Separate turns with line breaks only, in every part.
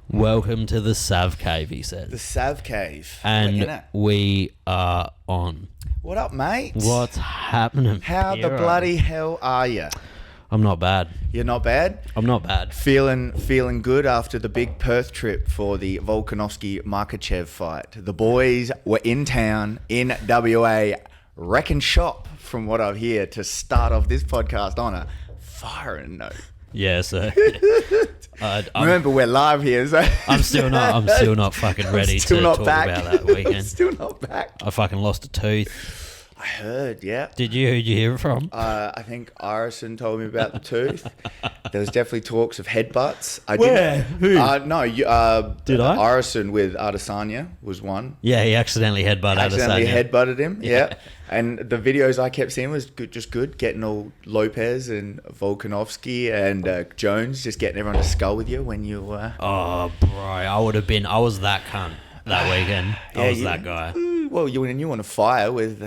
Welcome to the Sav Cave, he said.
The Sav Cave.
And we are on.
What up, mate?
What's happening,
How
Piro?
the bloody hell are you?
I'm not bad.
You're not bad?
I'm not bad.
Feeling good after the big Perth trip for the Volkanovski-Makachev fight. The boys were in town in WA, wrecking shop, from what I hear, to start off this podcast on a firing note.
Yeah, so
Remember, we're live here, so
I'm still not fucking ready to talk about that weekend.
Still not back.
I fucking lost a tooth.
I heard, yeah.
Who'd you hear it from?
I think Arison told me about the tooth. There was definitely talks of headbutts.
Where? Who?
No,
Did I?
Arison with Adesanya was one.
Yeah, he accidentally
headbutted him. Yeah. And the videos I kept seeing was good, getting all Lopez and Volkanovski and Jones, just getting everyone to skull with you when you were...
Oh, bro, I was that cunt that weekend. I was that guy.
Well, when you want to fire with...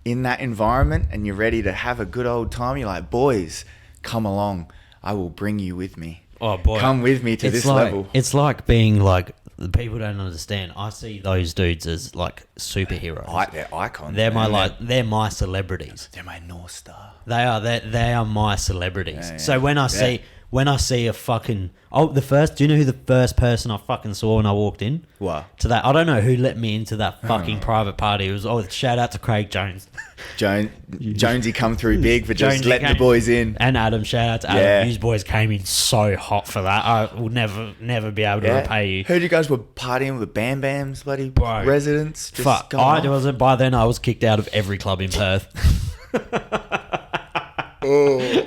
in that environment and you're ready to have a good old time, you're like, boys, come along. I will bring you with me.
Oh, boy.
Come with me to this level.
It's like being like... The people don't understand. I see those dudes as like superheroes.
They're icons.
They're my celebrities.
They're my North Star.
They are my celebrities.
Yeah.
So when I see a fucking do you know who the first person I fucking saw when I walked in?
What?
To that, I don't know who let me into that fucking private party. It was shout out to Craig Jones.
Jonesy come through big for just letting the boys in.
And Adam, shout out to Adam.
Yeah.
You boys came in so hot for that. I will never be able to repay you.
Heard you guys were partying with Bam Bam's bloody residents.
Fuck, I wasn't. By then, I was kicked out of every club in Perth.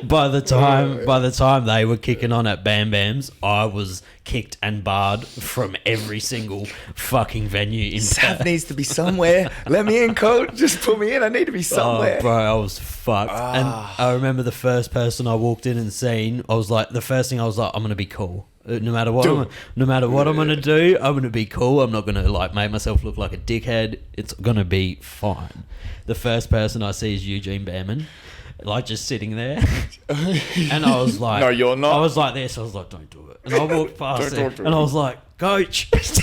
By the time they were kicking on at Bam Bam's, I was kicked and barred from every single fucking venue in
Sav
Perth.
needs to be somewhere. Let me in, coach. Just put me in. I need to be somewhere.
Oh, bro, I was fucked. And I remember the first person I walked in and seen, I was like, the first thing I was like, I'm gonna be cool. No matter what I'm gonna do, I'm gonna be cool. I'm not gonna like make myself look like a dickhead. It's gonna be fine. The first person I see is Eugene Behrman. Like just sitting there, and I was like,
"No, you're not."
I was like this. I was like, "Don't do it." And I walked past it, and I was like, "Coach,
Coach,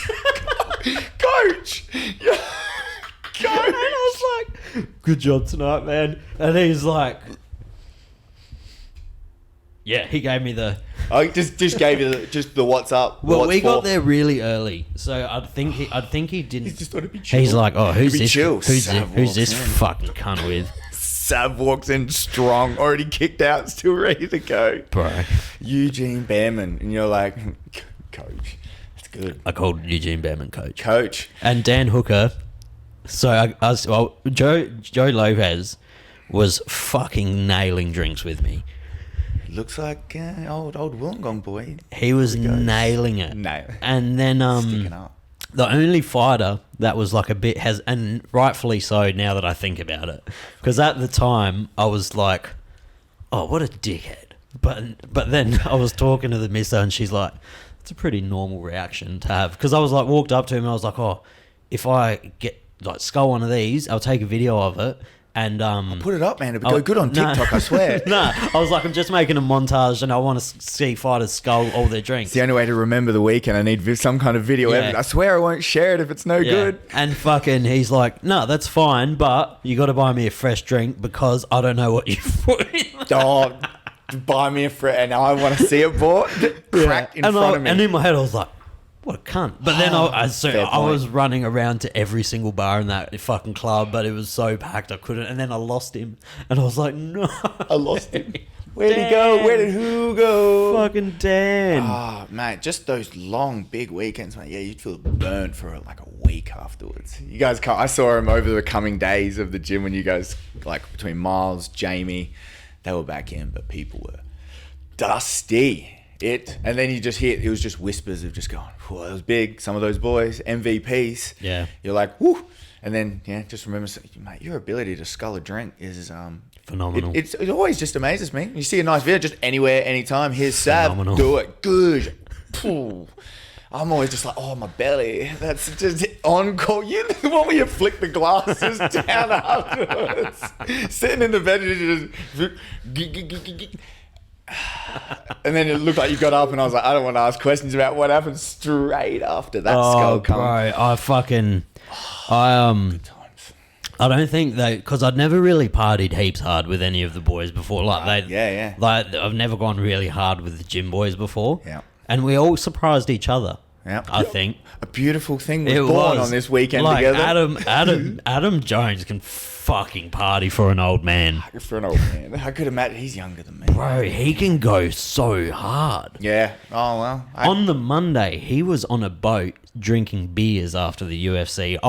yeah.
And I was like, "Good job tonight, man." And he's like, "Yeah." He gave me the.
I just gave you the what's up.
Well, we got there really early, so I think he didn't.
He just thought it'd be chill.
He's like, "Oh, who's this?
Chill.
Who's this fucking cunt with?"
Sav walks in strong, already kicked out, still ready to go.
Bro.
Eugene Behrman. And you're like, Coach, that's good.
I called Eugene Behrman Coach.
Coach.
And Dan Hooker. So Joe Lopez was fucking nailing drinks with me.
Looks like old Wollongong boy.
He was nailing it. And then
sticking up.
The only fighter that was like a bit and rightfully so now that I think about it, because at the time I was like, oh, what a dickhead. But then I was talking to the mister and she's like, it's a pretty normal reaction to have. Because I was like, walked up to him and I was like, oh, if I get like skull one of these, I'll take a video of it. And
I'll put it up, man. It'll go good on TikTok, I swear.
I was like, I'm just making a montage and I want to see fighters skull all their drinks.
It's the only way to remember the weekend. I need some kind of video evidence. I swear I won't share it if it's no good.
And fucking he's like, no, that's fine, but you got to buy me a fresh drink because I don't know what you put in.
Oh, buy me a fresh, and I want to see it bought cracked in front of me.
And in my head I was like, what a cunt. But then I was running around to every single bar in that fucking club, but it was so packed I couldn't. And then I lost him. And I was like, no.
I lost him. Where'd he go? Where did who go?
Fucking Dan.
Oh, mate, just those long, big weekends, mate. Yeah, you'd feel burnt for like a week afterwards. You guys I saw him over the coming days of the gym when you guys, like between Miles, Jamie, they were back in, but people were dusty. And then you just hear, it was just whispers of just going, whoa, that was big. Some of those boys, MVPs.
Yeah.
You're like, whoo. And then, just remember, mate, your ability to scull a drink is
phenomenal.
It always just amazes me. You see a nice video, just anywhere, anytime. Here's Sav, do it. Good. I'm always just like, oh, my belly. That's just on call. You the one where you flick the glasses down afterwards. Sitting in the bed, just And then it looked like you got up, and I was like, I don't want to ask questions about what happened straight after that skull
bro,
Good times.
I don't think they, because I'd never really partied heaps hard with any of the boys before. Like like I've never gone really hard with the gym boys before.
Yeah.
And we all surprised each other.
Yeah.
I think
A beautiful thing was born on this weekend
like
together.
Adam Jones can fucking party for an old man.
For an old man. I could imagine he's younger than me.
Bro, he can go so hard.
Yeah. Oh, well.
On the Monday, he was on a boat drinking beers after the UFC.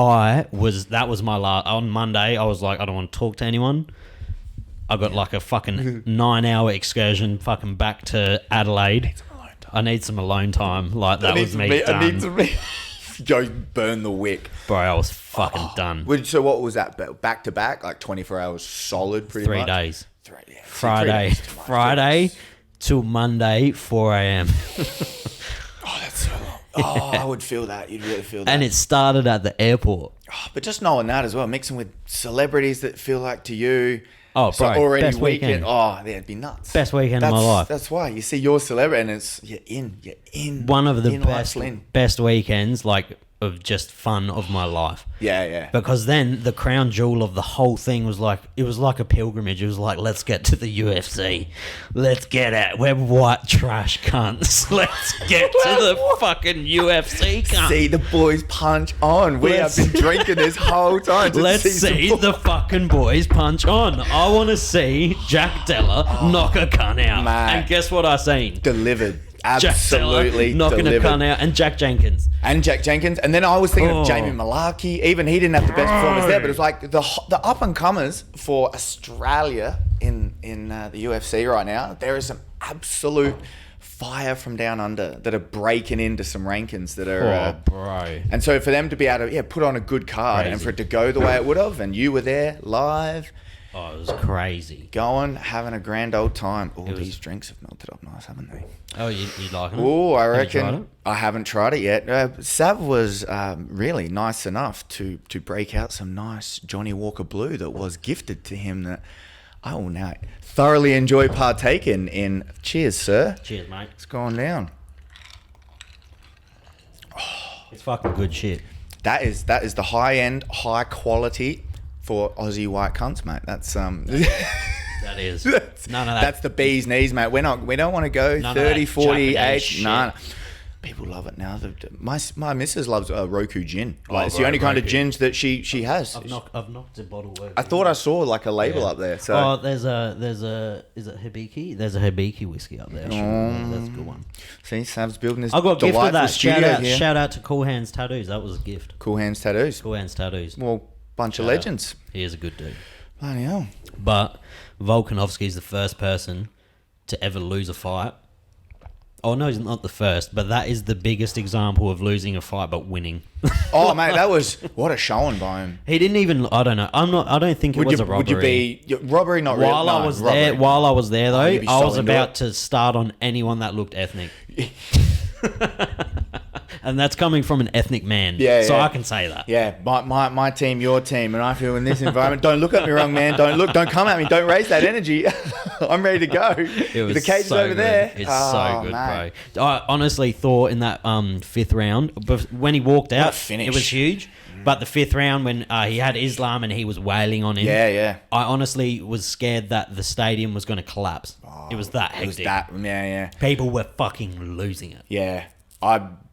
That was my last. On Monday, I was like, I don't want to talk to anyone. I got like a fucking 9-hour excursion fucking back to Adelaide. I need some alone time. Like, that was me done.
I need to be... Go burn the wick.
Bro, I was fucking done.
So what was that? Back to back? Like 24 hours solid pretty
3
much?
days.
Yeah.
Friday till Monday, 4 a.m.
Oh, that's so long. Oh, I would feel that. You'd really feel that.
And it started at the airport.
Oh, but just knowing that as well, mixing with celebrities that feel like to you...
Oh,
so
bro,
already
best weekend.
Oh, yeah, it'd be nuts.
Best weekend of my life.
That's why you see your celebrity and it's you're in.
One of the
best
best weekends, like, of just fun of my life.
Yeah.
Because then the crown jewel of the whole thing was like, it was like a pilgrimage. It was like, let's get to the UFC. Let's get out. We're white trash cunts. Let's get to the fucking UFC, cunt.
See the boys punch on. We have been drinking this whole time.
Let's see the fucking boys punch on. I want to see Jack Della knock a cunt out.
Man.
And guess what I seen?
Delivered.
Jack Della
Absolutely
knocking
delivered.
a cunt out. And Jack Jenkins.
And Jack Jenkins. And then I was thinking of Jamie Malarkey. Even he didn't have the best performance there, but it was like the up and comers for Australia in the UFC right now. There is some absolute fire from down under that are breaking into some rankings that are.
Bro.
And so for them to be able to put on a good card and for it to go the way it would have, and you were there live.
Oh, it was crazy.
Going, having a grand old time. Oh, these drinks have melted up nice, haven't they?
Oh, you liking it?
Oh, I
Have you
reckon.
tried it?
I haven't tried it yet. Sav was really nice enough to break out some nice Johnny Walker Blue that was gifted to him that I will now thoroughly enjoy partaking in. Cheers, sir.
Cheers, mate.
It's going down.
It's fucking good shit.
That is the high end, high quality for Aussie white cunts, mate. That's
That is. None of that.
That's the bee's knees, mate. We don't want to go
None of
30,
that
40
Japanese
age.
shit.
Nah. People love it now. My missus loves Roku gin. Like, it's
bro,
the only kind of
Roku.
gins that she has.
I've knocked a bottle over.
I thought I saw like a label up there. So
Oh, there's a is it Hibiki? There's a Hibiki whiskey up there. That's a good one.
see, Sam's building this
I got a gift
delightful
for that.
studio here.
Shout out to Cool Hands Tattoos. That was a gift.
Cool Hands Tattoos.
Cool Hands Tattoos.
Well, bunch of
Shout out.
legends.
He is a good dude.
Bloody hell.
But Volkanovski's the first person to ever lose a fight. Oh no, he's not the first, but that is the biggest example of losing a fight but winning.
Oh, mate, that was what a showing by him.
He didn't even. I don't know. I don't think it was a robbery.
Would you be robbery? Not really.
While
No,
I was
robbery.
there, though,
you'd be
I was
so into
about
it.
to start on anyone that looked ethnic. And that's coming from an ethnic man.
Yeah,
so
yeah.
I can say that.
Yeah, my team, your team, and I feel in this environment. Don't look at me wrong, man. Don't come at me. Don't raise that energy. I'm ready to go.
It was
the cage
so
is over
good.
there.
It's
Oh,
so good,
mate.
bro. I honestly thought in that fifth round, but when he walked out,
finish.
it was huge. But the fifth round, when he had Islam and he was wailing on him,
Yeah.
I honestly was scared that the stadium was going to collapse. It was that
It was
hectic.
that. Yeah.
People were fucking losing it.
Yeah.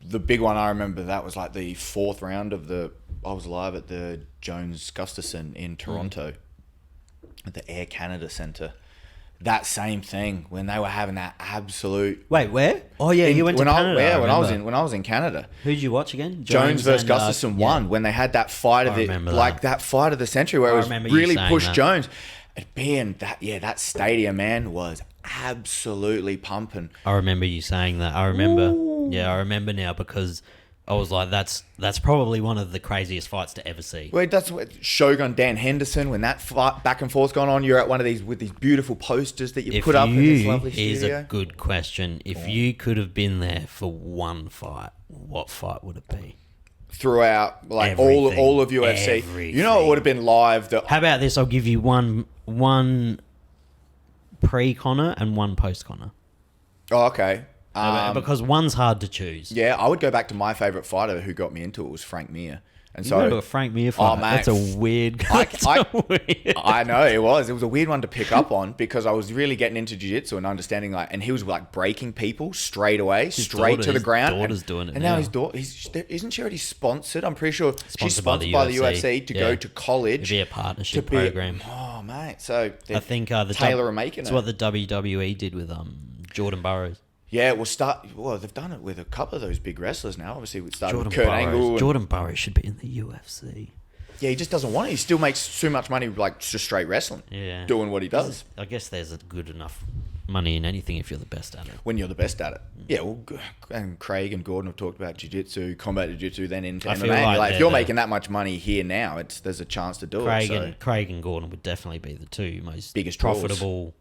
The big one I remember, that was like the fourth round of I was live at the Jones Gustafson in Toronto at the Air Canada Centre. That same thing when they were having that absolute.
Wait, where? Oh yeah, you went to Canada.
When I was in Canada.
Who'd you watch again?
Jones versus
and,
Gustafson won when they had that fight of
I
it,
remember
like
that.
that fight of the century where
I
it was
remember you
really
saying
pushed
that.
Jones. It being that stadium, man, was absolutely pumping.
I remember you saying that. I remember. Yeah, I remember now because I was like, that's probably one of the craziest fights to ever see.
Well, that's what Shogun Dan Henderson, when that fight back and forth going on, you're at one of these with these beautiful posters that you put up in this lovely
Here's
studio.
a good question. If you could have been there for one fight, what fight would it be?
Throughout, like
Everything.
all of UFC. You know, it would have been live.
How about this? I'll give you one pre-Conor and one post-Conor.
Oh, okay.
Because one's hard to choose.
Yeah, I would go back to my favorite fighter who got me into it was Frank Mir. And
You
so
went to a Frank Mir fight.
Oh, mate.
That's a weird...
I know it was. It was a weird one to pick up on because I was really getting into jiu-jitsu and understanding and he was like breaking people straight away, straight to the ground.
His daughter's doing it
and
now.
now his daughter, isn't she already sponsored? I'm pretty sure she's sponsored
by
by
the
the UFC to go to college.
It'd be a partnership program.
Oh, mate. So
I think
Taylor are making it.
It's what the WWE did with Jordan Burroughs.
Yeah, well, they've done it with a couple of those big wrestlers now. Obviously, we started
Jordan
with Kurt
Burroughs.
Angle.
Jordan Burroughs should be in the UFC.
Yeah, he just doesn't want it. He still makes so much money, like just straight wrestling.
Yeah,
doing what he does.
I guess there's a good enough money in anything if you're the best at it.
When you're the best at it. Yeah, well, and Craig and Gordon have talked about jiu-jitsu, combat jiu-jitsu, then into MMA. Like if you're making that much money here now, there's a chance to do it.
Craig and Gordon would definitely be the two most
biggest
profitable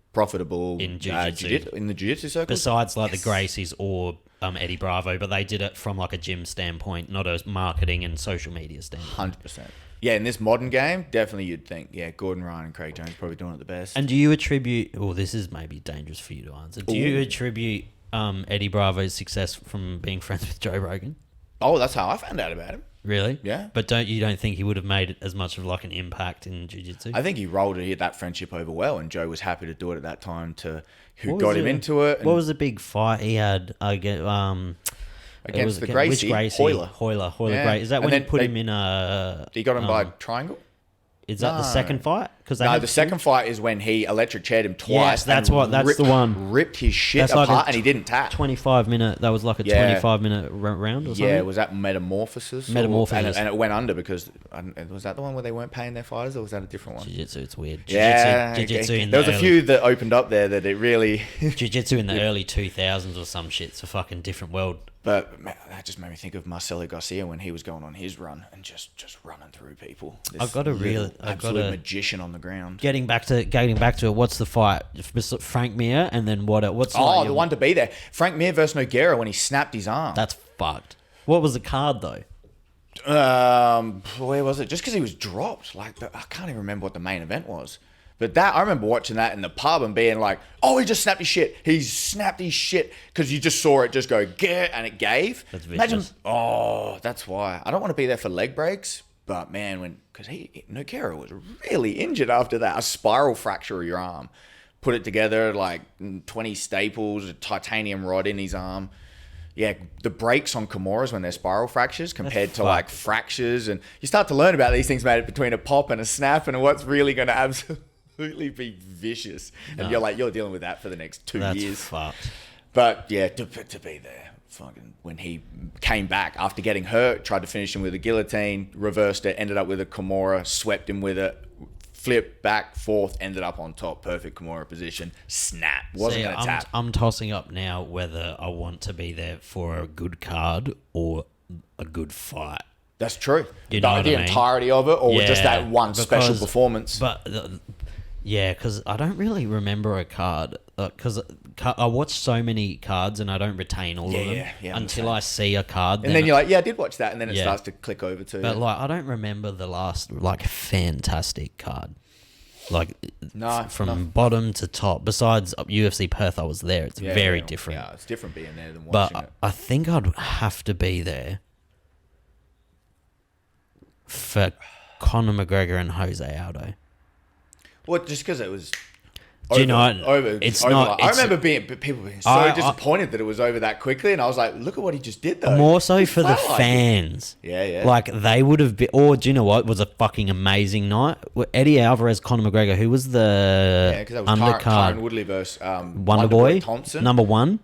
in jiu-jitsu. In the jiu-jitsu circle.
Besides like the Gracies or Eddie Bravo, but they did it from like a gym standpoint, not a marketing and social media standpoint.
100%. Yeah, in this modern game, definitely you'd think, Gordon Ryan and Craig Jones probably doing it the best.
And do you attribute, this is maybe dangerous for you to answer, do you attribute Eddie Bravo's success from being friends with Joe Rogan?
Oh, that's how I found out about him.
Really?
Yeah.
But you don't think he would have made as much of like an impact in jiu-jitsu?
I think he rolled that friendship over well, and Joe was happy to do it at that time who got him into it.
What was the big fight he had
against the Gracie?
Hoyler
Yeah.
Gracie. Is that when he put him in a...
He got him by triangle?
Is that the second fight?
The second fight is when he electric chaired him twice.
Yes, that's the one.
Ripped his shit apart, and he didn't tap.
25-minute. That was like a 25-minute round or something.
Yeah, was that Metamorphosis?
Metamorphosis,
and it went under because was that the one where they weren't paying their fighters, or was that a different one?
Jiu-jitsu, it's weird.
Jiu-jitsu. There was a few that opened up there that it really.
Jiu-jitsu in the early 2000s or some shit. It's a fucking different world.
But that just made me think of Marcelo Garcia when he was going on his run and just running through people.
I've got a
absolute magician on the ground.
Getting back to it, what's the fight? Frank Mir, and then what's
the one to be there? Frank Mir versus Nogueira when he snapped his arm.
That's fucked. What was the card though?
Where was it? Just because he was dropped. I can't even remember what the main event was. But I remember watching that in the pub and being like, oh, he just snapped his shit. He's snapped his shit. Because you just saw it just go, get, and it gave.
That's vicious.
Imagine, that's why. I don't want to be there for leg breaks. But man, because Nogueira was really injured after that. A spiral fracture of your arm. Put it together, like 20 staples, a titanium rod in his arm. Yeah, the breaks on Kimuras when they're spiral fractures compared to like fractures. And you start to learn about these things, mate, between a pop and a snap and what's really going to absolutely be vicious. And you're dealing with that for the next 2 years.
That's fucked.
But yeah, to be there. Fucking when he came back after getting hurt, tried to finish him with a guillotine, reversed it, ended up with a Kimura, swept him with it, flipped back, forth, ended up on top, perfect Kimura position, snap. Wasn't going to tap.
I'm tossing up now whether I want to be there for a good card or a good fight.
That's true.
You know
the entirety of it, or just that one special performance.
Because I don't really remember a card. Because I watch so many cards and I don't retain all of them until I see a card.
And then you're like, yeah, I did watch that. And then it starts to click over to
But I don't remember the last fantastic card. From bottom to top. Besides UFC Perth, I was there. It's very different.
Yeah, it's different being there than watching it.
But I think I'd have to be there for Conor McGregor and Jose Aldo.
Well, just because it was
Do you know what?
It's not. I remember people being so disappointed that it was over that quickly, and I was like, "Look at what he just did, though."
More so for the fans.
Yeah.
Like they would have been. Or do you know what? It was a fucking amazing night. Eddie Alvarez, Conor McGregor. Who was the
because that was
undercard?
Tyron Woodley versus
Wonderboy
Thompson.
Number one.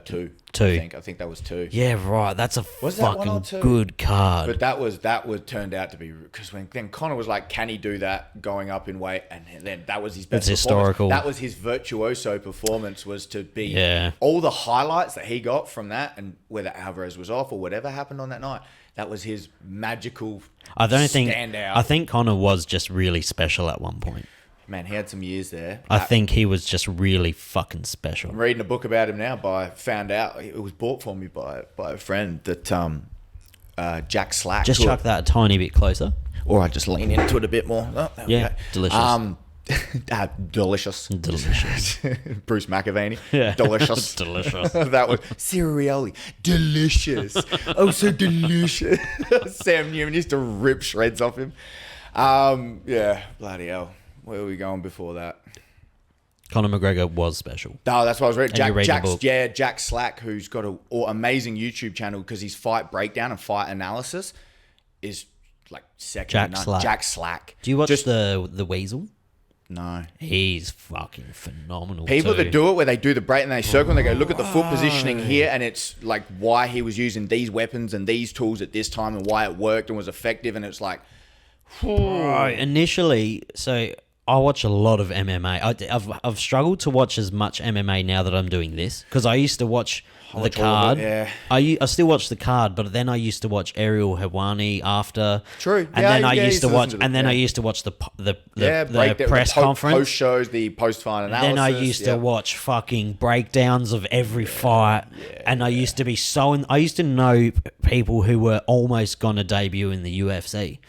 Two. I think that was 2.
Yeah, right. That's a fucking good card.
But that was turned out to be, because then Conor was like, can he do that going up in weight? And then that was his best
It's
performance.
historical.
That was his virtuoso performance, was to be all the highlights that he got from that, and whether Alvarez was off or whatever happened on that night, that was his magical standout.
I think Conor was just really special at one point.
Man, he had some years there.
I think he was just really fucking special.
I'm reading a book about him now. Found out it was bought for me by a friend that Jack Slack.
Just chuck that a tiny bit closer.
Or I just lean into it a bit more. Oh,
delicious.
Delicious. Bruce McAvaney.
Yeah.
Delicious.
Delicious.
That was Cereali. Delicious. Oh, so delicious. Sam Newman used to rip shreds off him. Yeah, bloody hell. Where were we going before that?
Conor McGregor was special.
Oh, that's what I was reading.
And you read the book.
Jack Slack, who's got an amazing YouTube channel because his fight breakdown and fight analysis is like second to none.
Slack.
Jack Slack.
Do you watch the Weasel?
No.
He's fucking phenomenal.
People
too.
that do it where they do the break and they circle and they go, look at the foot positioning here, and it's like why he was using these weapons and these tools at this time and why it worked and was effective, and it's like,
Right. Initially, so I watch a lot of MMA. I've struggled to watch as much MMA now that I'm doing this because I used to watch the card.
Yeah.
I still watch the card, but then I used to watch Ariel Helwani after.
True.
And then I used to watch, and then I used to watch the press conference,
post shows, the post fight analysis.
Then I used to watch fucking breakdowns of every fight, and I used to be I used to know people who were almost gonna debut in the UFC.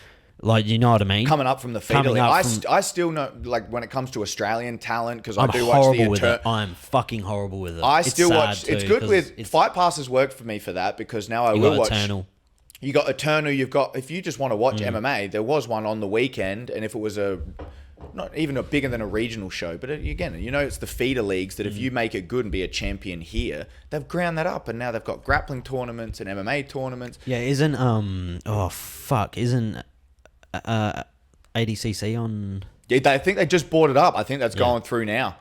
Like, you know what I mean?
Coming up from the feeder league. I still know, like, when it comes to Australian talent, because I do watch the
I'm fucking horrible with it.
I still watch. It's good with Fight Passes work for me for that, because now I will watch.
Eternal.
You got Eternal. You've got, if you just want to watch MMA, there was one on the weekend, and if it was not even a bigger than a regional show, but again, you know, it's the feeder leagues that if you make it good and be a champion here, they've ground that up, and now they've got grappling tournaments and MMA tournaments.
Yeah, isn't ADCC on?
Yeah, I think they just bought it up. I think that's going through now.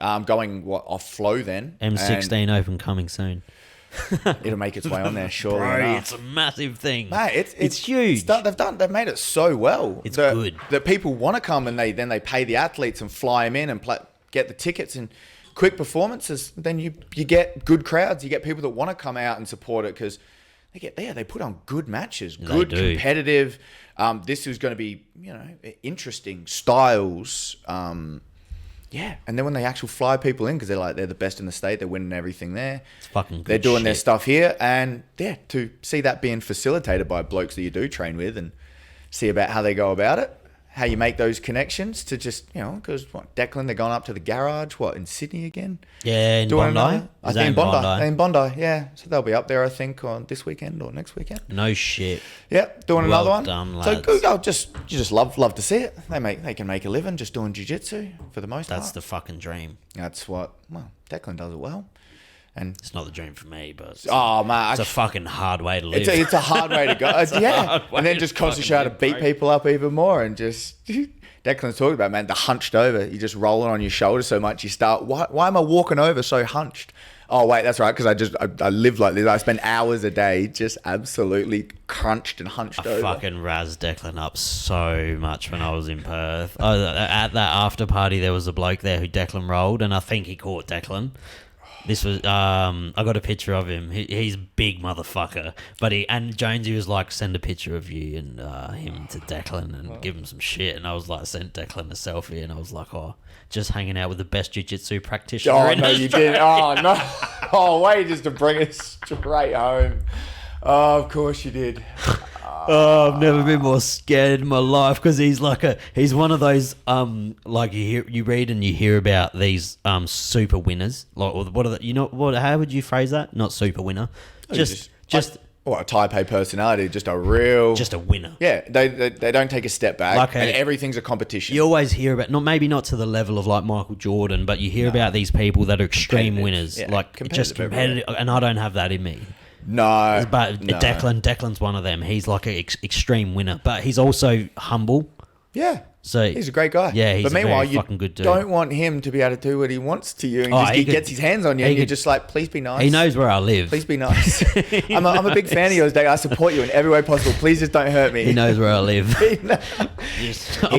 Going off Flow then.
M16 Open coming soon.
It'll make its way on there, surely.
Bro, it's a massive thing.
Mate, it's
huge.
They've made it so well.
It's good.
That people want to come, and they pay the athletes and fly them in and get the tickets and quick performances. Then you get good crowds. You get people that want to come out and support it because they put on good matches, good competitive. This is going to be, interesting styles. And then when they actually fly people in, because they're the best in the state, they're winning everything there.
It's fucking good.
They're doing their stuff here, and to see that being facilitated by blokes that you do train with, and see about how they go about it, how you make those connections to just, because Declan, they're going up to the garage, in Sydney again?
Yeah, in Bondi?
I think in Bondi. In Bondi, yeah. So they'll be up there, I think, on this weekend or next weekend.
No shit.
Yeah, doing another one.
Done,
so good. You just love to see it. They can make a living just doing jiu-jitsu for the most part.
That's the fucking dream.
That's what, Declan does it well. And
it's not the dream for me, but it's a fucking hard way to live.
It's a hard way to go. And then just constantly try to beat people up even more, and just Declan's talking about, man, the hunched over. You just roll it on your shoulder so much you start. Why am I walking over so hunched? Oh wait, that's right, because I live like this. I spend hours a day just absolutely crunched and hunched over.
I fucking razzed Declan up so much when I was in Perth. At that after party, there was a bloke there who Declan rolled, and I think he caught Declan. This was I got a picture of him. He's a big motherfucker. And Jonesy was like, send a picture of you and him to Declan and give him some shit. And I was like, sent Declan a selfie, and I was like, just hanging out with the best jiu-jitsu practitioner.
Oh no, you did. Oh no. Oh wait, just to bring it straight home. Oh, of course you did.
I've never been more scared in my life, because he's one of those like you read and you hear about these super winners, like, what are the, how would you phrase that? Not super winner, just
a type A personality, just a winner. Yeah, they don't take a step back, and everything's a competition.
You always hear about, maybe not to the level of like Michael Jordan, but you hear about these people that are extreme winners, just competitive, and I don't have that in me.
No,
but Declan's one of them. He's like an extreme winner, but he's also humble.
Yeah.
So
he's a great guy.
Yeah, he's
meanwhile,
you fucking good dude.
Don't want him to be able to do what he wants to you, and he gets his hands on you, and you're just like, please be nice.
He knows where I live.
Please be nice. I'm a big fan of yours, Dave. I support you in every way possible. Please just don't hurt me.
He knows where I live.
He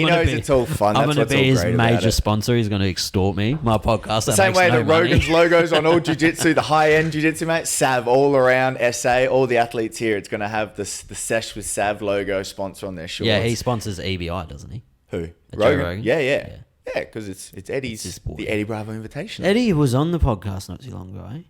knows it's all fun.
I'm going to be his major sponsor. He's going to extort me. My podcast.
The same way that Rogan's logos on all jiu-jitsu, the high-end jiu-jitsu, mate. Sav all around SA. All the athletes here, it's going to have the Sesh with Sav logo sponsor on their shorts.
Yeah, he sponsors EBI, doesn't he?
Who?
Rogan?
Yeah, because it's Eddie's, the Eddie Bravo invitation.
Eddie was on the podcast not too long ago,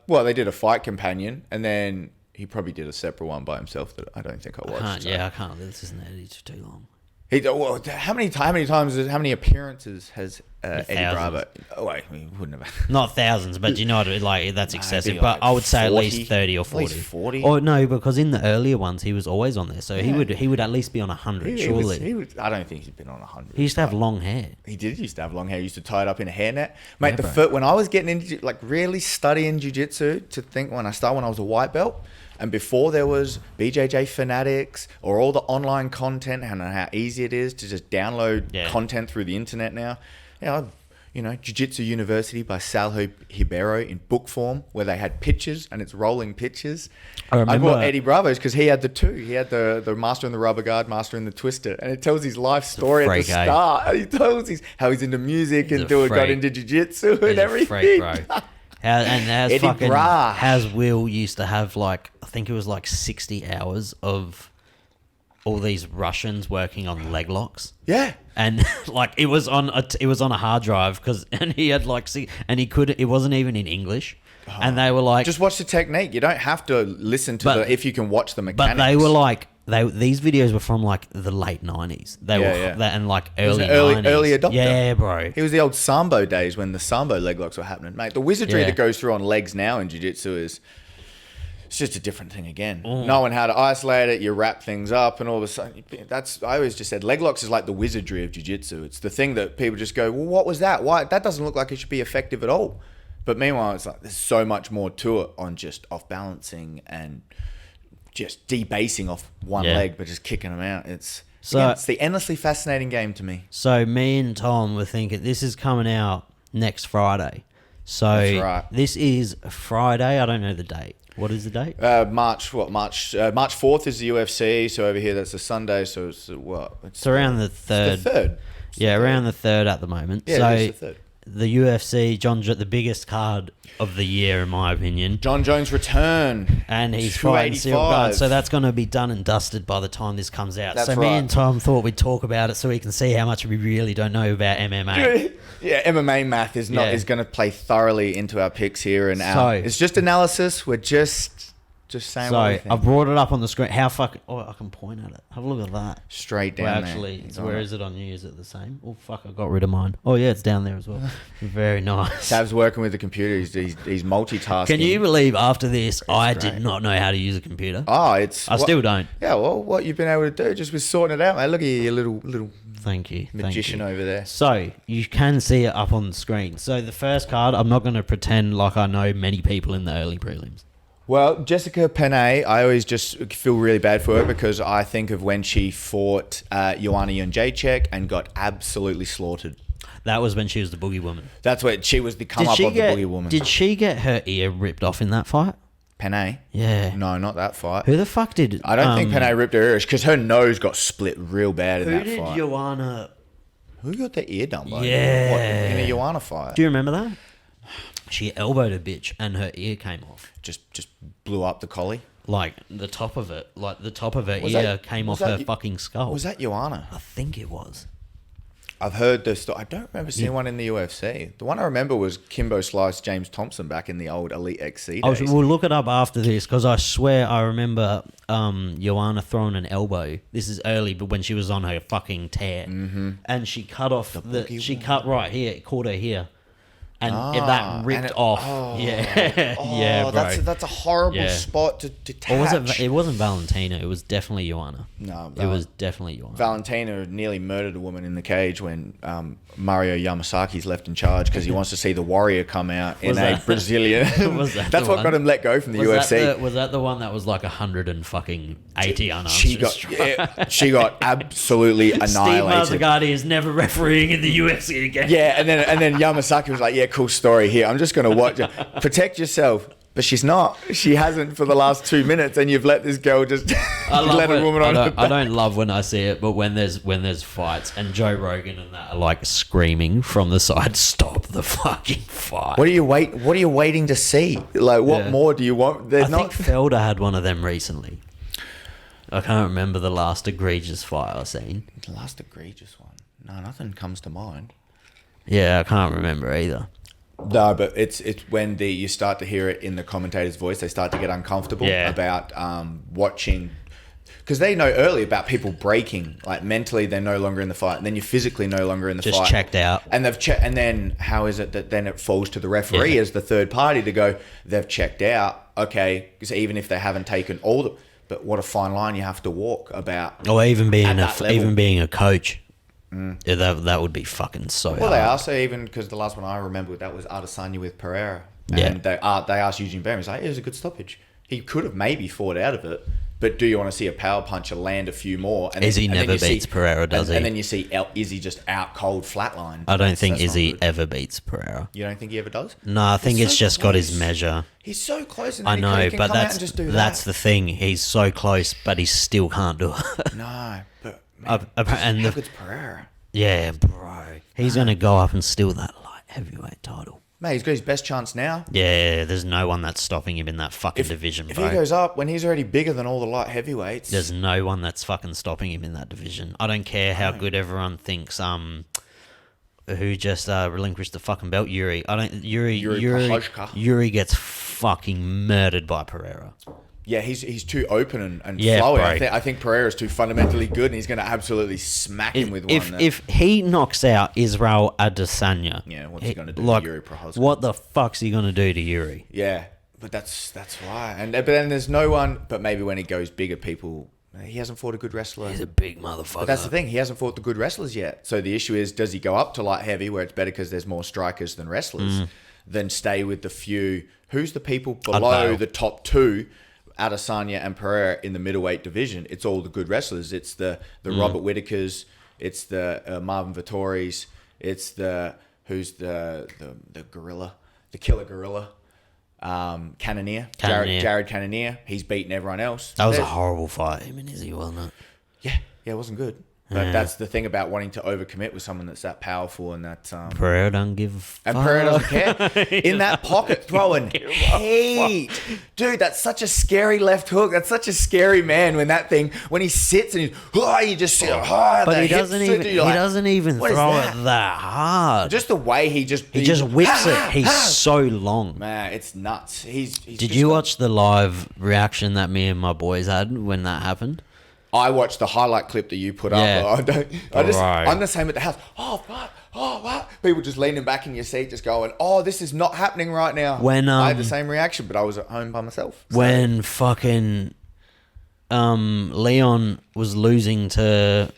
Well, they did a fight companion, and then he probably did a separate one by himself that I don't think I watched.
I can't. This isn't Eddie for too long.
How many appearances has Eddie Bravo? Oh, wait, he wouldn't have.
Not thousands, but you know what? Like that's excessive.
been
But
like
I would say
40,
at least 30 or 40.
At least 40.
Or no, because in the earlier ones he was always on there, so he would at least be on 100. Surely.
I don't think he's been on 100.
He used to have long hair.
He did used to have long hair. He used to tie it up in a hairnet. Mate, when I was getting into really studying jiu-jitsu, when I was a white belt, and before there was BJJ Fanatics or all the online content and how easy it is to just download content through the internet now. Jiu-Jitsu University by Salho Hibero in book form, where they had pictures and it's rolling pictures. I bought Eddie Bravo's because he had the two. He had the Master in the Rubber Guard, Master in the Twister, and it tells his life story at the start. He tells how he's into music and got into jiu-jitsu and everything.
Freak, bro. How's Will used to have I think it was 60 hours of all these Russians working on leg locks.
Yeah.
And it was on a hard drive and he had it wasn't even in English. And they were
just watch the technique. You don't have to listen to if you can watch the mechanics.
But they were these videos were from the late 90s. They were early 90s.
Early adopter.
Yeah, bro.
It was the old Sambo days when the Sambo leg locks were happening. Mate, the wizardry that goes through on legs now in jiu-jitsu it's just a different thing again. Knowing how to isolate it, you wrap things up, and all of a sudden, I always just said leg locks is like the wizardry of jiu-jitsu. It's the thing that people just go, well, what was that? Why? That doesn't look like it should be effective at all. But meanwhile, it's there's so much more to it on just off balancing and just debasing off one leg, but just kicking them out. It's the endlessly fascinating game to me.
So me and Tom were thinking this is coming out next Friday. So
that's right.
This is Friday. I don't know the date. What is the date?
March 4th is the UFC. So over here, that's a Sunday. So it's what?
It's around the 3rd.
It's the 3rd.
Around the 3rd at the moment.
Yeah,
so
it's the 3rd.
The UFC, the biggest card of the year, in my opinion.
John Jones' return.
And he's fighting Cyril Gane. So that's going to be done and dusted by the time this comes out.
That's
me and Tom thought we'd talk about it so we can see how much we really don't know about MMA.
Yeah, MMA math is going to play thoroughly into our picks here. It's just analysis. We're just saying what we think.
I brought it up on the screen. I can point at it. Have a look at that.
Straight down there.
Where is it on you? Is it the same? Oh, fuck, I got rid of mine. Oh, yeah, it's down there as well. Very nice.
Sav's working with the computer. He's multitasking.
Can you believe after this, I did not know how to use a computer? I still don't.
Yeah, well, what you've been able to do just with sorting it out, mate. Look at you little
Thank you.
magician over there.
So, you can see it up on the screen. So, the first card, I'm not going to pretend like I know many people in the early prelims.
Well, Jessica Penne, I always just feel really bad for her because I think of when she fought Joanna Jędrzejczyk and got absolutely slaughtered.
That was when she was the boogie woman.
That's when she was the come-up of the boogie woman.
Did she get her ear ripped off in that fight?
Penne?
Yeah.
No, not that fight.
Who the fuck did...
I don't think Penne ripped her ear because her nose got split real bad in that fight.
Who did Joanna...
Who got their ear done by?
Yeah.
What, in a Joanna fight?
Do you remember that? She elbowed a bitch and her ear came off.
Just blew up the collie?
The top of it. The top of her ear came off her fucking skull.
Was that Joanna?
I think it was.
I've heard this story. I don't remember seeing one in the UFC. The one I remember was Kimbo sliced James Thompson back in the old Elite XC days.
We'll look it up after this because I swear I remember Joanna throwing an elbow. This is early, but when she was on her fucking tear. Mm-hmm. And she cut off she cut right here, caught her here. And that ripped off. Yeah, bro.
That's a horrible spot to detach.
Or it wasn't Valentina. It was definitely Joanna.
No,
it was definitely Joanna.
Valentina nearly murdered a woman in the cage when Mario Yamasaki's left in charge because he wants to see the warrior come out in a Brazilian. That's what got him let go from the UFC.
Was that the one that was 180 unanswered?
She got absolutely annihilated.
Steve Mazzagatti is never refereeing in the UFC again.
Yeah, and then Yamasaki was like, yeah, cool story here. I'm just going to watch it. Protect yourself. But she's not. She hasn't for the last 2 minutes, and you've let this girl just let a woman on her back.
I don't love when I see it, but when there's fights and Joe Rogan and that are screaming from the side, stop the fucking fight.
What are you waiting to see? What more do you want?
I think Felder had one of them recently. I can't remember the last egregious fight I've seen.
The last egregious one? No, nothing comes to mind.
Yeah, I can't remember either.
No, but it's when you start to hear it in the commentator's voice, they start to get uncomfortable about watching Because they know early about people breaking. Like mentally, they're no longer in the fight, and then you're physically no longer in the fight.
Just checked out.
And they've checked. And then how is it that then it falls to the referee as the third party to go? They've checked out. Okay, because even if they haven't taken all the, but what a fine line you have to walk about.
Or even being a coach. Yeah, that would be fucking so
Well,
hard.
they are. So even because the last one I remember that was Adesanya with Pereira, and they asked Eugene Baron, he's like, it was a good stoppage. He could have maybe fought out of it. But do you want to see a power puncher land a few more? And
Izzy never beats Pereira, does he?
And then you see Izzy just out cold flatline.
I don't think Izzy ever beats Pereira.
You don't think he ever does?
No, I think it's just got his measure.
He's so close. And
I know,
he can
but
come out and just do that.
that's the thing. He's so close, but he still can't do it.
No, but man,
and
how good's Pereira?
Yeah, bro. He's going to go up and steal that light heavyweight title.
Mate, he's got his best chance now.
Yeah, there's no one that's stopping him in that fucking division, bro.
If he goes up when he's already bigger than all the light heavyweights.
There's no one that's fucking stopping him in that division. I don't care how good everyone thinks. Who just relinquished the fucking belt? Yuri. Yuri gets fucking murdered by Pereira.
Yeah, he's too open and
Yeah,
flowy.
bro.
I think Pereira's too fundamentally good, and he's going to absolutely smack him with one.
If he knocks out Israel Adesanya,
Yeah, what's he going to do to Yuri Prochazka?
What the fuck's he going to do to Yuri?
Yeah, but that's why. But then there's no one. But maybe when he goes bigger, people. He hasn't fought a good wrestler.
He's a big motherfucker.
But that's the thing. He hasn't fought the good wrestlers yet. So the issue is, does he go up to light heavy where it's better because there's more strikers than wrestlers, than stay with the few? Who's the people below the top two? Adesanya and Pereira in the middleweight division. It's all the good wrestlers. It's the Robert Whitakers. It's the Marvin Vittoris. It's who's the gorilla, the killer gorilla, Cannonier. Jared Cannonier. He's beaten everyone else.
That was a horrible fight, him and Izzy, wasn't it?
Yeah, it wasn't good. But that's the thing about wanting to overcommit with someone that's that powerful and that...
Pereira don't give a fuck.
And Pereira doesn't care. In that pocket, throwing heat. Dude, that's such a scary left hook. That's such a scary man when he sits and you just see
but he doesn't even throw it that hard.
Just the way he just
whips it. He's so long.
Man, it's nuts.
Did you watch the live reaction that me and my boys had when that happened?
I watched the highlight clip that you put up. I'm the same at the house. Oh, what? Oh, what? People just leaning back in your seat, just going, "Oh, this is not happening right now."
When
I had the same reaction, but I was at home by myself. So.
When fucking Leon was losing to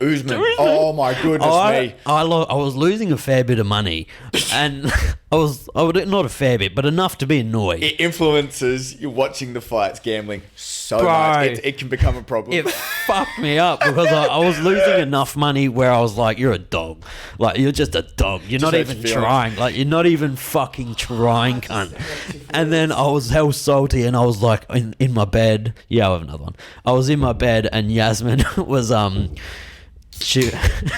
Usman. Oh my goodness me!
I was losing a fair bit of money, and I was not a fair bit, but enough to be annoyed.
It influences you watching the fights, gambling so much. It can become a problem.
It fucked me up because I was losing enough money where I was like, "You're a dog. Like you're just a dog. You're not even trying. Like you're not even fucking trying, cunt." And then I was hell salty, and I was like in my bed. Yeah, I have another one. I was in my bed, and Yasmin was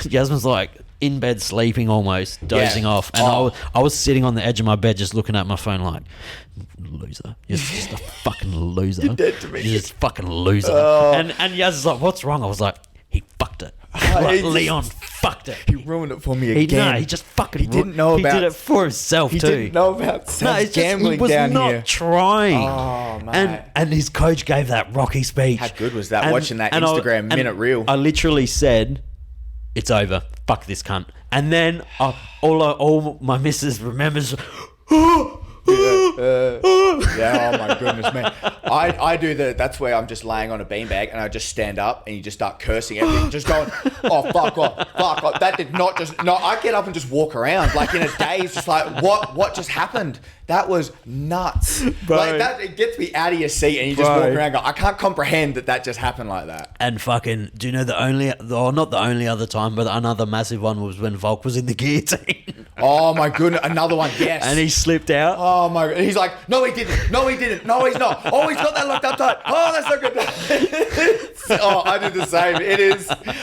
Yasmin's like in bed sleeping almost, dozing off, and I was sitting on the edge of my bed just looking at my phone like, loser, you're just a fucking loser.
You're dead to me.
You're just a fucking loser. And Yaz is like, what's wrong? I was like, he fucked it. Like, Leon fucked it.
He ruined it for me again.
He just fucking.
He didn't know about.
He did it for himself too.
He didn't know about gambling down here.
He was not trying.
Oh man!
And his coach gave that Rocky speech.
How good was that? Watching that Instagram minute reel.
I literally said, "It's over. Fuck this cunt." And then all my missus remembers.
Yeah, oh my goodness, man. I do that's where I'm just laying on a beanbag and I just stand up and you just start cursing everything, just going, "Oh, fuck off. That did not just, no, I get up and just walk around like in a daze, just like, what just happened? That was nuts.
Bro.
Like that, it gets me out of your seat and you just walk around going, I can't comprehend that just happened like that.
And fucking, do you know not the only other time, but another massive one was when Volk was in the guillotine.
Oh my goodness, another one, yes.
And he slipped out.
Oh my god, he's like, no he didn't, no he's not. Oh, he's got that locked up tight. Oh, that's not good. Oh, I did the same.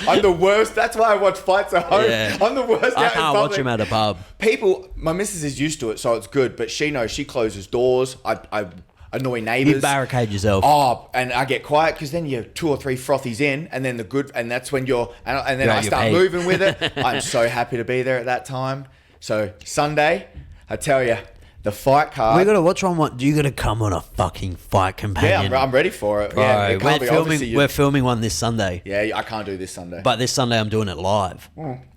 I'm the worst. That's why I watch fights at home. Yeah. I'm the worst.
I can't watch him at a pub.
People, my missus is used to it, so it's good, but she knows, she closes doors. I annoy neighbours.
You barricade yourself.
Oh, and I get quiet because then you're 2 or 3 frothies in, and then and that's when and then I start moving with it. I'm so happy to be there at that time. So Sunday, I tell you, The fight card.
We gotta watch on what. You gotta come on a fucking fight companion.
Yeah, I'm ready for it.
Bro,
Yeah, it can't be
we're filming one this Sunday.
Yeah, I can't do this Sunday.
But this Sunday I'm doing it live.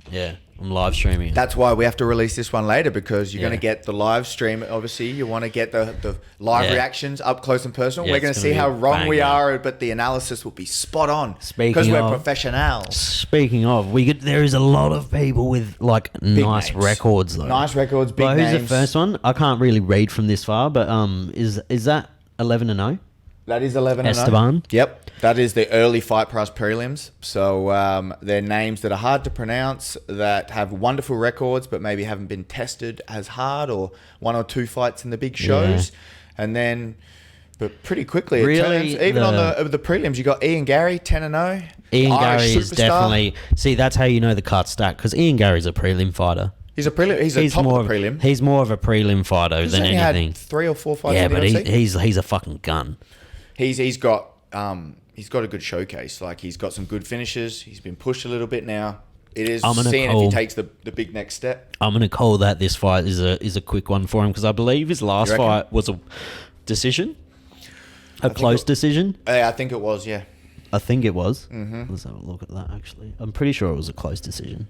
Yeah, I'm live streaming.
That's why we have to release this one later, because you're going to
Yeah.
get the live stream. Obviously, you want to get the live
Yeah.
reactions up close and personal.
Yeah,
We're going
it's
to see
gonna
how
be a
wrong we
banger.
are, but the analysis will be spot on
Speaking
because we're
of-
professionals.
Speaking of, there is a lot of people with like nice
names.
records though.
Nice records, big
But who's
names.
the first one? I can't really read from this far, but is that 11-0?
That is 11-0.
Esteban?
Yep. That is the early Fight Pass prelims. So they're names that are hard to pronounce, that have wonderful records, but maybe haven't been tested as hard, or one or two fights in the big shows. And then, but pretty quickly,
Really,
it turns. Even on the prelims, you got Ian Gary, 10-0.
Ian
Irish
Gary is
superstar.
definitely... See, that's how you know the card's stacked, because Ian Gary's a prelim fighter.
He's a prelim. He's a top
more
of the prelim.
He's more of a prelim fighter
He's
than
only
anything.
had 3 or 4 fights.
Yeah,
in the
but
UFC.
he's a fucking gun.
He's got a good showcase. Like, he's got some good finishes. He's been pushed a little bit now. It is seeing if he takes the big next step.
I'm gonna call that this fight is a quick one for him, because I believe his last
reckon?
fight was a decision, a close decision.
I think it was, yeah.
I think it was. Mm-hmm. Let's have a look at that. Actually, I'm pretty sure it was a close decision.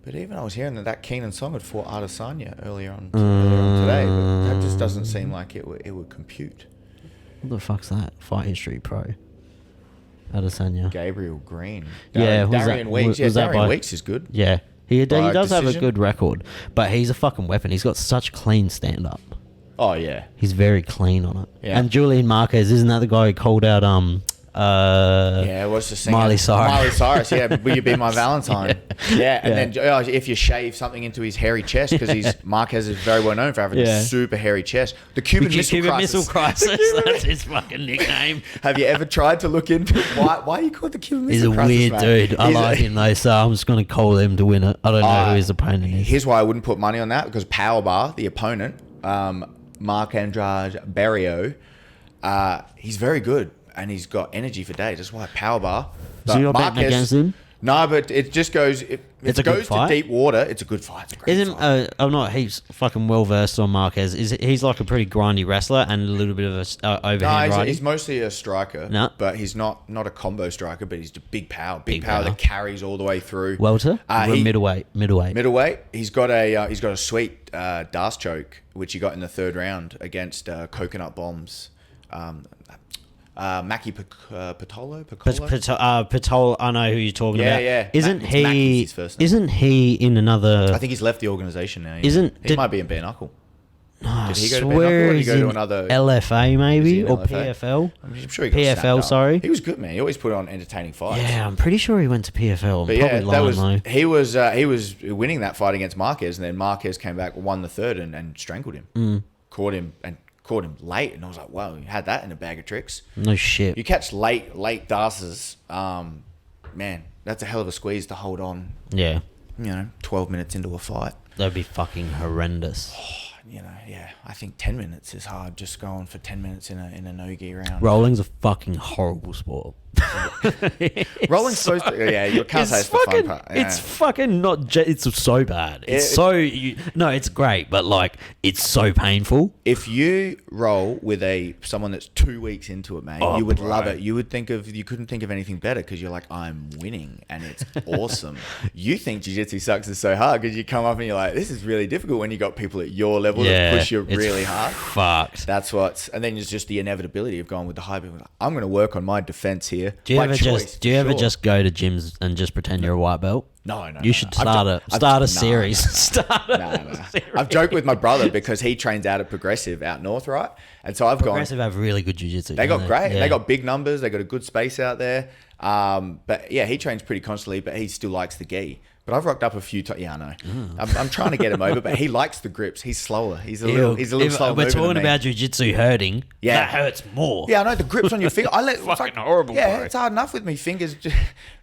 But even I was hearing that Keenan Song had fought Adesanya earlier on today, but that just doesn't seem like it would compute.
What the fuck's that? Fight History Pro. Adesanya.
Gabriel Green.
Darian
Weeks.
was that
Darian
by-
Weeks is good.
Yeah, he
By
does have a
decision?
good record, but he's a fucking weapon. He's got such clean stand up.
Oh, yeah.
He's very clean on it.
Yeah.
And Julian Marquez, isn't that the guy who called out
Yeah, what's the singer?
Miley Cyrus.
Miley Cyrus, yeah. Will you be my Valentine? Yeah, and then if you shave something into his hairy chest, because Marquez is very well known for having a super hairy chest. The Cuban Missile Crisis.
That's his fucking nickname.
Have you ever tried to look into why are you called the Cuban
He's
Missile
a
Crisis?
weird
mate?
dude. I like him though, so I'm just going to call him to win it. I don't know who his opponent is.
Here's why I wouldn't put money on that, because Powerbar, the opponent, Mark Andrade Barrio, he's very good and he's got energy for days. That's why Powerbar.
So you're betting against him?
No, but it just goes. If
It's
it
a good
goes to
fight?
deep water, it's a good fight. It's a great
Isn't
fight.
I'm not he's fucking well versed on Marquez. He's like a pretty grindy wrestler and a little bit of a overhand
No,
righty?
he's mostly a striker,
No.
but he's not a combo striker, but he's a big power,
Big
power
power.
that carries all the way through.
Welter? Or middleweight?
Middleweight. He's got a sweet Das choke, which he got in the third round against Coconut Bombs. Maki Pitolo.
Patol, I know who you're talking about.
Yeah.
Isn't
It's Mackey's
he?
his first name.
Isn't he in another?
I think he's left the organization now.
Isn't-
he might be in bare knuckle?
I
Did he go to bare knuckle,
swear
or did he
he's
go to
in
another?
LFA
Was he
maybe
in
or
LFA?
PFL.
I'm sure he got
PFL,
snapped up.
sorry.
He was good, man. He always put on entertaining fights.
Yeah, I'm pretty sure he went to PFL. I'm
But
probably
yeah,
lying though.
he was winning that fight against Marquez, and then Marquez came back, won the third, and strangled him. Caught him late, and I was like, wow, you had that in a bag of tricks.
No shit.
You catch late Darces, man, that's a hell of a squeeze to hold on.
Yeah,
12 minutes into a fight.
that'd be fucking horrendous.
Yeah, I think 10 minutes is hard. Just going for 10 minutes in a no-gi round.
Rolling's a fucking horrible sport.
Rolling's supposed to, yeah, you can't say it's the fun part. Yeah.
It's fucking not. It's so bad. It's it's great, but like it's so painful.
If you roll with someone that's 2 weeks into it, mate, you would love it. You couldn't think of anything better, because you're like, I'm winning and it's awesome. You think jiu-jitsu sucks is so hard because you come up and you're like, this is really difficult when you got people at your level that push you
it's
really hard.
Fucked.
And then there's just the inevitability of going with the high people. I'm going to work on my defense here.
Do you
by
ever
choice,
just go to gyms and just pretend you're a white belt?
No.
You should start a series. Start a series.
I've joked with my brother because he trains out at Progressive out north, right? And so I've
Progressive have really good jiu-jitsu.
They got great.
Yeah.
They got big numbers. They got a good space out there. But yeah, he trains pretty constantly, but he still likes the gi. But I've rocked up a few times. Yeah, I know. I'm trying to get him over, but he likes the grips. He's slower. He's a little slower.
We're
moving
talking
than me.
about jiu-jitsu hurting.
Yeah.
That hurts more.
Yeah, I know the grips on your finger.
Fucking horrible,
Yeah,
bro.
it's hard enough with me fingers.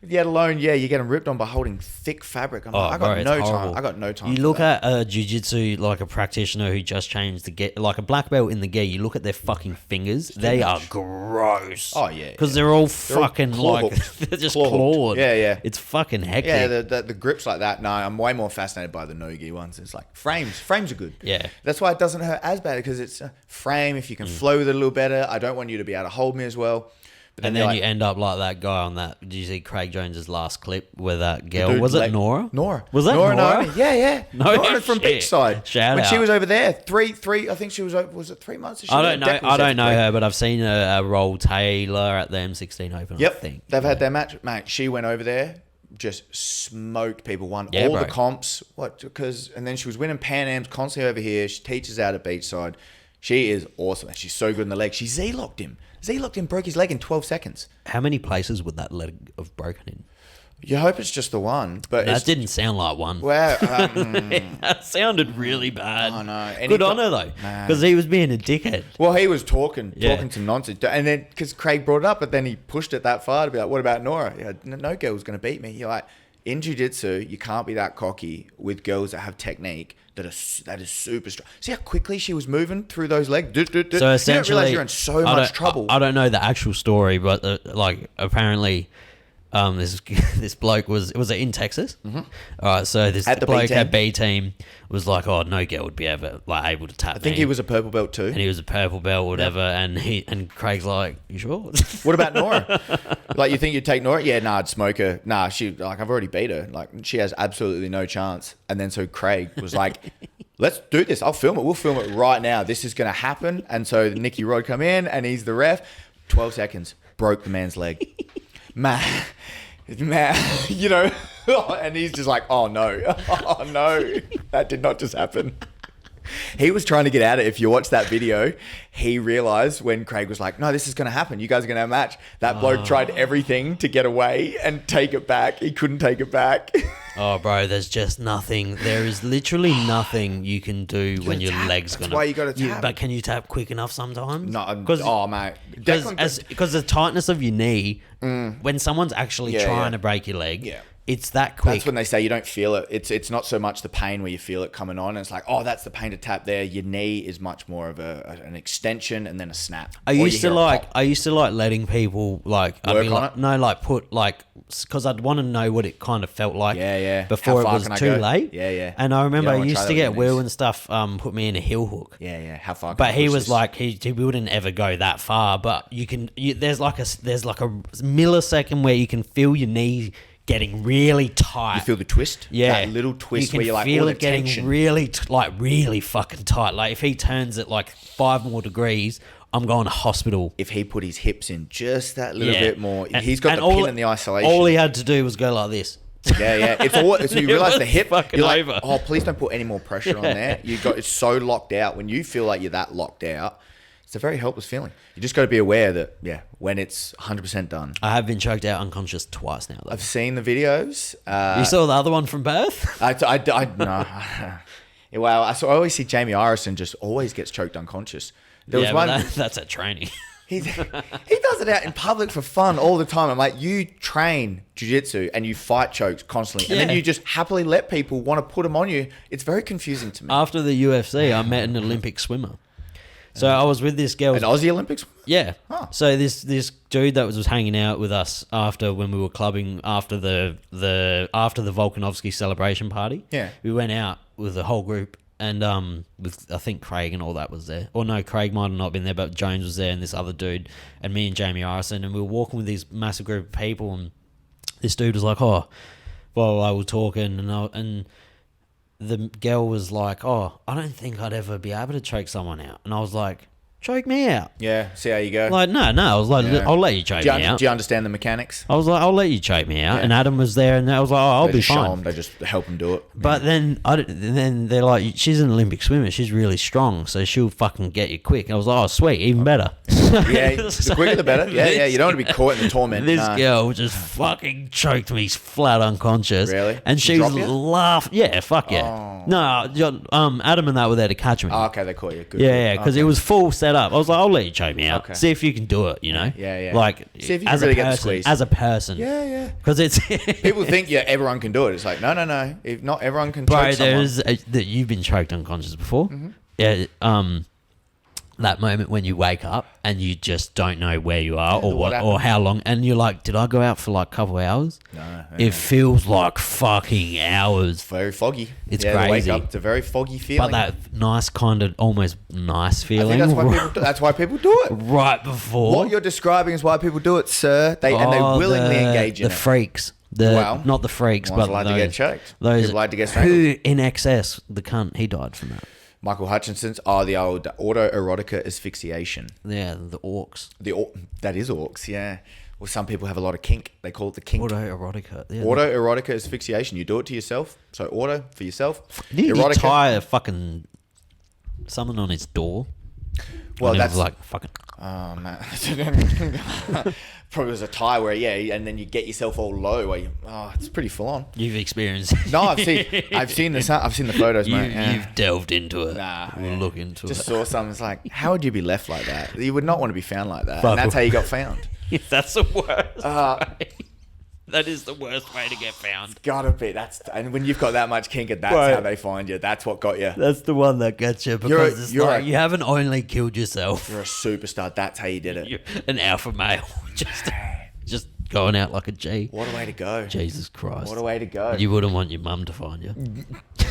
Yet alone, you get them ripped on by holding thick fabric. I got
bro, it's
no
horrible.
time. I got no time.
You
for
look
that.
at a jiu-jitsu, like a practitioner who just changed the gi, like a black belt in the gi. You look at their fucking fingers; they are gross.
Oh, yeah,
because
yeah.
they're all
They're all
fucking
claw
like
hooked.
they're just
Claw hooked.
clawed.
Yeah.
It's fucking hectic.
Yeah, the grip grips like that, no, I'm way more fascinated by the no-gi ones. It's like frames are good.
Yeah.
That's why it doesn't hurt as bad, because it's a frame. If you can flow with it a little better, I don't want you to be able to hold me as well. But
And
then
then you end up like that guy on that. Did you see Craig Jones's last clip where that girl,
dude,
was it
like,
Nora?
Nora.
Was that Nora?
Naomi. Yeah.
No
Nora from
shit.
Beachside.
Shout
when
out.
she was over there, three. I think she was over. Was it 3 months?
I don't know. I don't know her, but I've seen her roll Taylor at the M16 Open.
Yep.
I think
They've had their match, mate. She went over there, just smoked people, won
Yeah,
all
bro.
the comps. And then she was winning Pan Ams constantly over here. She teaches out at Beachside. She is awesome. She's so good in the leg. She Z-locked him. Broke his leg in 12 seconds.
How many places would that leg have broken in?
You hope it's just the one, but
That didn't sound like one.
well,
That sounded really bad.
I know. And
Good
he
on
got-
her though,
Man.
because he was being a dickhead.
well, he was talking
Yeah.
some nonsense, and then because Craig brought it up, but then he pushed it that far to be like, "What about Nora? Yeah, no girl's going to beat me." You're like, in jiu-jitsu, you can't be that cocky with girls that have technique that is super strong. See how quickly she was moving through those legs.
So
you don't
essentially,
realize you're in so much trouble.
I don't know the actual story, but like apparently, this bloke was it in Texas? Mm-hmm. All right, so this
At the B
bloke
team?
at B team was like, oh, no girl would be able to tap
I think
me.
he was a purple belt too.
and he was a purple belt, whatever. And Craig's like, you sure?
What about Nora? Like, you think you'd take Nora? Yeah, nah, I'd smoke her. Nah, I've already beat her. Like, she has absolutely no chance. And then so Craig was like, let's do this. I'll film it. We'll film it right now. This is going to happen. And so Nicky Rod come in and he's the ref. 12 seconds. Broke the man's leg. Man, you know, and he's just like, oh no, that did not just happen. He was trying to get at it. If you watch that video, he realized when Craig was like, no, this is going to happen. You guys are going to have a match. That bloke tried everything to get away and take it back. He couldn't take it back.
Oh, bro, there's just nothing. There is literally nothing you can do when your
tap.
leg's
That's
gonna.
why you gotta tap.
But can you tap quick enough sometimes?
No,
because
mate.
because the tightness of your knee, when someone's actually
Yeah,
trying
yeah.
to break your leg,
Yeah.
it's that quick.
That's when they say you don't feel it. It's not so much the pain where you feel it coming on. It's like, oh, that's the pain to tap there. Your knee is much more of an extension and then a snap.
I used to like letting people like
Work on it?
No, like put like because I'd want to know what it kind of felt like.
Yeah.
Before
How
it
far
was
can I
too
go?
late.
Yeah.
And I remember
You
I
don't wanna
used
try
to
that
get
with your
Will
knees.
and stuff put me in a heel hook.
Yeah. How far?
But
can I
he
push
was
this?
like he wouldn't ever go that far. But there's like a millisecond where you can feel your knee getting really tight.
You feel the twist?
Yeah,
That little twist
you
where you're like,
feel
all
it
the
getting
tension.
really fucking tight. Like if he turns it like 5 more degrees, I'm going to hospital.
If he put his hips in just that little
Yeah.
bit more,
And-
he's got
and
the pin in the isolation.
All he had to do was go like this.
Yeah. It's all. So you
It
realize the
was
hip.
fucking
You're like,
over.
oh, please don't put any more pressure on there. It's so locked out. When you feel like you're that locked out, it's a very helpless feeling. You just got to be aware that when it's 100% done.
I have been choked out unconscious twice now. Though.
I've seen the videos.
You saw the other one from Perth?
No. Well, I always see Jamie Irison just always gets choked unconscious. There was one.
That's at training.
He does it out in public for fun all the time. I'm like, you train jiu-jitsu and you fight chokes constantly, and then
Yeah.
you just happily let people want to put them on you. It's very confusing to me.
After the UFC, I met an Olympic swimmer. So I was with this girl.
An Aussie Olympics?
Yeah.
Huh.
So this dude that was hanging out with us after when we were clubbing after the Volkanovski celebration party.
Yeah.
We went out with the whole group and with I think Craig and all that was there. Or no, Craig might have not been there, but Jones was there and this other dude and me and Jamie Irison, and we were walking with this massive group of people, and this dude was like, oh, well, I was talking and the girl was like, oh, I don't think I'd ever be able to choke someone out. And I was like, choke me out.
Yeah, see how you go.
Like, no. I was like,
Yeah.
I'll let you choke
do,
me out.
do you understand the mechanics?
I was like, I'll let you choke me out.
Yeah.
And Adam was there, and I was like, oh, I'll
They
be
just show
fine.
them, they just help them do it.
But then they're like, she's an Olympic swimmer. She's really strong, so she'll fucking get you quick. And I was like, oh, sweet, even better.
Yeah, the quicker the better. Yeah. You don't want to be caught in the torment.
This
Nah.
girl just fucking choked me flat unconscious.
Really?
And
She
she's
dropped you?
laughing. Yeah, fuck yeah.
Oh.
No, Adam and that were there to catch me.
Oh, okay, they caught you. Good.
Yeah, because
Okay.
it was full set up. I was like, I'll let you choke me out.
Okay.
See if you can do it, you know?
Yeah.
Like,
See if you
as
can really
a
get the
person.
squeeze.
As a person.
Yeah.
Because it's...
People think everyone can do it. It's like no. If not everyone can
Bro,
choke someone.
that you've been choked unconscious before.
Mm-hmm.
Yeah. that moment when you wake up and you just don't know where you are or
what
or how long, and you're like, did I go out for like a couple of hours?
No.
It feels like fucking hours.
Very foggy.
It's
To
crazy.
wake up, it's a very foggy feeling.
But that nice kind of almost nice
I
feeling.
think that's why people do it.
Right before.
What you're describing is why people do it, sir. They willingly engage in
the
it.
freaks. Not the freaks,
Ones
but
like
those,
to get choked.
Those
People like to get strangled.
who in excess, the cunt, he died from that.
Michael Hutchinson's the old autoerotica asphyxiation.
Yeah, the orcs.
That is orcs, yeah. Well, some people have a lot of kink. They call it the kink.
Autoerotica. Yeah,
Autoerotica asphyxiation. You do it to yourself. So auto for yourself.
You tie a fucking something on his door.
Well, that's
like fucking.
Oh man, probably was a tie where and then you get yourself all low. Where it's pretty full on.
You've experienced.
No, I've seen the photos, mate.
You've delved into it.
Nah,
we'll look into
Just
it.
saw something. It's like, how would you be left like that? You would not want to be found like that. And that's how you got found.
That's the worst. way. That is the worst way to get found.
Gotta be. And when you've got that much kink, that's how they find you. That's what got you.
That's the one that gets you because you haven't only killed yourself.
You're a superstar. That's how you did it.
You're an alpha male. just going out like a G.
What a way to go.
Jesus Christ.
What a way to go.
You wouldn't want your mum to find you.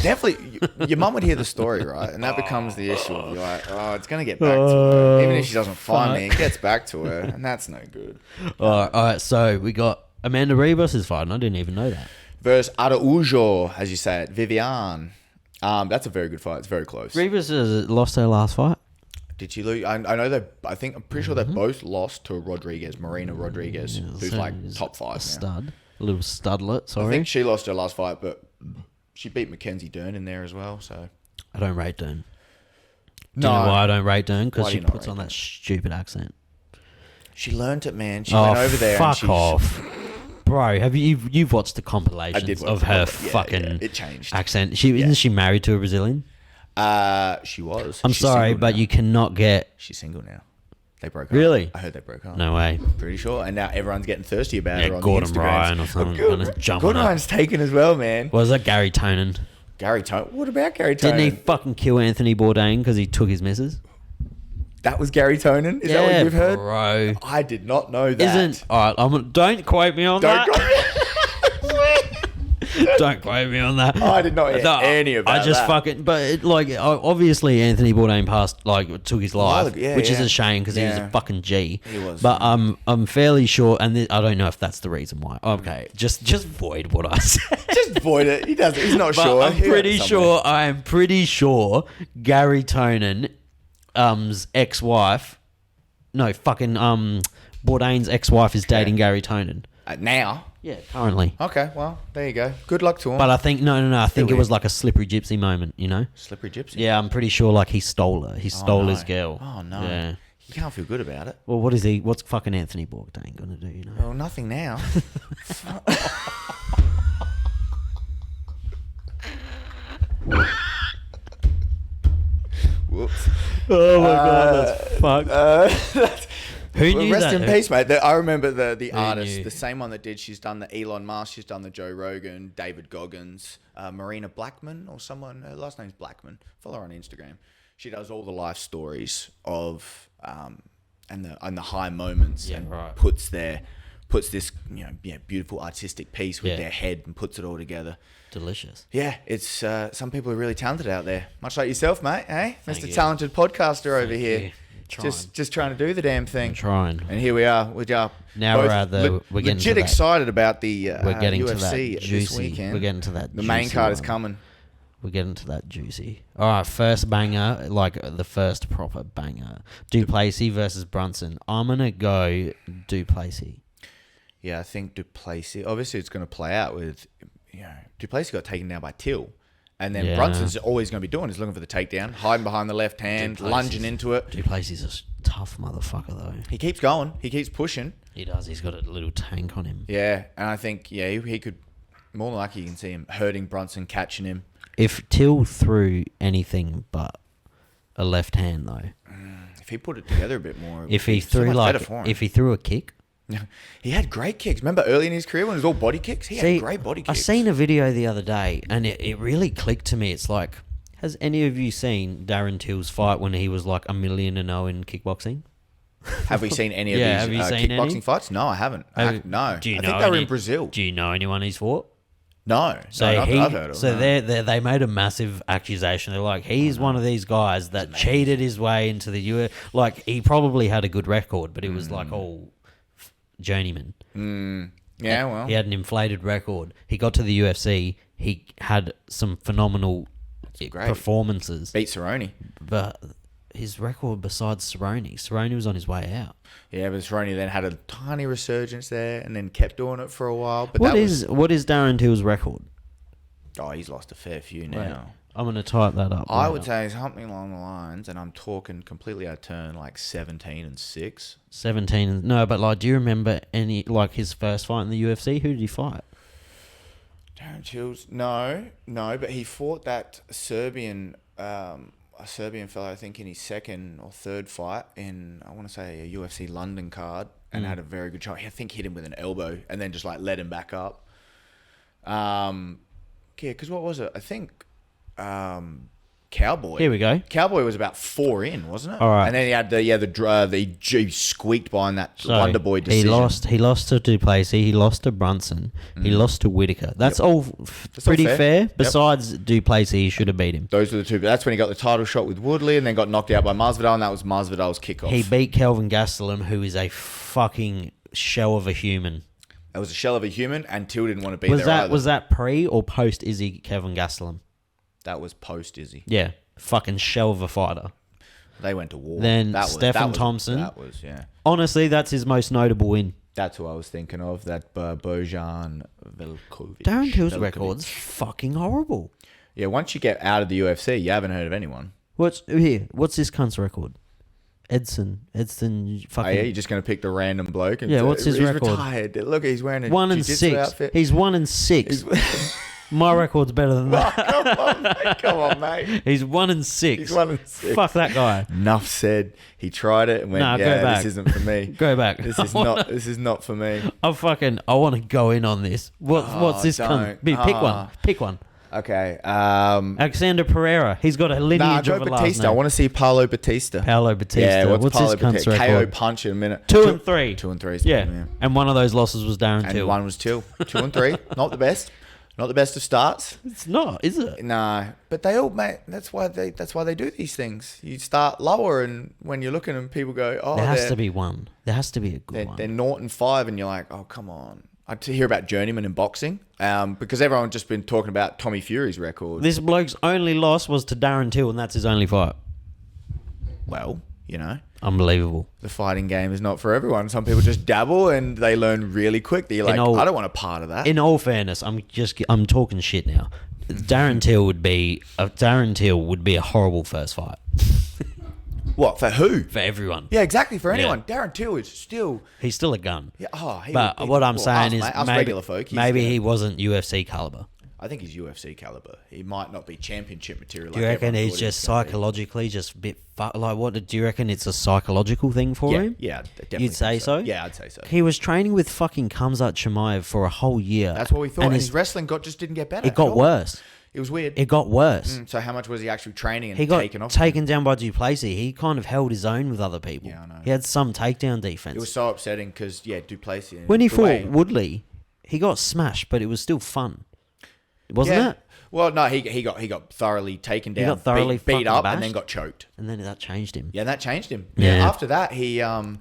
Definitely. Your mum would hear the story, right? And that becomes the issue. You're like, it's going to get back to her. Even if she doesn't find me, it gets back to her. And that's no good.
All right. So we got Amanda Ribas is fighting. I didn't even know that.
Versus Araujo, as you say it. Vivian. That's a very good fight. It's very close.
Ribas has lost her last fight.
Did she lose? I know I'm pretty sure they both lost to Marina Rodriguez, who's like top 5 now.
Stud. A little studlet, sorry.
I think she lost her last fight, but she beat Mackenzie Dern in there as well. So
I don't rate Dern. Do you know why I don't rate Dern? Because she puts on that stupid accent.
She learnt it, man. She went over there.
Fuck off. Bro, have you've watched the compilations
I did watch
of her fucking
it changed.
accent? Isn't she married to a Brazilian?
She was.
I'm sorry, but you cannot get.
She's single now. They broke up.
Really?
I heard they broke up.
No way.
Pretty sure. And now everyone's getting thirsty about her on
Gordon
the Instagrams.
Ryan or something.
Gordon Ryan's taken as well, man.
Was that Gary Tonin?
What about Gary Tonin?
Didn't he fucking kill Anthony Bourdain because he took his missus?
That was Gary Tonin? Is that what you've heard?
Bro.
I did not know that.
Alright, don't quote me on that. Don't quote me on that.
I did not hear any of that.
I just obviously Anthony Bourdain took his life, which is a shame because he was a fucking G.
He was.
But I'm fairly sure, and I don't know if that's the reason why. Okay, just void what I said.
Just void it. He doesn't. He's not sure.
I'm pretty sure Gary Tonin, ex-wife, Bourdain's ex-wife is dating Gary Tonin.
Now?
Yeah, currently.
Okay, well, there you go. Good luck to him.
But I think, I think it was like a slippery gypsy moment, you know?
Slippery gypsy?
Yeah, I'm pretty sure he stole her. He stole his girl.
Oh, no.
Yeah.
You can't feel good about it.
Well, what's fucking Anthony Bourdain going to do, you know?
Well, nothing now. Whoops.
Oh my God, that's fucked. Who knew
Rest
that?
in peace, mate. I remember the artist, the same one that did. She's done the Elon Musk. She's done the Joe Rogan, David Goggins, Marina Blackman, or someone. Her last name's Blackman. Follow her on Instagram. She does all the life stories of and the high moments, puts this beautiful artistic piece with their head and puts it all together.
Delicious.
Yeah, it's some people are really talented out there, much like yourself, mate. Hey, Mr.
you.
Talented podcaster over
Thank
here.
you.
Just trying to do the damn thing.
I'm trying.
And here we are. We're
Now
both
we're at the. We're getting
legit
to that.
excited about the
We're getting
UFC
to that juicy.
this weekend.
We're getting to that.
The main
juicy
card is
one.
coming.
We're getting to that juicy. All right, first banger, the first proper banger. Duplessis versus Brunson. I'm gonna go Duplessis.
Yeah, I think Duplessis. Obviously, it's going to play out with, Duplessis got taken down by Till. And then Brunson's always going to be doing is looking for the takedown, hiding behind the left hand, lunging into it.
Duplessis is a tough motherfucker, though.
He keeps going. He keeps pushing.
He does. He's got a little tank on him.
Yeah, and I think, he could, more than likely, you can see him hurting Brunson, catching him.
If Till threw anything but a left hand, though.
If he put it together a bit more.
If he threw a kick.
He had great kicks. Remember early in his career when it was all body kicks? He had great body kicks.
I seen a video the other day and it really clicked to me. It's like, Has any of you seen Darren Till's fight when he was like 1,000,000-0 in kickboxing?
Have we seen any of
Yeah,
his
have you seen
kickboxing
any?
fights? No, I haven't. No.
Do you
I
know
think they were
any-
in Brazil.
Do you know anyone he's fought?
No.
So
I've heard of
so
it.
they made a massive accusation. They're like, he's one of these guys that cheated his way into the US. Like, he probably had a good record, but it was like all journeyman.
Yeah, well.
He had an inflated record. He got to the UFC. He had some phenomenal
great.
performances.
Beat Cerrone.
But his record besides Cerrone was on his way out.
Yeah, but Cerrone then had a tiny resurgence there and then kept doing it for a while. But
What is Darren Till's record?
Oh, he's lost a fair few
Wait,
now.
I'm going to type that up.
I
right
would
now.
say something along the lines, and I'm talking completely out of turn, like 17-6.
17. No, but like, do you remember any, like, his first fight in the UFC? Who did he fight?
Darren Chills? No, but he fought that Serbian, a Serbian fellow, I think, in his second or third fight in, I want to say, a UFC London card, and had a very good shot. I think hit him with an elbow and then just like let him back up. Yeah, because what was it? I think Cowboy.
Here we go.
Cowboy was about 4 in, wasn't it?
All right.
And then he had he squeaked behind that Wonder Boy decision.
He lost to Duplessis. He lost to Brunson. He lost to Whitaker. That's all pretty fair.
Yep.
Besides Duplessis, he should have beat him.
Those were the two. But that's when he got the title shot with Woodley and then got knocked out by Masvidal, and that was Masvidal's kickoff.
He beat Kelvin Gastelum, who is a fucking shell of a human.
That was a shell of a human, and Till didn't want to be there either.
Was that pre or post Izzy Kelvin Gastelum?
That was post Izzy.
Yeah, fucking shell of a fighter.
They went to war.
Then Stephen Thompson.
That was, yeah.
Honestly, that's his most notable win.
That's who I was thinking of, that Bojan Velkovic.
Darren Till's record's fucking horrible.
Yeah, once you get out of the UFC, you haven't heard of anyone.
What's this cunt's record? Edson fucking...
Oh, yeah, you're just going to pick the random bloke? And
Yeah, what's his
he's
record?
Retired. Look, he's wearing a
1-6.
jiu-jitsu outfit.
He's 1-6. My record's better than that.
Come on, mate.
He's 1-6.
He's 1-6.
Fuck that guy.
Enough said. He tried it and went,
Nah, go
yeah,
back.
this isn't for me.
Go back.
This is not for me.
I want to go in on this. What's this cunt? Pick one.
Okay.
Alexander Pereira. He's got a lineage
go
of a last
Batista.
name.
I want to see Paolo Batista.
Paolo Batista.
Yeah,
what's
Paulo
his cunt's
Batista? KO
record?
punch in a minute.
2-3.
2-3.
Yeah. And one of those losses was Darren
And
Till.
one was Till. 2-3. Not the best. Not the best of starts.
It's not, is it?
No, but they all, mate. That's why they do these things. You start lower, and when you're looking, and people go, "Oh,
There has to be one. There has to be a good one.
they're 0-5," and you're like, "Oh, come on." I hear about journeyman in boxing, because everyone's just been talking about Tommy Fury's record.
This bloke's only loss was to Darren Till, and that's his only fight.
Well, you know,
Unbelievable.
the fighting game is not for everyone. Some people just dabble and they learn really quick. You're like, I don't want a part of that.
In all fairness, I'm talking shit now. Darren Till would be a horrible first fight
What, for who?
for everyone.
Yeah, exactly, for anyone. Darren Till is still...
He's still a gun.
Yeah,
But what I'm saying is
us
maybe,
regular folk,
he wasn't UFC caliber.
I think he's UFC caliber. He might not be championship material.
Do you reckon he's just psychologically just a bit like what? Do you reckon it's a psychological thing for him?
Yeah, definitely.
You'd say so?
Yeah, I'd say so.
He was training with fucking Khamzat Chimaev for a whole year.
That's what we thought. And his wrestling just didn't get better.
It got worse.
It was weird.
It got worse.
So how much was he actually training and
He got
taken off?
taken down by Duplessis. He kind of held his own with other people.
Yeah, I know.
He had some takedown defense.
It was so upsetting because, Duplessis...
When he fought Woodley, he got smashed, but it was still fun. Wasn't it?
Well, no, he got thoroughly taken down,
got thoroughly
beat
fucking
up,
bashed?
and then got choked.
And then that changed him.
Yeah, that changed him.
Yeah.
After that, I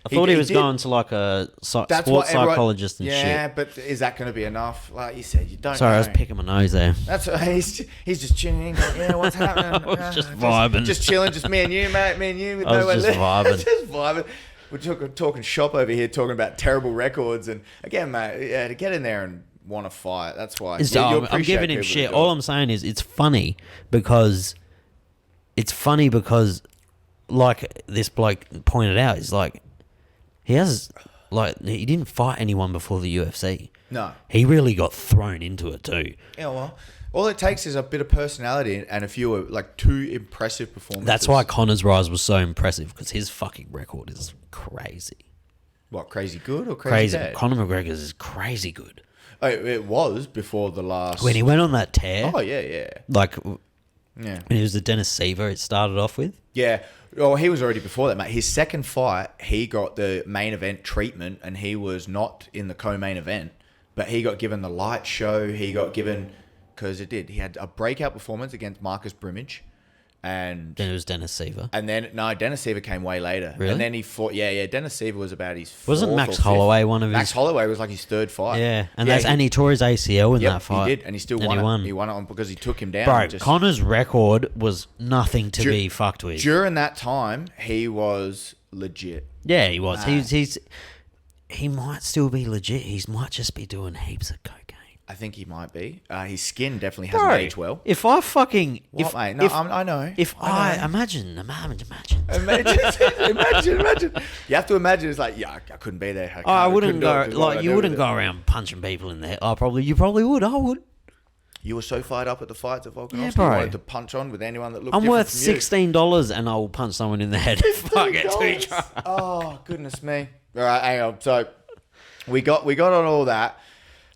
thought he was
did-
going to like a
That's
sports
what everyone-
psychologist and
yeah,
shit.
but is that going to be enough? Like you said, you don't
Sorry,
know.
I was picking my nose there.
That's he's just tuning in. Going, yeah, what's happening?
I was just vibing.
just chilling, just me and you, mate, me and you. With
I was
no one
just
there.
vibing.
Just vibing. We're talking shop over here, talking about terrible records, and again, mate, yeah, to get in there and want to fight. That's why.
I'm giving him shit. All I'm saying is it's funny because like this bloke pointed out, is like he didn't fight anyone before the UFC.
No.
He really got thrown into it too.
Yeah, well, all it takes is a bit of personality and a few, like, 2 impressive performances.
That's why Connor's rise was so impressive, because his fucking record is crazy.
What, crazy good or crazy bad?
Conor McGregor's is crazy good.
Oh, it was before the last...
When he went on that tear,
Oh, yeah.
like
Yeah.
And it was the Dennis Seaver it started off with.
Yeah. Well, he was already before that, mate. His second fight, he got the main event treatment, and he was not in the co-main event, but he got given the light show. He got given, because it did. He had a breakout performance against Marcus Brimage. And
then it was Dennis Seaver.
And then, no, Dennis Seaver came way later.
Really?
And then he fought, Dennis Seaver was about his
Wasn't
fourth
Max
or fifth.
Holloway one of his...
Max Holloway was like his third fight.
Yeah, and he tore his ACL in that fight.
He did, and he still won it. He won it because he took him down.
Bro, Connor's record was nothing to be fucked with.
During that time, he was legit.
Yeah, he was. He might still be legit. He might just be doing heaps of cocaine.
I think he might be. His skin definitely hasn't aged well.
If I fucking...
Mate? No, I know.
Imagine.
Imagine. You have to imagine. It's like, I couldn't be there.
I wouldn't go... Like, you wouldn't go around punching people in the head. You probably would. I would.
You were so fired up at the fights at Volkanovski.
Yeah, bro.
You wanted to punch on with anyone that looked
I'm
different
worth
from you.
$16 and I will punch someone in the head if I get too drunk.
Oh, goodness me. All right, hang on. So, we got on all that.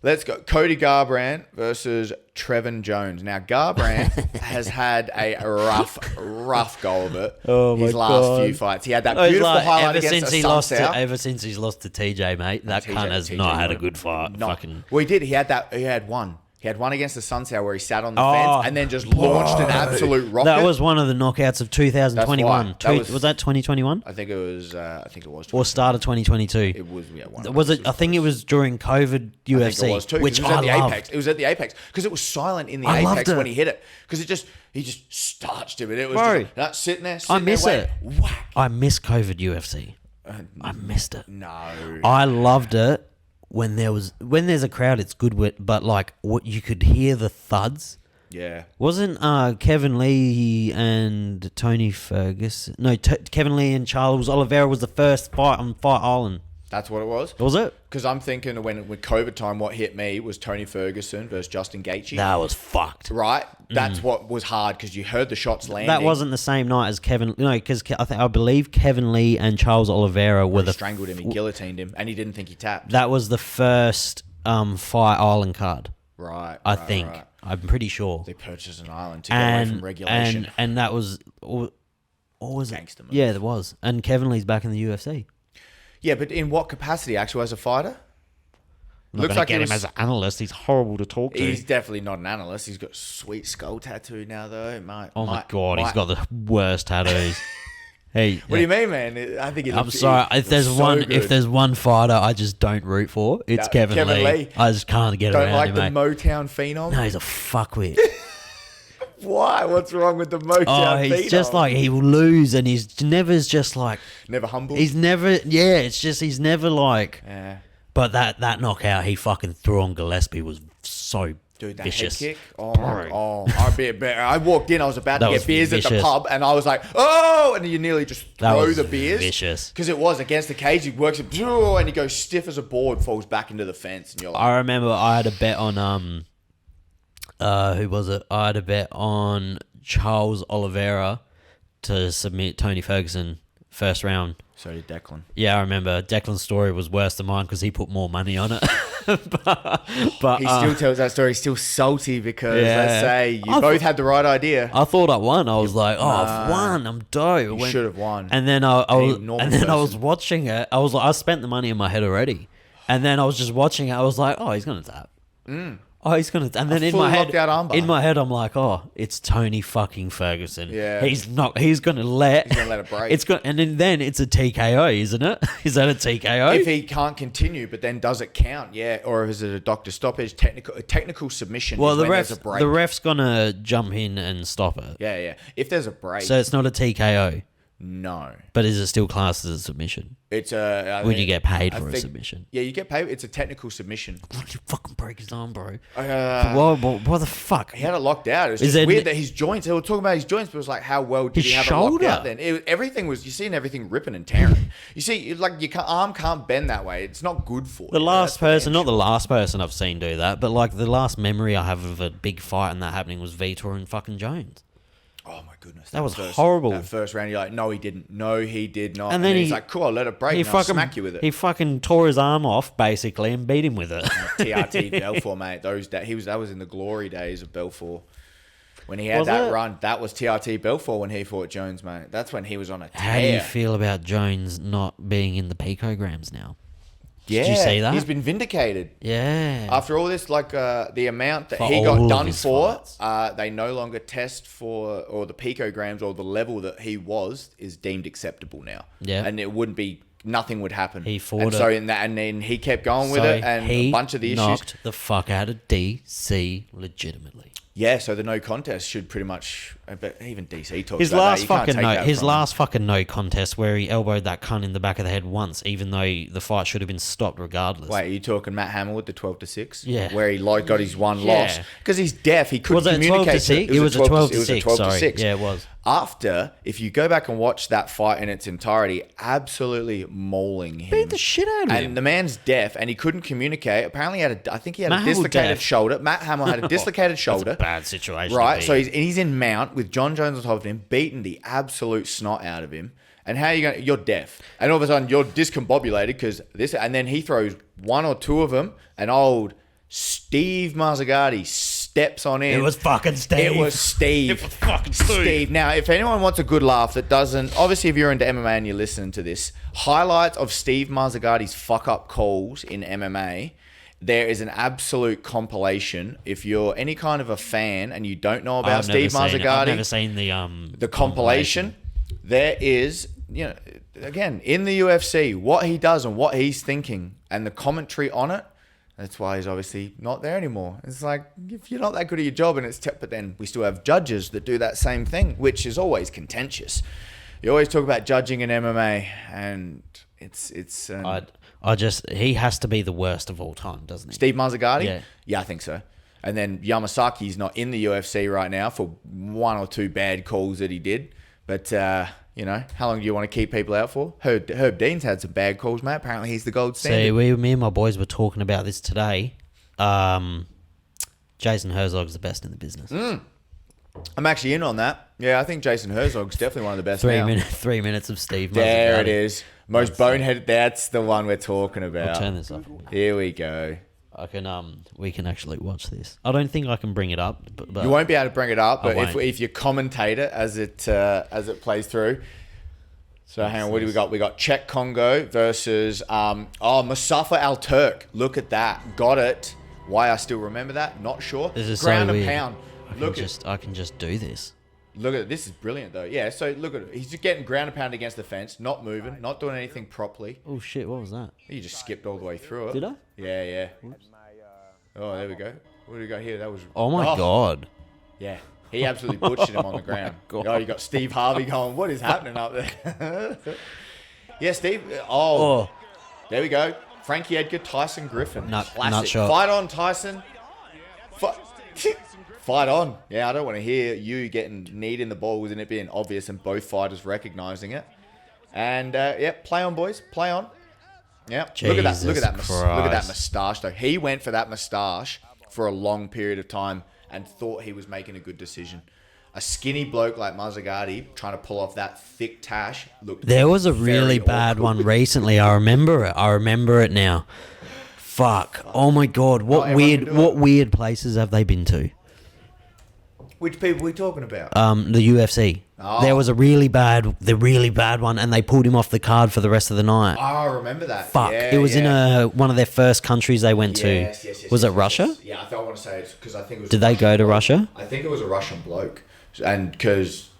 Let's go. Cody Garbrandt versus Trevin Jones. Now, Garbrandt has had a rough go of it. His last few fights. He had that beautiful highlight against Assunção.
Ever since he's lost to TJ, mate, that cunt has not had a good fight.
Well, he did. He had one. He had one against the Assunção where he sat on the fence and then just launched an absolute rocket.
That was one of the knockouts of 2021. Was that 2021?
I think it was.
Or start of 2022.
It was. Yeah,
was it? I think it was during COVID UFC,
I think it was too,
which
it was
I
at the
loved.
Apex. It was at the Apex because it was silent in the Apex when he hit it because he just starched him and it was just sitting there.
I miss it.
Whack.
I miss COVID UFC. I missed it.
No,
I loved it. When there's a crowd, it's good, but like what you could hear the thuds.
Yeah.
Wasn't Kevin Lee and Tony Ferguson? No, Kevin Lee and Charles Oliveira was the first fight on Fight Island.
That's what it was?
Was it?
Because I'm thinking when with COVID time, what hit me was Tony Ferguson versus Justin Gaethje.
That was fucked.
Right? That's what was hard because you heard the shots landing.
That wasn't the same night as Kevin... No, because I believe Kevin Lee and Charles Oliveira were
he strangled him, he guillotined him, and he didn't think he tapped.
That was the first Fight Island card.
Right.
I think. Right. I'm pretty sure.
They purchased an island to get away from regulation.
And that was... What was it?
Gangster move.
Yeah, there was. And Kevin Lee's back in the UFC.
Yeah, but in what capacity? Actually, as a fighter?
Looks like him as an analyst. He's horrible to talk to.
He's definitely not an analyst. He's got a sweet skull tattoo now, though.
My God, he's got the worst tattoos. Hey,
what do you mean, man? I think
I'm sorry. If there's one fighter I just don't root for, it's Kevin Lee. I just can't get around him.
Don't like the Motown phenom?
No, he's a fuckwit.
Why? What's wrong with the Motown phenom?
He's just like, he will lose and he's never just like...
Never humble?
He's never... Yeah, it's just he's never like...
Yeah.
But that knockout he fucking threw on Gillespie was so
Dude, that
vicious.
Head kick? I walked in, I was about to get beers at the pub and I was like, oh! And you nearly just throw the beers.
Vicious.
Because it was against the cage, he works it, and he goes stiff as a board, falls back into the fence. And you're like...
I remember I had a bet on... who was it? I had a bet on Charles Oliveira to submit Tony Ferguson first round.
So did Declan.
Yeah, I remember. Declan's story was worse than mine because he put more money on it. but
he still tells that story. He's still salty because let's say you both had the right idea.
I thought I won. I was like, I've won. I'm dope.
You should have won.
And then I was watching it. I was like, I spent the money in my head already. And then I was just watching it. I was like, he's gonna tap. Oh, he's gonna, and then in my head, I'm like, it's Tony fucking Ferguson.
Yeah,
he's gonna let
it break.
And then it's a TKO, isn't it? Is that a TKO?
If he can't continue, but then does it count? Yeah, or is it a doctor stoppage? Technical submission.
Well, the ref's gonna jump in and stop it.
Yeah. If there's a break,
so it's not a TKO.
No.
But is it still classed as a submission?
It's
when you get paid for a submission.
Yeah, you get paid. It's a technical submission.
Why did you fucking break his arm, bro? What the fuck?
He had it locked out. It was just weird that his joints, they were talking about his joints, but it was like, how well did he have it locked out then? Everything was, you're seeing everything ripping and tearing. You see, like your arm can't bend that way. It's not good for you.
Not the last person I've seen do that, but like the last memory I have of a big fight and that happening was Vitor and fucking Jones.
Oh my goodness.
That was horrible.
That first round, you're like, no, he didn't. No, he did not. And then he's like, cool, I'll let it break and I'll smack you with it.
He fucking tore his arm off, basically, and beat him with it.
TRT Belfort, mate. That was in the glory days of Belfort. when he had
Was
that
it?
run. That was TRT Belfort when he fought Jones, mate. That's when he was on a tear.
How do you feel about Jones not being in the picograms now?
Yeah,
Did you see that?
He's been vindicated.
Yeah.
After all this, like the amount that
For
he
all
got
of
done
his
for,
fights.
they no longer test for, or the picograms or the level that he was is deemed acceptable now.
Yeah.
And it wouldn't be, nothing would happen.
He fought
and
it.
so in that, and then he kept going with it, and
he
a bunch of the issues.
knocked the fuck out of DC legitimately.
Yeah, so the no contest should pretty much, but even DC talks
His
about
last
that. You can't
fucking
take
no,
that
his
from him.
last fucking no contest where he elbowed that cunt in the back of the head once, even though the fight should have been stopped regardless.
Wait, are you talking Matt Hamill with the 12-6?
Yeah.
Where he got his one
Yeah.
loss because he's deaf. He couldn't
Was it 12
communicate.
to 6? It was a 12 to 6.
12 to
Sorry.
6.
Yeah, it was.
After, if you go back and watch that fight in its entirety, absolutely mauling him.
Beat the shit out of him.
And the man's deaf and he couldn't communicate. Apparently, I think he had
Matt
a
Hamill
dislocated
deaf.
shoulder. Matt Hamill had a dislocated shoulder.
That's a bad situation.
Right,
to be
so
in.
he's in mount with John Jones on top of him, beating the absolute snot out of him. And how are you going? You're deaf, and all of a sudden you're discombobulated because this. And then he throws one or two of them, and old Steve Mazzagatti steps on in.
It was fucking Steve.
It was Steve.
It was fucking Steve.
Now, if anyone wants a good laugh that doesn't, obviously, if you're into MMA and you're listening to this, highlights of Steve Mazzagatti's fuck up calls in MMA. There is an absolute compilation. If you're any kind of a fan and you don't know about Steve Mazzagatti,
I've never seen
the compilation. There is, again, in the UFC, what he does and what he's thinking and the commentary on it. That's why he's obviously not there anymore. It's like, if you're not that good at your job, and but then we still have judges that do that same thing, which is always contentious. You always talk about judging in MMA, and it's
he has to be the worst of all time, doesn't he?
Steve Mazzagatti?
Yeah.
I think so. And then Yamasaki's not in the UFC right now for one or two bad calls that he did. But, how long do you want to keep people out for? Herb Dean's had some bad calls, mate. Apparently he's the gold standard.
See, me and my boys were talking about this today. Jason Herzog's the best in the business.
I'm actually in on that. Yeah, I think Jason Herzog's definitely one of the best
3 minutes of Steve Mazzagatti.
There it is. Most boneheaded. That's the one we're talking
I'll
about.
turn this off.
Here we go.
We can actually watch this. I don't think I can bring it up, but
You won't be able to bring it up, but
I won't.
if you commentate it as it plays through. So hang on, what do we got? We got Czech Congo versus Mustafa Al Turk. Look at that, got it. Why I still remember that? Not sure.
This is
Ground
so
and
weird.
pound.
I can just do this.
Look at it. This is brilliant though. Yeah. So look at it. He's just getting ground and pound against the fence, not moving, not doing anything properly.
Oh shit! What was that?
You just skipped all the way through it.
Did I?
Yeah. Oh, there we go. What do we got here? That was.
Oh my god!
Yeah. He absolutely butchered him on the ground.
God.
Oh, you got Steve Harvey going, what is happening up there? Yeah, Steve.
Oh,
There we go. Frankie Edgar, Tyson Griffin.
Nut
Classic.
shot.
Fight on, Tyson. Fight on. Yeah, I don't want to hear you getting kneed in the balls and it being obvious and both fighters recognizing it. And, play on, boys. Play on. Yeah. Look at that. Look at that. Look at that moustache, though. He went for that moustache for a long period of time and thought he was making a good decision. A skinny bloke like Mazzagatti trying to pull off that thick tash looked.
there was a really
very
bad
awkward.
one recently. I remember it now. Fuck! Oh my god! What weird places have they been to?
Which people are we talking about?
The UFC.
Oh.
There was the really bad one, and they pulled him off the card for the rest of the night.
Oh, I remember that.
Fuck!
Yeah,
it was in one of their first countries they went to.
Yes,
Was it Russia?
Yeah, I want to say it's because I think it was.
Did they go to Russia?
I think it was a Russian bloke, and because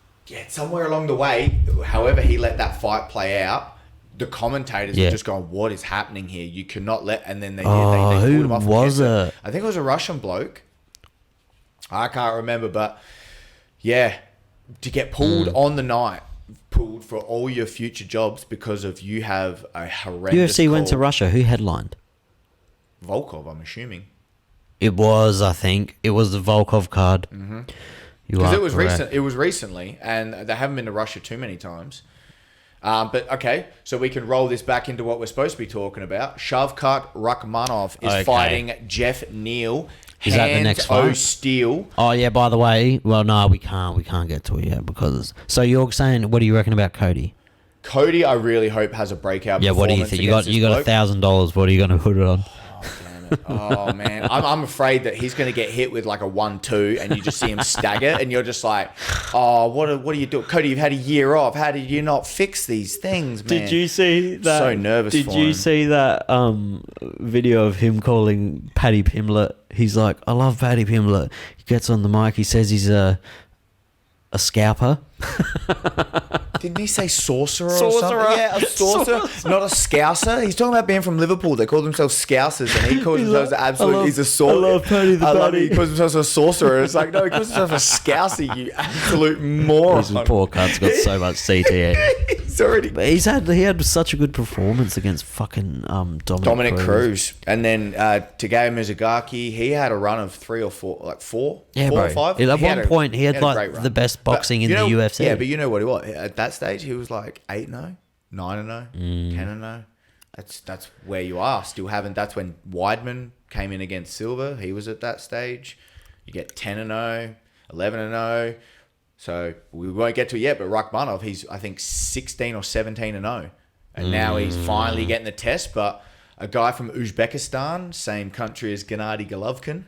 somewhere along the way, however he let that fight play out, the commentators were just going, "What is happening here? You cannot let." And then they pulled him off.
Who was it?
I think it was a Russian bloke. I can't remember, but yeah, to get pulled on the night, pulled for all your future jobs because of you have a horrendous.
UFC went to
call.
Russia. Who headlined?
Volkov, I'm assuming.
It was, I think, it was the Volkov card.
Mm-hmm.
Because
Because it was recent. It was recently, and they haven't been to Russia too many times. But okay, so we can roll this back into what we're supposed to be talking about. Shavkat Rakhmonov is fighting Jeff Neal.
Is that the next
O
fight?
Steel.
Oh yeah. By the way, well, no, we can't get to it yet because. So you're saying, what do you reckon about Cody?
Cody, I really hope has a breakout.
Yeah. What do you think? You got $1,000. What are you going to put it on?
Oh, damn Oh man, I'm afraid that he's going to get hit with like a 1-2, and you just see him stagger, and you're just like, oh, what are you doing, Cody? You've had a year off. How did you not fix these things, man?
Did you see that?
So nervous.
Did you see that video of him calling Paddy Pimblett? He's like, I love Paddy Pimblett. He gets on the mic. He says he's a scalper.
Didn't he say sorcerer or something? Yeah, a sorcerer, not a scouser. He's talking about being from Liverpool. They call themselves scousers, and he calls himself he's a sorcerer.
I love Paddy the Buddy.
He calls himself a sorcerer. It's like, no, he calls himself a scouser, you absolute moron.
This poor cunt's got so much CTE.
He's already...
But he had such a good performance against fucking Dominic
Cruz. And then Tagayo Mizugaki, he had a run of 3 or 4, four or five.
At one point, he had like the best boxing in the UFC.
Yeah, but you know what he was? At that stage, he was like 8-0, 9-0, 10-0. That's where you are. Still haven't. That's when Weidman came in against Silva. He was at that stage. You get 10-0, 11-0. So we won't get to it yet, but Rakhmonov, he's, I think, 16 or 17-0. And now he's finally getting the test. But a guy from Uzbekistan, same country as Gennady Golovkin,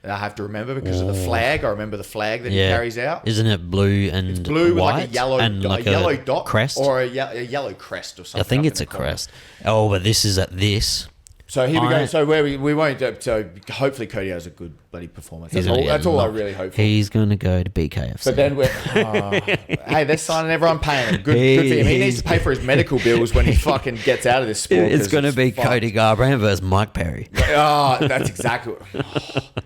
I have to remember because of the flag. I remember the flag that he carries out.
Isn't it blue and
it's blue
white
with like a yellow,
and like a
yellow dot
crest?
Or a yellow crest or something.
I think it's a crest. Oh, but this is at this.
So here we go. So we won't. So hopefully Cody has a good bloody performance. That's all I really hope for.
He's going to go to BKFC.
But then hey, they're signing everyone paying him. Good for him. He needs to pay for his medical bills when he fucking gets out of this sport.
It's going to be Cody Garbrandt versus Mike Perry.
Oh, that's exactly.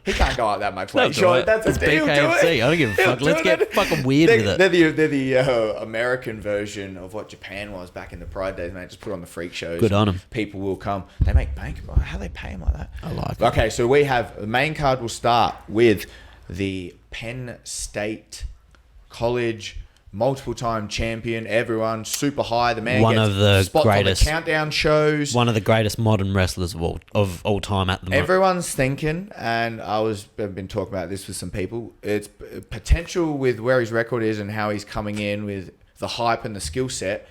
He can't go out that much weight. Surely that's a deal.
BKFC. I don't give a fuck. Let's get fucking weird with it.
They're the American version of what Japan was back in the Pride days, mate. Just put on the freak shows.
Good on them.
People will come. They make bank. How they pay him like that?
I like it.
Okay, so we have the main card will start with the Penn State College multiple-time champion. Everyone super high. The man
one
gets
of the
spots
greatest
on the countdown shows.
One of the greatest modern wrestlers of all time at the moment.
Everyone's thinking, and I've been talking about this with some people. It's potential with where his record is and how he's coming in with the hype and the skill set.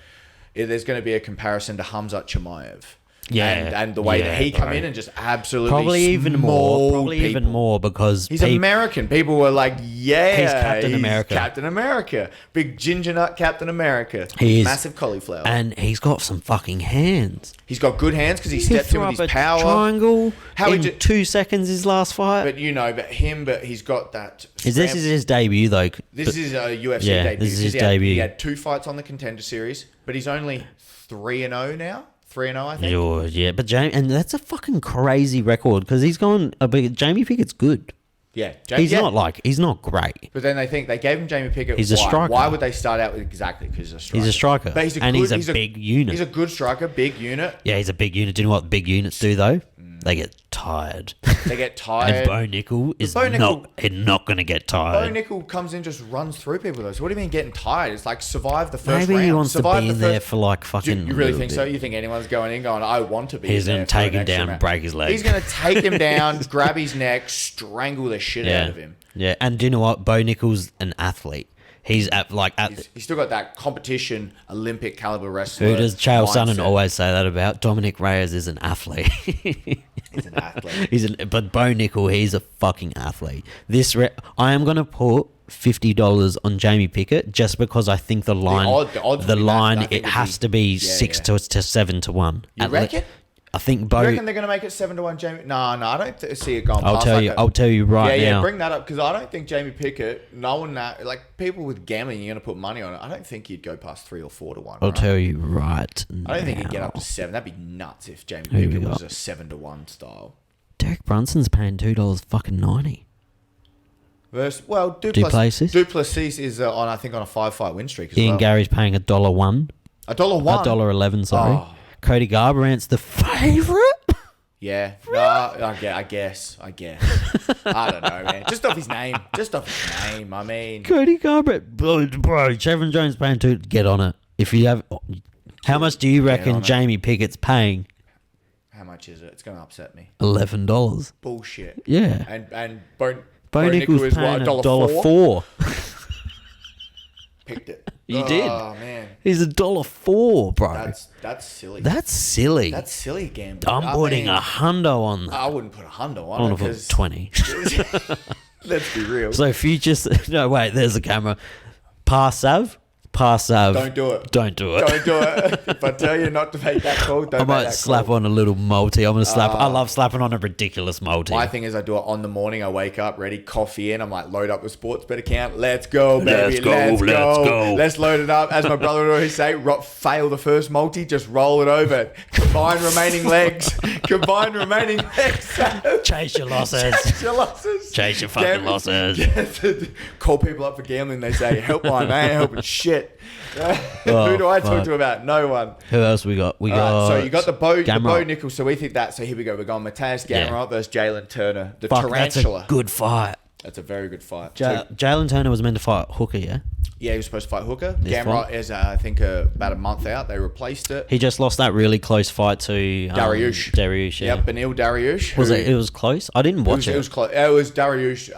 There's going to be a comparison to Hamzat Chimaev.
Yeah,
and the way that he come in and just absolutely
probably even more because
he's American. People were like, yeah,
he's Captain America.
Captain America, big ginger nut Captain America. He's massive cauliflower,
and he's got some fucking hands.
He's got good hands because he stepped in with his power.
Triangle. In 2 seconds, his last fight.
But he's got that.
This is his debut though.
This is a UFC debut.
This is his debut.
He had 2 fights on the Contender Series, but he's only 3-0 now. 3-0, I think.
Sure, yeah, but and that's a fucking crazy record because he's gone. Jamie Pickett's good.
Yeah,
he's not great.
But then they gave him Jamie Pickett.
He's a striker.
Why would they start out with exactly because he's a striker?
He's a striker,
but
he's a big unit.
He's a good striker, big unit.
Yeah, he's a big unit. Do you know what big units do though? They get tired.
They get tired.
And Bo Nickel is not going to get tired.
Bo Nickel comes in, just runs through people though. So what do you mean getting tired? It's like survive the first round.
Maybe he wants to be in there for like fucking.
You really think so? You think anyone's going in going, I want to be?
He's going to take him down and break his leg.
He's going to take him down, grab his neck, strangle the shit out of him.
Yeah, and do you know what? Bo Nickel's an athlete. He's
he's still got that competition, Olympic caliber wrestler.
Who does Chael Sonnen always say that about? Dominic Reyes is an athlete.
He's an athlete.
But Bo Nickel, he's a fucking athlete. I am going to put $50 on Jamie Pickett just because I think the line, it has to be 6 to 7 to 1.
You reckon?
I think Bo.
You reckon they're going to make it 7 to 1, Jamie? No, I don't see it going.
I'll tell you right now.
Yeah, bring that up because I don't think Jamie Pickett, people with gambling, you're going to put money on it. I don't think he'd go past 3 or 4 to 1.
I'll tell you right.
I don't think he'd get up to 7. That'd be nuts if Jamie Pickett was a 7 to 1 style.
Derek Brunson's paying $2.90.
Duplessis is on a 5-fight win streak.
Ian Gary's paying $1.01. $1.11. Sorry. Oh. Cody Garbrandt's the favourite?
Yeah. No, I guess. I don't know, man. Just off his name. I mean.
Cody Garbrandt. Bro, Chevron Jones paying $2. Get on it. If you have... How much do you reckon Jamie Pickett's paying?
How much is it? It's going to upset me.
$11.
Bullshit.
Yeah.
And Bo
Nickel's
is
paying
$1.04?
$1.04.
Picked it.
You did.
Oh man,
He's $1.04, bro.
that's silly.
That's silly.
That's silly gambling.
I'm putting a hundo on that.
I wouldn't put a hundo on
I
it
want to put 20.
Let's be real.
So if you just... No, wait, there's the camera. Pass-sav.
Don't do it.
Don't do it.
Don't do it. If I tell you not to make that call, don't
I
make
might
that
slap
call.
on a little multi. I'm going to slap... I love slapping on a ridiculous multi.
My thing is I do it on the morning. I wake up, ready, coffee in. I'm like, load up the sports bet account. Let's go, baby. Let's go. Let's load it up. As my brother would always say, fail the first multi, just roll it over. Combine remaining legs.
Chase your losses. Chase your fucking losses.
Call people up for gambling. They say, helpline. They ain't helping shit. Who do I talk to about? No one.
Who else we got?
So you got the Bo Nichols. So we think that. So here we go. We're going Matthias Gamrot versus Jalen Turner. The tarantula.
That's a good fight.
That's a very good fight.
Jalen Turner was meant to fight Hooker, yeah?
Yeah, he was supposed to fight Hooker. Gamrot is, I think, about a month out. They replaced it.
He just lost that really close fight to Dariush, yeah.
Yep, Benil Dariush.
It was close? I didn't watch it.
It was close. It was Dariush.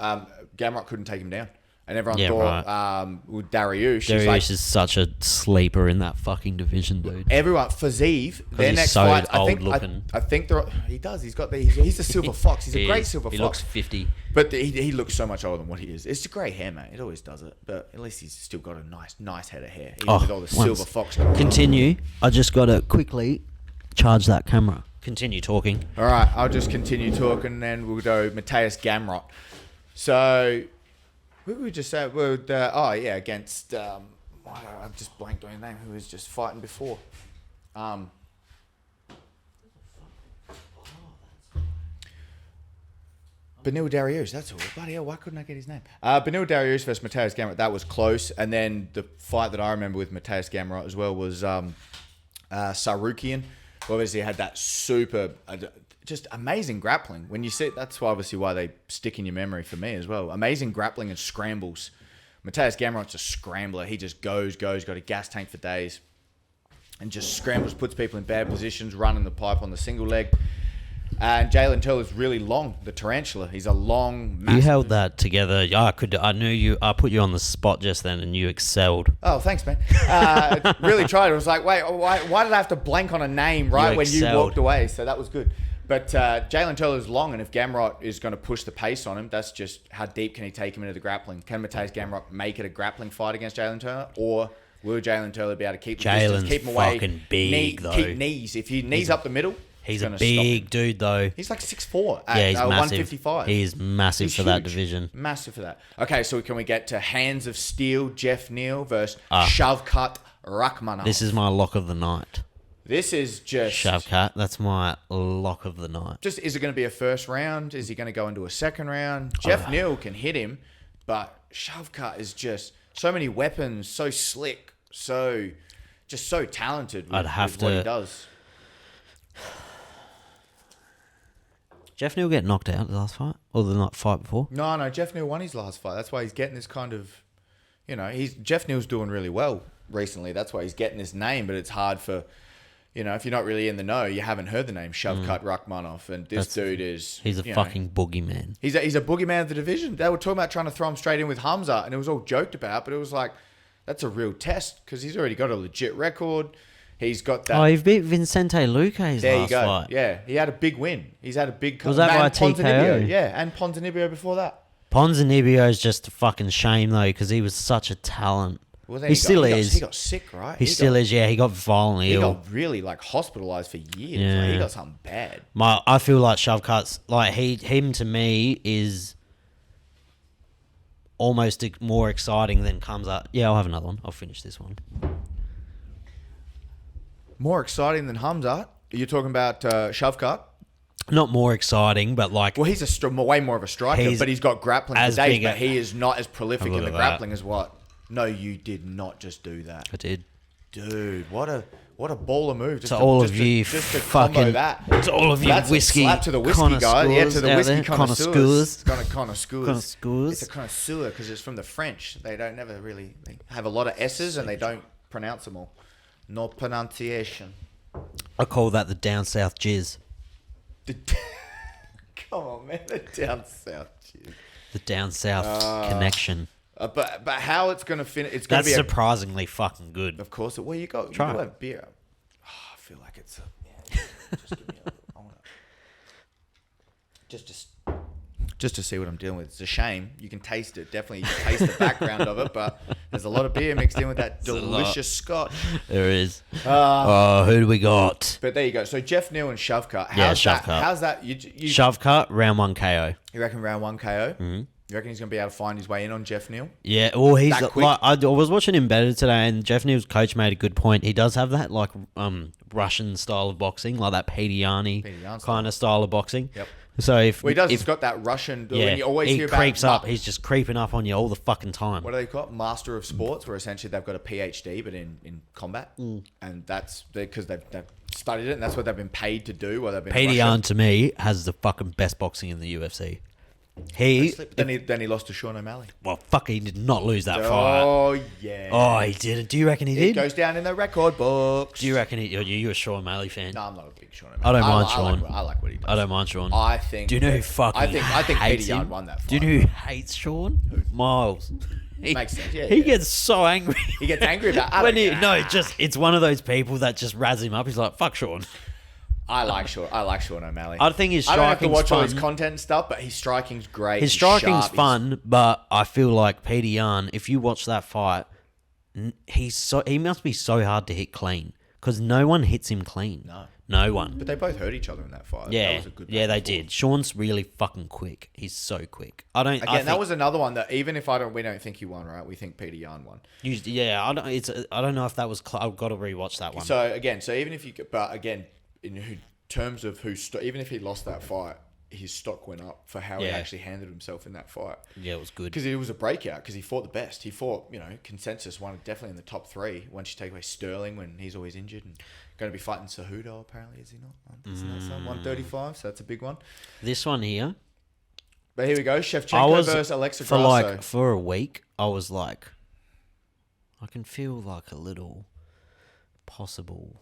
Gamrot couldn't take him down. And everyone thought with
Dariush is such a sleeper in that fucking division, dude.
Everyone, Fazeev, their next
so
fight,
old looking.
I think he does. He's a silver fox. He's a great silver fox.
He looks 50.
But he looks so much older than what he is. It's a grey hair, mate. It always does it. But at least he's still got a nice head of hair. Even with all the silver fox.
Continue. I just got to quickly charge that camera. Continue talking.
All right, I'll just continue talking, and then we'll go Matthias Gamrot. So... Who we just say? Against I've just blanked on his name. Who was just fighting before? Benil Dariush. That's all. Bloody hell! Why couldn't I get his name? Benil Dariush versus Matthias Gamrot. That was close. And then the fight that I remember with Matthias Gamrot as well was Sarukian. Obviously, had that super. Just amazing grappling. When you see, that's obviously why they stick in your memory for me as well. Amazing grappling and scrambles. Matthias Gamrot's a scrambler. He just goes, got a gas tank for days, and just scrambles, puts people in bad positions, running the pipe on the single leg. And Jalen Turner's really long, the tarantula. He's a long, massive...
You held that together. I knew you. I put you on the spot just then, and you excelled.
Oh, thanks, man. Really tried. It was like, wait, why did I have to blank on a name when you walked away? So that was good. But Jalen Turner's long, and if Gamrot is going to push the pace on him, that's just how deep can he take him into the grappling? Can Matthias Gamrot make it a grappling fight against Jalen Turner? Or will Jalen Turner be able to keep the distance, keep him away?
Fucking big, though.
Keep knees. If he knees up the middle,
he's a big dude, though.
He's like 6'4".
Yeah, he's massive.
155.
He is massive for that division.
Massive for that. Okay, so can we get to Hands of Steel, Jeff Neal versus Shavkat Rakhmonov?
This is my lock of the night.
This is just...
Shavkat, that's my lock of the night.
Is it going to be a first round? Is he going to go into a second round? Jeff Neal can hit him, but Shavkat is just so many weapons, so slick, so talented with what he does.
Jeff Neal get knocked out the last fight? Or the night fight before?
No, Jeff Neal won his last fight. That's why he's getting this kind of... Jeff Neal's doing really well recently. That's why he's getting this name, but it's hard for... if you're not really in the know, you haven't heard the name Shavkat Rakhmonov, and this dude is...
He's a fucking boogeyman.
He's a boogeyman of the division. They were talking about trying to throw him straight in with Hamza, and it was all joked about, but it was like, that's a real test, because he's already got a legit record. He's got that...
Oh, he beat Vicente Luque's last fight.
Yeah, he had a big win. He's had a big...
Was that by TKO?
Yeah, and Ponzinibbio before that.
Ponzinibbio is just a fucking shame, though, because he was such a talent.
Well,
he still is.
He got sick, right?
He still is, yeah. He got violently ill.
He got really, hospitalised for years.
Yeah.
Like, he got something bad.
I feel like Shavkat's... him to me is almost more exciting than comes up. Yeah, I'll have another one. I'll finish this one.
More exciting than Hamzat? You're talking about Shavkat?
Not more exciting, but
Well, he's way more of a striker, but he's got grappling for days, but he is not as prolific in the grappling as what? No, you did not just do that.
I did.
Dude, what a baller move.
To all of you whiskey
slap to the whiskey guy. Yeah, to the whiskey connoisseurs.
Connoisseurs.
It's a connoisseur because it's from the French. They have a lot of S's and they don't pronounce them all. No pronunciation.
I call that the down south jizz.
Come on, man. The down south jizz.
The down south connection.
But how it's going to finish? It's going to
That's
be
surprisingly fucking good.
Of course, well, you got
Try
you
it.
have beer. Oh, I feel like it's just give me I wanna, just to see what I'm dealing with. It's a shame. You can taste it. Definitely, you can taste the background of it, but there's a lot of beer mixed in with that delicious scotch.
There is. Who do we got?
But there you go. So Jeff Neal and Shovcut.
Shovcut.
How's that?
Shove cut, round 1 KO.
You reckon round 1 KO? Mm-hmm. You reckon he's going to be able to find his way in on Jeff Neal?
Yeah, well, he's
That quick?
like, I was watching him better today, and Jeff Neal's coach made a good point. He does have that like Russian style of boxing, like that Peter Yan kind of style of boxing.
Yep.
So if
Well, he does.
if,
He's got that Russian.
yeah,
When you always
he
hear
creeps
about
up. He's just creeping up on you all the fucking time.
what do they call it? Master of Sports, where essentially they've got a PhD, but in combat, and that's because they've studied it, and that's what they've been paid to do. While they've been
Peter
Russia.
Yan to me has the fucking best boxing in the UFC.
Then he lost to Sean O'Malley.
Well, fuck, he did not lose that fight.
Oh yeah.
Oh, he didn't. Do you reckon he
It
did?
goes down in the record books.
Do you reckon you're a Sean O'Malley fan?
No, I'm not a big Sean O'Malley.
I don't mind Sean.
I like what he does.
I don't mind Sean.
I think.
Do you know who fucking
I think
hates
Peter Yan
him?
won that fight.
Do you know who hates Sean? Miles. He,
Makes sense. Yeah,
he
yeah.
gets so angry.
He gets angry about
it's one of those people that just razz him up. He's like, fuck Sean.
I like Sean O'Malley.
I think his
I don't have to
striking's
watch all his
fun.
content and stuff, but his striking's great.
His
He's
striking's
sharp,
fun, but I feel like Peter Yan, if you watch that fight, he must be so hard to hit clean because no one hits him clean. No one.
But they both hurt each other in that fight.
Yeah,
That was a good
yeah,
back
they
and forth.
did. Sean's really fucking quick. He's so quick.
That was another one that even if we don't think he won, right? We think Peter Yan won.
I don't know if that was. I've got to rewatch that one.
So even if in terms of even if he lost that fight, his stock went up for how he actually handled himself in that fight.
Yeah, it was good.
Because it was a breakout. Because he fought the best. He fought, consensus one definitely in the top 3. Once you take away Sterling when he's always injured, and going to be fighting Cejudo apparently, is he not? Isn't that something? 135, so that's a big one.
This one here,
But here we go, Shevchenko versus Alexa Grasso.
for a week, I was like, I can feel like a little possible.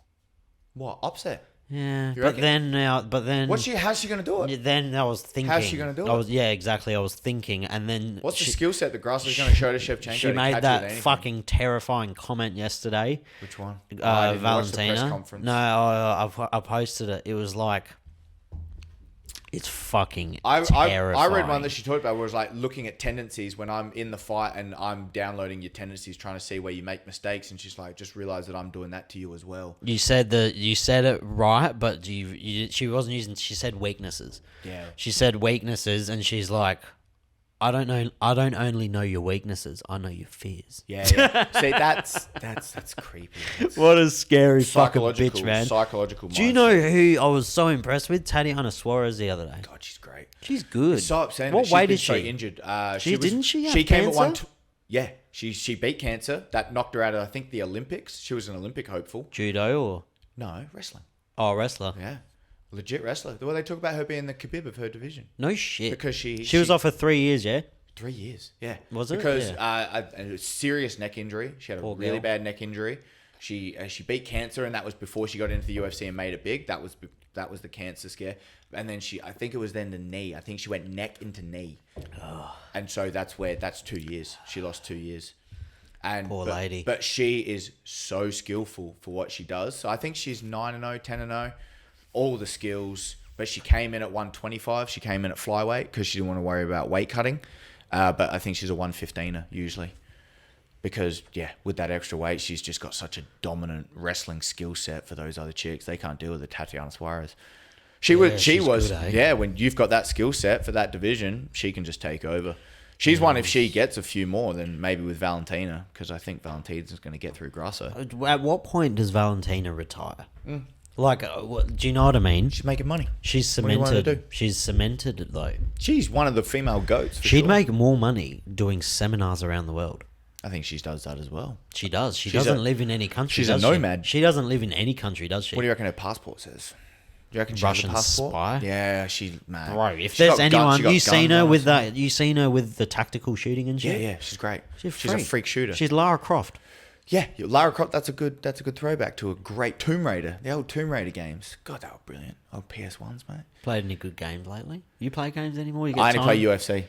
What upset?
Yeah,
You
but
reckon?
then
How's she going to do it?
then I was thinking,
How's she gonna do it?
Exactly. I was thinking, and then
What's the skill set that Grasso's going to show to Shevchenko?
She
to
made
catch
that
with anything?
fucking terrifying comment yesterday.
Which one? I didn't watch the press
Valentina.
conference.
No, I posted it. It was like, it's fucking terrifying.
I read one that she talked about where it was like looking at tendencies when I'm in the fight and I'm downloading your tendencies, trying to see where you make mistakes, and she's like, just realize that I'm doing that to you as well.
You said it right, but she wasn't using. She said weaknesses.
Yeah.
She said weaknesses, and she's like, I don't know. I don't only know your weaknesses. I know your fears.
Yeah. See, that's creepy. That's
What a scary fucking bitch, man.
Psychological.
Do you know who I was so impressed with? Tatiana Suarez the other day.
God, she's great.
She's good.
So upsetting.
What
that she's
weight
been
is
so
she?
injured.
Didn't she have
She came
cancer?
at yeah. She beat cancer. That knocked her out of, I think, the Olympics. She was an Olympic hopeful.
Judo or
No, wrestling.
wrestler?
Yeah. Legit wrestler. Well, they talk about her being the Khabib of her division.
No shit.
Because she
was off for 3 years. Yeah.
3 years, yeah.
Was it?
Because
Yeah.
a serious neck injury. She had a
Poor
really
girl.
bad neck injury. She beat cancer, and that was before she got into the UFC and made it big. That was the cancer scare. And then I think it was then the knee. I think she went neck into knee. And so that's 2 years. She lost 2 years. And
Poor lady.
But she is so skillful for what she does. So I think she's 9-0, 10-0, all the skills. But she came in at 125. She came in at flyweight because she didn't want to worry about weight cutting. But I think she's a 115er usually. Because, with that extra weight, she's just got such a dominant wrestling skill set for those other chicks. They can't deal with the Tatiana Suarez. She was,
good, eh?
when you've got that skill set for that division, she can just take over. She's one, if she gets a few more, then maybe with Valentina, because I think Valentina's going to get through Grasso.
At what point does Valentina retire? Like, do you know what I mean?
She's making money.
She's
What do you want her to
cemented.
do?
She's cemented though.
She's one of the female goats. For
She'd
sure.
make more money doing seminars around the world.
I think she does that as well.
She does. She
She's
doesn't
a-
live in any country.
she's a
does
nomad.
She doesn't live in any country, does she?
What do you reckon her passport says? Do you reckon she
Russian
has a passport?
spy?
Yeah, she man.
Bro, if
She
there's
got guns- she
anyone,
got
you seen
guns
her
on
with
her.
that? You seen her with the tactical shooting and
Yeah,
shit?
yeah, she's great.
She's
a freak shooter.
She's Lara Croft.
Yeah, Lara Croft. That's a good throwback to a great Tomb Raider. The old Tomb Raider games. God, they were brilliant. Old PS1s, mate.
Played any good games lately? You play games anymore? You get
I only
time?
play UFC.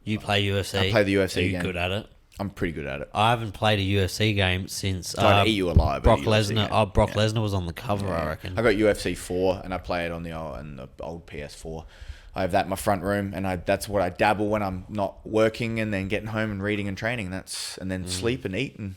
You play UFC?
I play the UFC
Are you
game.
good at it?
I'm pretty good at it.
I haven't played a UFC game since
Trying to eat you alive.
Brock
at a UFC
Lesnar.
game.
Oh, Brock Lesnar was on the cover, I reckon.
I got UFC 4 and I play it on the old PS4. I have that in my front room, and that's what I dabble when I'm not working, and then getting home and reading and training. And then sleep and eat, and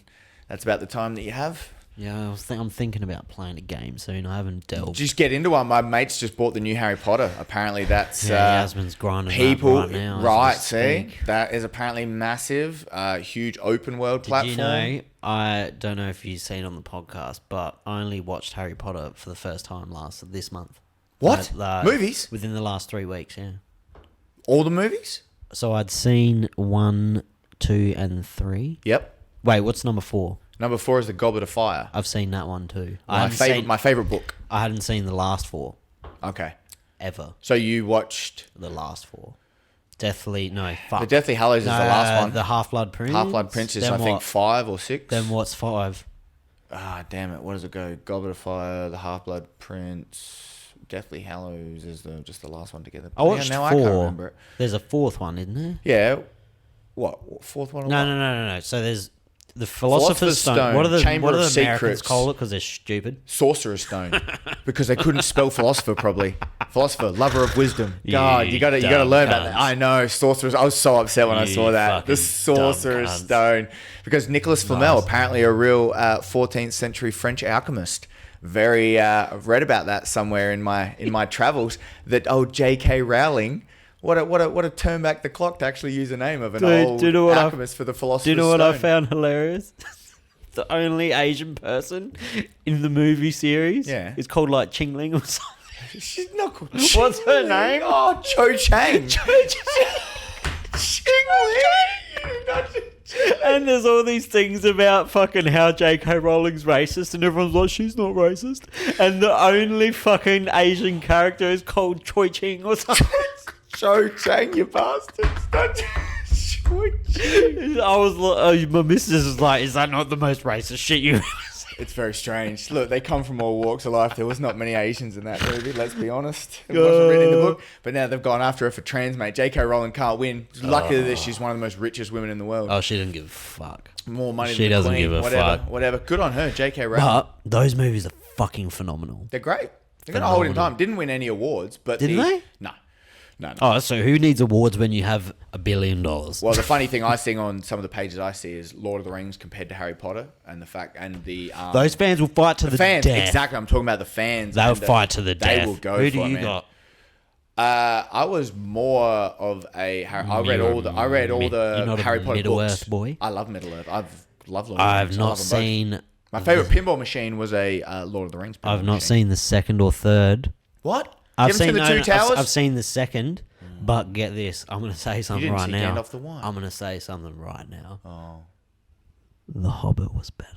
that's about the time that you have.
Yeah, I'm thinking about playing a game soon. I haven't delved.
Just get into one. My mates just bought the new Harry Potter. Apparently, that's
Yasmin's grinding
people
that right now.
Right, see, that is apparently massive, huge open world platform.
Did you know? I don't know if you've seen on the podcast, but I only watched Harry Potter for the first time this month.
What movies?
Within the last 3 weeks? Yeah,
all the movies.
So I'd seen 1, 2, and 3.
Yep.
Wait, what's number 4?
Number 4 is The Goblet of Fire.
I've seen that one too.
My favorite book.
I hadn't seen the last 4.
Okay.
Ever.
So you watched
the last 4. Deathly
The Deathly Hallows is the last one.
The Half-Blood Prince.
Half-Blood Prince is, I think, 5 or 6.
Then what's 5?
Ah, damn it. What does it go? Goblet of Fire, The Half-Blood Prince, Deathly Hallows is just the last one together.
I watched 4.
I can't remember it.
There's a 4th one, isn't there?
Yeah. What? 4th one?
No. So there's the Philosopher's Stone. What do the Americans call it? Because they're stupid.
Sorcerer's Stone, because they couldn't spell philosopher probably. Philosopher, lover of wisdom. God, you gotta learn about that. I know, sorcerer's. I was so upset when I saw that. The Sorcerer's Stone, because Nicholas Flamel, apparently a real 14th century French alchemist. I've read about that somewhere in my travels. That old J.K. Rowling. What a turn back the clock to actually use the name of an old alchemist for the Philosopher's Stone.
Do you know what I found hilarious? The only Asian person in the movie series is called like Chingling or something.
She's not called
What's her name?
Oh, Cho Chang.
And there's all these things about fucking how J.K. Rowling's racist, and everyone's like, she's not racist. And the only fucking Asian character is called Choi Ching or something.
Cho Chang, you bastards. Choi Ching.
I was like, my missus was like, is that not the most racist shit you ever seen?
It's very strange. Look, they come from all walks of life. There was not many Asians in that movie, let's be honest. It wasn't written in the book. But now they've gone after her for trans, mate. J.K. Rowling can't win. Luckily that she's one of the most richest women in the world.
Oh, she didn't give a fuck.
More money
she
than the
doesn't
Queen.
give a fuck.
Whatever. Good on her, J.K. Rowling.
But those movies are fucking phenomenal.
They're great. They're going to hold in time. Didn't win any awards, but
didn't they?
No.
Oh, so who needs awards when you have $1 billion?
Well, the funny thing I see on some of the pages I see is Lord of the Rings compared to Harry Potter, and the fact and the
those fans will fight to the
fans.
Death.
Exactly, I'm talking about the fans.
They'll fight to the death.
They will go.
Who
for
do you
it,
got?
I was more of a Harry. I read all the Harry Potter
Middle
books.
Earth boy.
I love Middle Earth. I've loved Lord
I've
of the Rings.
not seen.
My favorite pinball machine was a Lord of the Rings.
I've not seen the second or third.
What?
I've
seen the Two Towers.
I've seen the second. But get this, I'm going to say something right now.
Gandalf the White.
I'm going to say something right now.
Oh.
The Hobbit was better.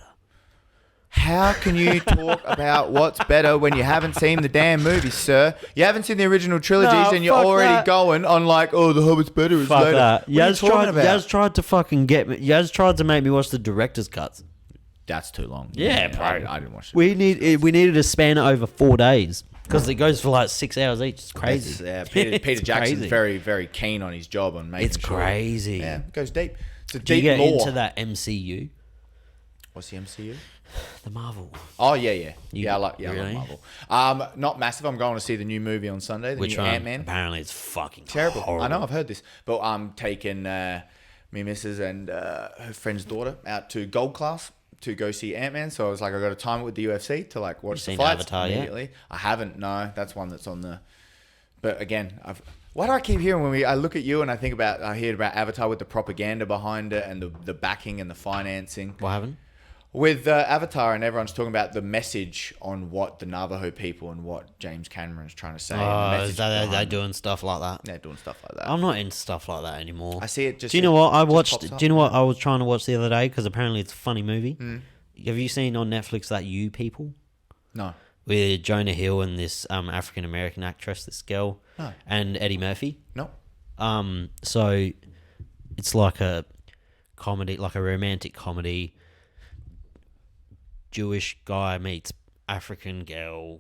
How can you talk about what's better when you haven't seen the damn movies, sir? You haven't seen the original trilogies, and you're already going on like, oh, The Hobbit's better. It's
fuck
later.
that.
Yaz
tried to fucking get me. Yaz tried to make me watch the director's cuts.
That's too long.
Yeah, bro.
I didn't watch it.
We needed to span it over 4 days. Because it goes for like 6 hours each. It's crazy.
Peter Jackson's very, very keen on his job on making
It's crazy.
Yeah, it goes deep. It's a
Do you
deep
get
lore.
into that MCU?
What's the MCU?
The Marvel.
Oh, yeah. I love
really?
Marvel. Not massive. I'm going to see the new movie on Sunday, the
Which
new
one?
Ant-Man.
Apparently it's fucking
terrible.
horrible.
I know, I've heard this. But I'm taking me missus and her friend's daughter out to Gold Class to go see Ant-Man, so I was like, I got to time it with the UFC to like watch the fights immediately. Yet? I haven't. No, that's one that's on the. But again, why do I keep hearing when I look at you and I hear about Avatar with the propaganda behind it and the backing and the financing.
What happened?
With Avatar, and everyone's talking about the message on what the Navajo people and what James Cameron's trying to say.
Oh, they're doing stuff like that.
They're doing stuff like that.
I'm not into stuff like that anymore.
I see it just.
Do you know what I watched?
Do
you know what I was trying to watch the other day? Because apparently it's a funny movie. Have you seen on Netflix that You People?
No.
With Jonah Hill and this African American actress, this girl, and Eddie Murphy.
No.
So it's like a comedy, like a romantic comedy. Jewish guy meets African girl,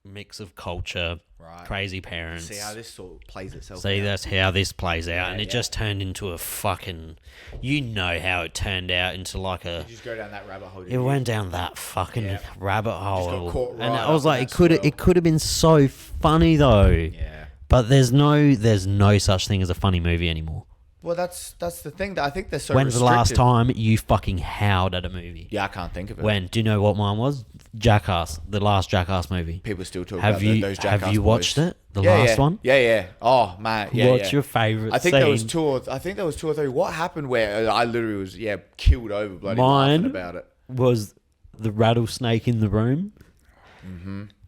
mix of culture,
Right.
crazy parents.
See how this sort of plays itself
See,
out.
that's how this plays out,
Yeah,
and it
yeah.
just turned into a fucking. You know how it turned out into like a.
You just go down that rabbit hole.
It went down that fucking
Yeah.
rabbit hole,
caught
and
right
I was
up
like,
in
it
that
could
swirl.
it could have been so funny though.
Yeah.
But there's no such thing as a funny movie anymore.
Well, that's the thing. That I think they're so
When's the last
restricted.
time you fucking howled at a movie?
Yeah, I can't think of it.
When? Do you know what mine was? Jackass, the last Jackass movie.
People still talk
Have
about
you
those Jackass
have you
boys.
watched it? The
Yeah,
last
yeah.
one.
Yeah. Oh man, yeah.
What's your favorite?
I think
scene?
there was two or three. What happened where I literally was killed over bloody
Mine
laughing about it.
was the rattlesnake in the room,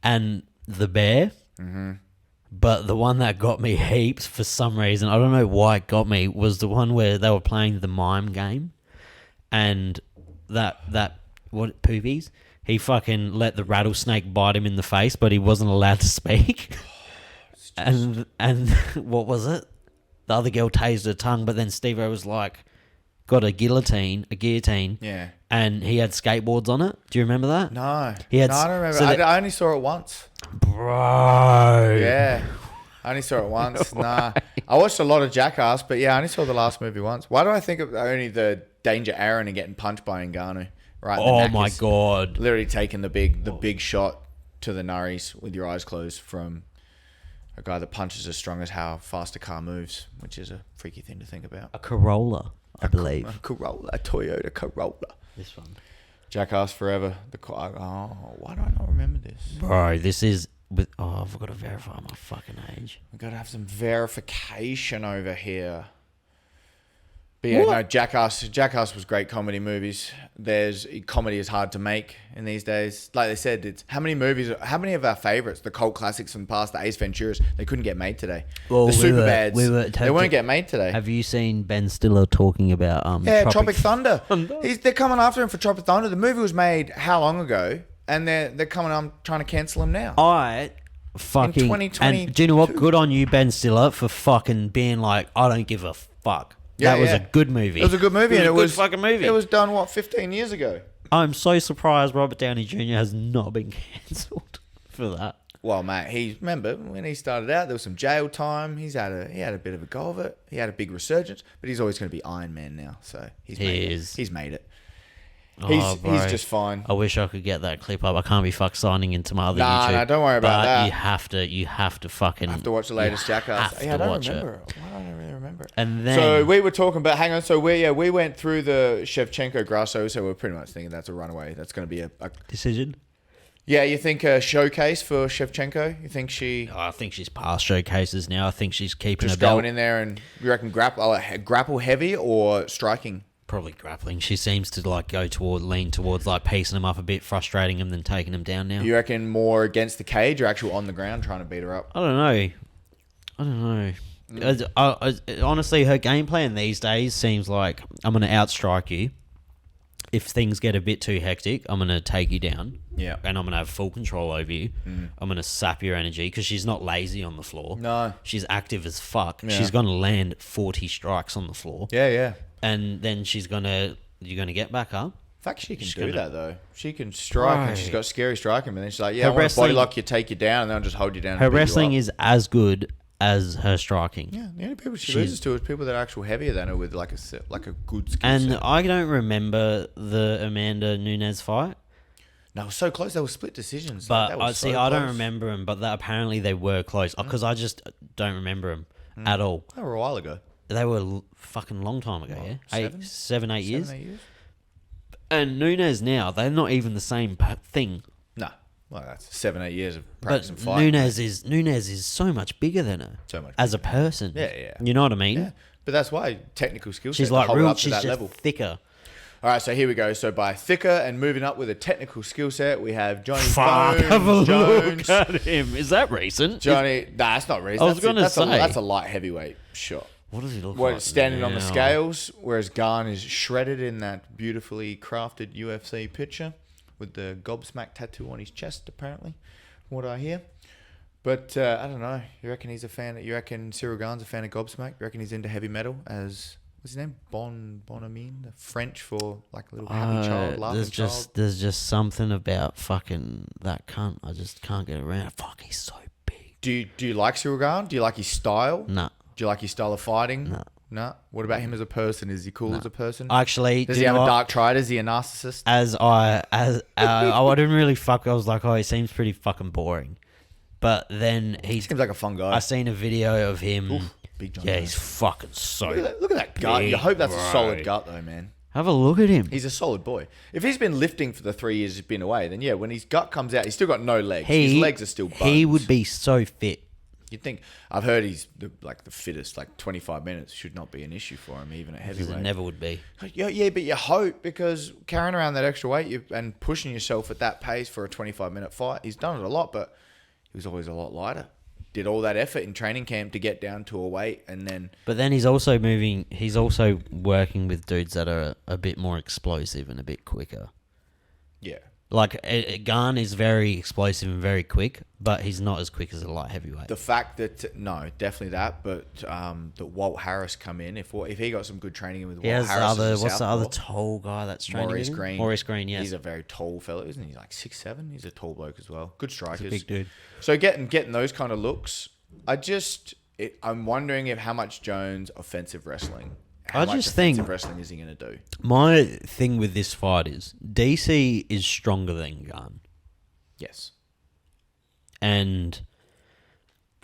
and the bear. But the one that got me heaps for some reason, I don't know why it got me, was the one where they were playing the mime game, and that what Poopies, he fucking let the rattlesnake bite him in the face, but he wasn't allowed to speak. And what was it? The other girl tased her tongue, but then Steve-O was like, got a guillotine,
Yeah.
and he had skateboards on it. Do you remember that?
No.
He had
no, I don't remember.
so that-
I only saw it once.
Bro.
Yeah. I only saw it once. Nah. I watched a lot of Jackass, but yeah, I only saw the last movie once. Why do I think of only the Danger Aaron and getting punched by Ngannou? Right. in the
Oh my
knackers.
god.
Literally taking the big shot to the nurries with your eyes closed from a guy that punches as strong as how fast a car moves, which is a freaky thing to think about.
A Corolla, I believe.
A Corolla, a Toyota Corolla.
This one.
Jackass Forever. Why do I not remember this?
Bro, this is with I've got to verify my fucking age.
We've got to have some verification over here. But yeah,
What?
no, Jackass was great comedy movies. Comedy is hard to make in these days. Like they said, it's how many of our favorites, the cult classics from the past, the Ace Venturas, they couldn't get made today.
Well,
the Superbads, they won't
have
get made today.
Have you seen Ben Stiller talking about
Yeah, Tropic Thunder.
Thunder.
They're coming after him for Tropic Thunder. The movie was made how long ago? And they're coming on trying to cancel him now.
I fucking
2022.
and do you know what? Good on you, Ben Stiller, for fucking being like, I don't give a fuck.
Yeah,
that was
yeah.
a good movie.
It was a good movie, and
a
it
good
was
fucking movie.
It was done 15 years ago.
I'm so surprised Robert Downey Jr. has not been cancelled for that.
Well, mate, remember when he started out, there was some jail time. He had a bit of a go of it. He had a big resurgence, but he's always going to be Iron Man now. So he's made it. He's
Bro.
just fine.
I wish I could get that clip up. I can't be signing into my other
Nah,
YouTube.
nah, don't worry about
but
that.
You have to fucking.
I have to watch the latest Jackass.
have
Yeah,
to
I don't
watch
remember.
it.
Why don't I really remember it?
And then
So we were talking about. Hang on. So we went through the Shevchenko Grasso. So we're pretty much thinking that's a runaway. That's going to be a
decision.
yeah. You think a showcase for Shevchenko? You think she
I think she's past showcases now. I think she's keeping
just
a belt.
going in there and you reckon grapple heavy or striking?
Probably grappling. She seems to like lean towards like piecing him up a bit, frustrating him, then taking him down now.
You reckon more against the cage or actual on the ground trying to beat her up?
I don't know. Honestly, her game plan these days seems like I'm going to outstrike you. If things get a bit too hectic, I'm going to take you down.
Yeah.
And I'm going to have full control over you. I'm going to sap your energy because she's not lazy on the floor.
No.
She's active as fuck.
Yeah.
She's going to land 40 strikes on the floor.
Yeah.
And then you're going to get back up.
In fact, she can
She's
do
gonna-
that though. She can strike, and
Right.
she's got scary striking. But then she's like, "Yeah,
Her
I want to
wrestling-
body lock you, take you down, and then I'll just hold you down."
Her
and beat you
wrestling
up."
is as good as her striking.
Yeah, the only people she
She's-
loses to is people that are actually heavier than her with like a good skill
And
set.
I don't remember the Amanda Nunes fight.
No, it was so close. They were split decisions.
But
That
I
was
see.
so
I don't
close.
remember them, but that apparently they were close because I just don't remember them at all.
They were a while ago.
They were fucking long time ago.
What,
Yeah,
7?
7, 8 years.
7, 8 years?
And Nunes now they're not even the same thing.
No, well, that's 7, 8 years of
But
practice and fighting.
Nunes is so much bigger than her.
So much
as a person.
Yeah.
You know what I mean?
Yeah, but that's why technical skill set
She's
to
like
hold
real.
up to
She's
that
just
level.
thicker.
All right, so here we go. So by thicker and moving up with a technical skill set, we have Johnny
Fuck!
Bones
Have a
Jones.
look at him. Is that recent?
Johnny, nah, that's not recent.
I was gonna
that's
say.
that's a light heavyweight shot.
What does he look
Well,
like?
standing on the
now?
scales, whereas Garn is shredded in that beautifully crafted UFC picture with the gobsmack tattoo on his chest, apparently, from what I hear. But I don't know. You reckon he's a fan? You reckon Cyril Garn's a fan of gobsmack? You reckon he's into heavy metal as what's his name? Bonamine, the French for like a little happy child, laughing child.
There's just something about fucking that cunt. I just can't get around. Fuck, he's so big.
Do you like Cyril Gahn? Do you like his style?
Nah.
Do you like his style of fighting?
No.
No. What about him as a person? Is he cool as a person?
Actually,
Does he have a dark trait? Is he a narcissist?
I didn't really fuck. I was like, oh, he seems pretty fucking boring. But then
He seems like a fun guy.
I seen a video of him.
Oof, big John.
Yeah, he's fucking so.
Look at that gut. You hope that's a
big,
solid
bro.
gut though, man.
Have a look at him.
He's a solid boy. If he's been lifting for the 3 years he's been away, then yeah, when his gut comes out, he's still got no legs. His legs are still bones.
He would be so fit.
You'd think. I've heard he's the fittest. Like 25 minutes should not be an issue for him, even at heavyweight.
Because it never would be.
Yeah, but you hope, because carrying around that extra weight and pushing yourself at that pace for a 25-minute fight, he's done it a lot, but he was always a lot lighter. Did all that effort in training camp to get down to a weight, and then...
But then he's also working with dudes that are a bit more explosive and a bit quicker.
Yeah.
Like, Gahn is very explosive and very quick, but he's not as quick as a light heavyweight.
The fact that... No, definitely that, but that Walt Harris come in, if he got some good training in with Walt Harris...
What's the other tall guy that's training
Maurice
with him?
Green.
Maurice Green, yes.
He's a very tall fellow, isn't he? He's like 6'7". He's a tall bloke as well. Good strikers.
He's a big dude.
So getting those kind of looks, I'm wondering how much Jones offensive wrestling... How much offensive wrestling is he going to do?
My thing with this fight is DC is stronger than Gahn.
Yes.
And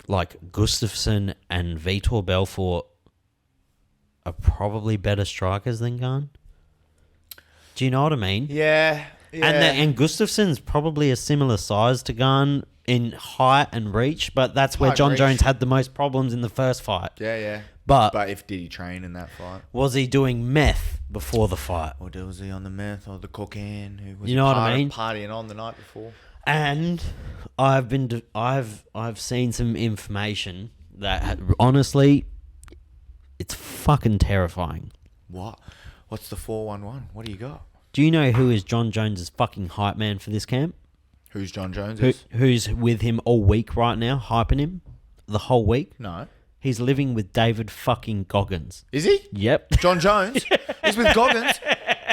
like Gustafsson and Vitor Belfort are probably better strikers than Gahn. Do you know what I mean?
Yeah.
And Gustafsson's probably a similar size to Gahn in height and reach, but that's where John Jones had the most problems in the first fight.
Yeah.
But
did he train in that fight?
Was he doing meth before the fight?
Or was he on the meth or the cocaine?
You know what I mean?
Partying on the night before.
And I've seen some information that honestly, it's fucking terrifying.
What? What's the 411? What do you got?
Do you know who is John Jones' fucking hype man for this camp?
Who's John Jones?
Who's with him all week right now, hyping him the whole week?
No.
He's living with David fucking Goggins.
Is he?
Yep.
John Jones? He's with Goggins?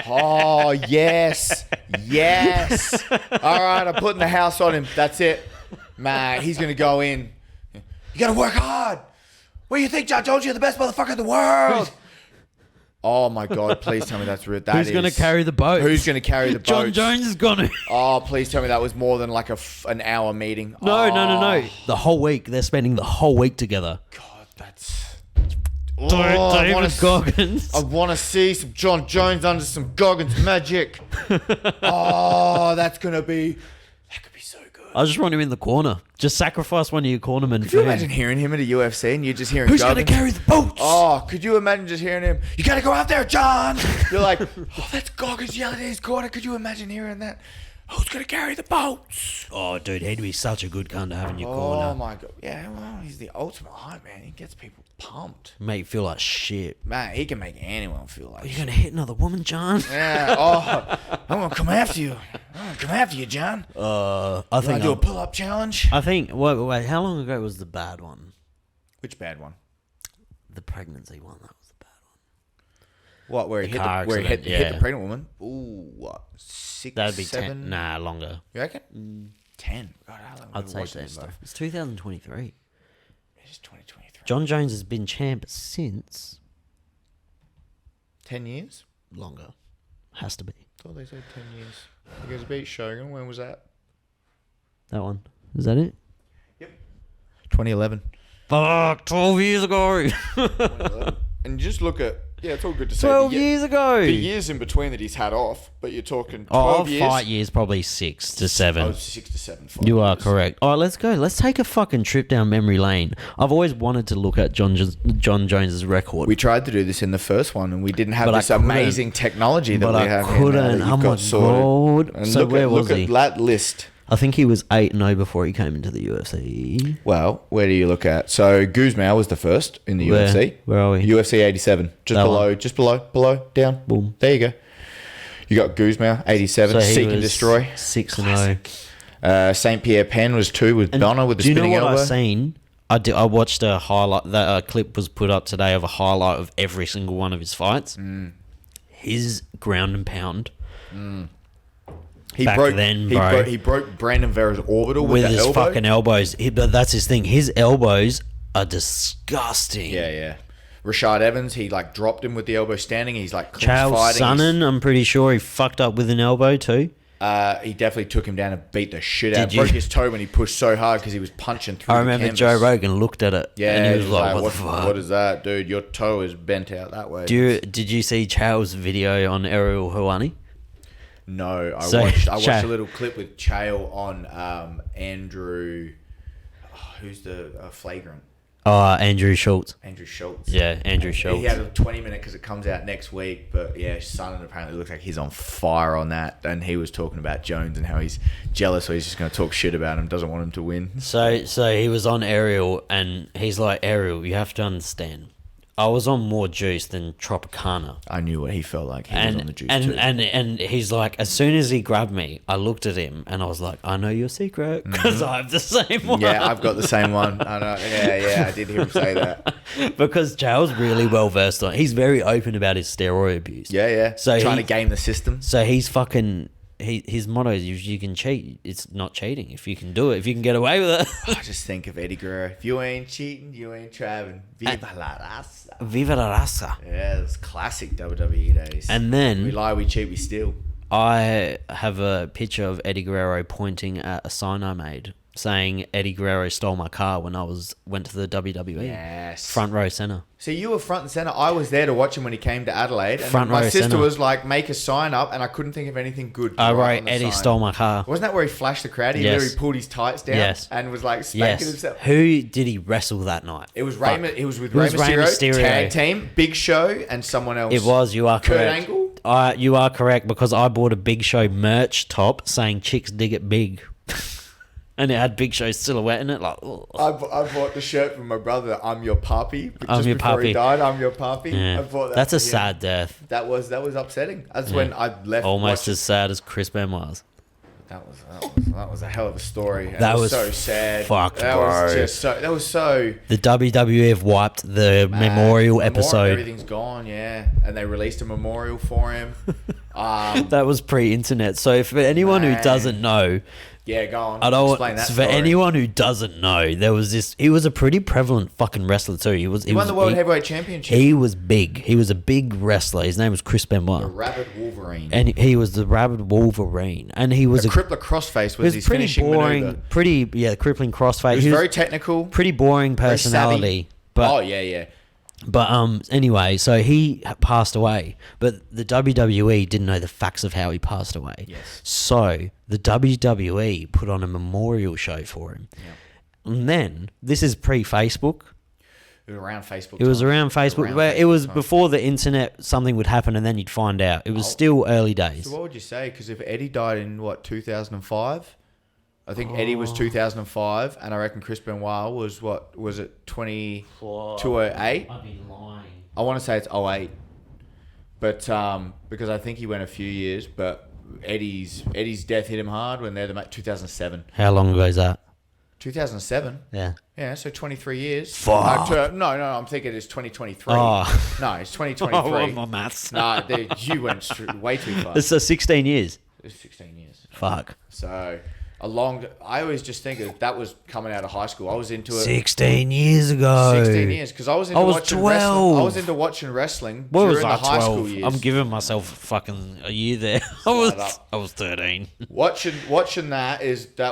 Oh, yes. Yes. All right, I'm putting the house on him. That's it. Man, he's going to go in. You got to work hard. What do you think, John Jones? You're the best motherfucker in the world. Oh, my God. Please tell me that's real.
Who's going to carry the boat?
Who's going to carry the boat?
John Jones is going to.
Oh, please tell me that was more than like an hour meeting.
No. The whole week. They're spending the whole week together.
God, that's...
David Goggins.
I want to see some John Jones under some Goggins magic. Oh, that's going to be... That could be so good.
I just want him in the corner. Just sacrifice one of your cornermen.
Could you imagine hearing him at a UFC and you're just hearing
Who's going to carry the boats?
Oh, could you imagine just hearing him? You got to go out there, John. You're like, oh, that's Goggins yelling in his corner. Could you imagine hearing that? Who's going to carry the boats?
Oh, dude, he'd be such a good cunt to have in your corner.
Oh, my God. Yeah, well, he's the ultimate hype, man. He gets people pumped.
Make you feel like shit.
Man, he can make anyone feel like
Are you
shit.
going to hit another woman, John?
Yeah. Oh, I'm going to come after you. I'm going to come after you, John.
I
You
think
want to do a pull-up challenge?
I think... Wait, how long ago was the bad one?
Which bad one?
The pregnancy one, that was the bad one.
What, where he hit the pregnant woman? Ooh, what? 6,
That'd be
7?
10. Nah, longer.
You reckon? 10. God, how long
I'd say 10, bro. It's 2023.
It is 2023.
John Jones has been champ since...
10 years?
Longer. Has to be.
I thought they said 10 years. You guys beat Shogun. When was that?
That one. Is that it?
Yep. 2011.
Fuck, 12 years ago.
2011. And just look at... Yeah, it's all good to say.
12 years ago.
The years in between that he's had off, but you're talking 12 years.
Fight years, probably 6 to 7.
Oh, 6 to 7 fight
You are
years.
correct. All right, let's go. Let's take a fucking trip down memory lane. I've always wanted to look at John Jones's record.
We tried to do this in the first one, and we didn't have
But
this amazing technology that we have
couldn't.
here now that you've
Oh my
got sorted.
God.
And
So where was
look
he?
at that list.
I think he was 8-0 before he came into the UFC.
Well, where do you look at? So Guzmao was the first in the UFC.
Where are we?
UFC 87. Just below, down.
Boom.
There you go. You got Guzmao, 87.
So he
Seek and
was
Destroy.
6-0.
St. Pierre Penn was 2 with Bonner with the
Do you know
spinning
what
elbow.
I've seen? I watched a highlight. That clip was put up today of a highlight of every single one of his fights. His ground and pound.
He
Back
broke.
then,
he
bro.
broke. He broke Brandon Vera's orbital with
With
the
his
elbow.
fucking elbows. But that's his thing. His elbows are disgusting.
Yeah. Rashad Evans, he like dropped him with the elbow standing. He's like
Charles
fighting.
Sonnen, I'm pretty sure he fucked up with an elbow too.
He definitely took him down and beat the shit out.
Did you?
Broke his toe when he pushed so hard because he was punching through.
I remember
the
Joe
canvas.
Rogan looked at it.
Yeah,
and he was like,
what
what the fuck?
What is that, dude? Your toe is bent out that way.
Did you see Charles' video on Ariel Helwani?
No, I
So,
watched
Cha-
a little clip with Chael on Andrew. Who's the flagrant?
Andrew Schultz.
Andrew Schultz.
Yeah, Andrew Schultz.
He had a 20-minute because it comes out next week. But yeah, Sonnen apparently looks like he's on fire on that. And he was talking about Jones and how he's jealous, so he's just going to talk shit about him, doesn't want him to win.
So he was on Ariel, and he's like, Ariel, you have to understand. I was on more juice than Tropicana.
I knew what he felt like. He was on the juice
and,
too.
and he's like, as soon as he grabbed me, I looked at him and I was like, I know your secret because I have the same one.
Yeah, I've got the same one. I know. Yeah, I did hear him say that.
Because Charles really well versed on it. He's very open about his steroid abuse.
Yeah.
So
trying to game the system.
So he's fucking. His motto is if you can cheat, it's not cheating. If you can do it, if you can get away with it.
I just think of Eddie Guerrero. If you ain't cheating, you ain't traveling. Viva la raza.
Viva la raza.
Yeah, it's classic WWE days.
And then
we lie, we cheat, we steal.
I have a picture of Eddie Guerrero pointing at a sign I made saying Eddie Guerrero stole my car when I went to the WWE.
Yes.
Front row center.
So you were front and center. I was there to watch him when he came to Adelaide. And
Front
my
row
sister
centre.
was like, make a sign up, and I couldn't think of anything good. to
I
write
wrote
on the
Eddie
sign.
stole my car.
Wasn't that where he flashed the crowd? He
Yes.
literally pulled his tights down
Yes.
and was like spanking
Yes.
himself.
Who did he wrestle that night?
It was
Fuck.
Rey. It was with
It
Rey
was Rey
Mysterio,
Mysterio.
tag team, Big Show, and someone else.
It was. You are
Kurt
correct.
Angle?
You are correct because I bought a Big Show merch top saying "Chicks dig it big," and it had Big Show's silhouette in it. Like, ugh.
I bought the shirt from my brother. I'm your puppy. But
I'm
just
your
before
puppy.
he died, I'm your puppy.
Yeah.
I bought that.
That's a
for him.
sad death.
That was upsetting. That's when I left.
Almost
watching-
as sad as Chris Benoit's.
That was a hell of a story. And
That
it
was
so sad.
fucked,
that
bro.
Was just so. That was so.
The WWF wiped the memorial episode.
Everything's gone. Yeah, and they released a memorial for him.
That was pre-internet. So if for anyone who
Man.
doesn't know,
Yeah, go on.
I don't.
Explain that
For
story.
anyone who doesn't know, there was this. He was a pretty prevalent fucking wrestler too. He
He won the World Heavyweight Championship.
He was big. He was a big wrestler. His name was Chris
The
Benoit,
Rabid Wolverine.
and he was the rabid Wolverine. And he was
the
a
crippler crossface
he
was
was
his
pretty
finishing
boring.
maneuver.
The crippling crossface.
He was
He was
very technical.
pretty boring
very savvy.
personality. But
Oh yeah.
anyway, so he passed away, but the WWE didn't know the facts of how he passed away.
Yes.
So the WWE put on a memorial show for him.
Yeah.
And then this is pre-Facebook.
It was around Facebook.
It was
time.
around Facebook,
Around
where it was
time.
before the internet. Something would happen, and then you'd find out. It was still early days.
So what would you say? Because if Eddie died in 2005, I think Eddie was 2005, and I reckon Chris Benoit was was it 208?
I'd be lying.
I want to say it's 08, but because I think he went a few years, but Eddie's death hit him hard when they're the 2007.
How long ago is that?
2007.
Yeah.
Yeah, so 23 years.
Fuck.
No, I'm thinking it's 2023.
Oh.
No, it's 2023.
my maths.
No, dude, you went way too far.
It's 16 years.
It's 16 years.
Fuck.
So I always just think that was coming out of high school. I was into it
16 years ago.
16 years because I was into
I was
watching
12.
wrestling. I was into watching wrestling
What
during
was I,
the high
12?
school years.
I'm giving myself fucking a year there.
up.
I was 13.
Watching that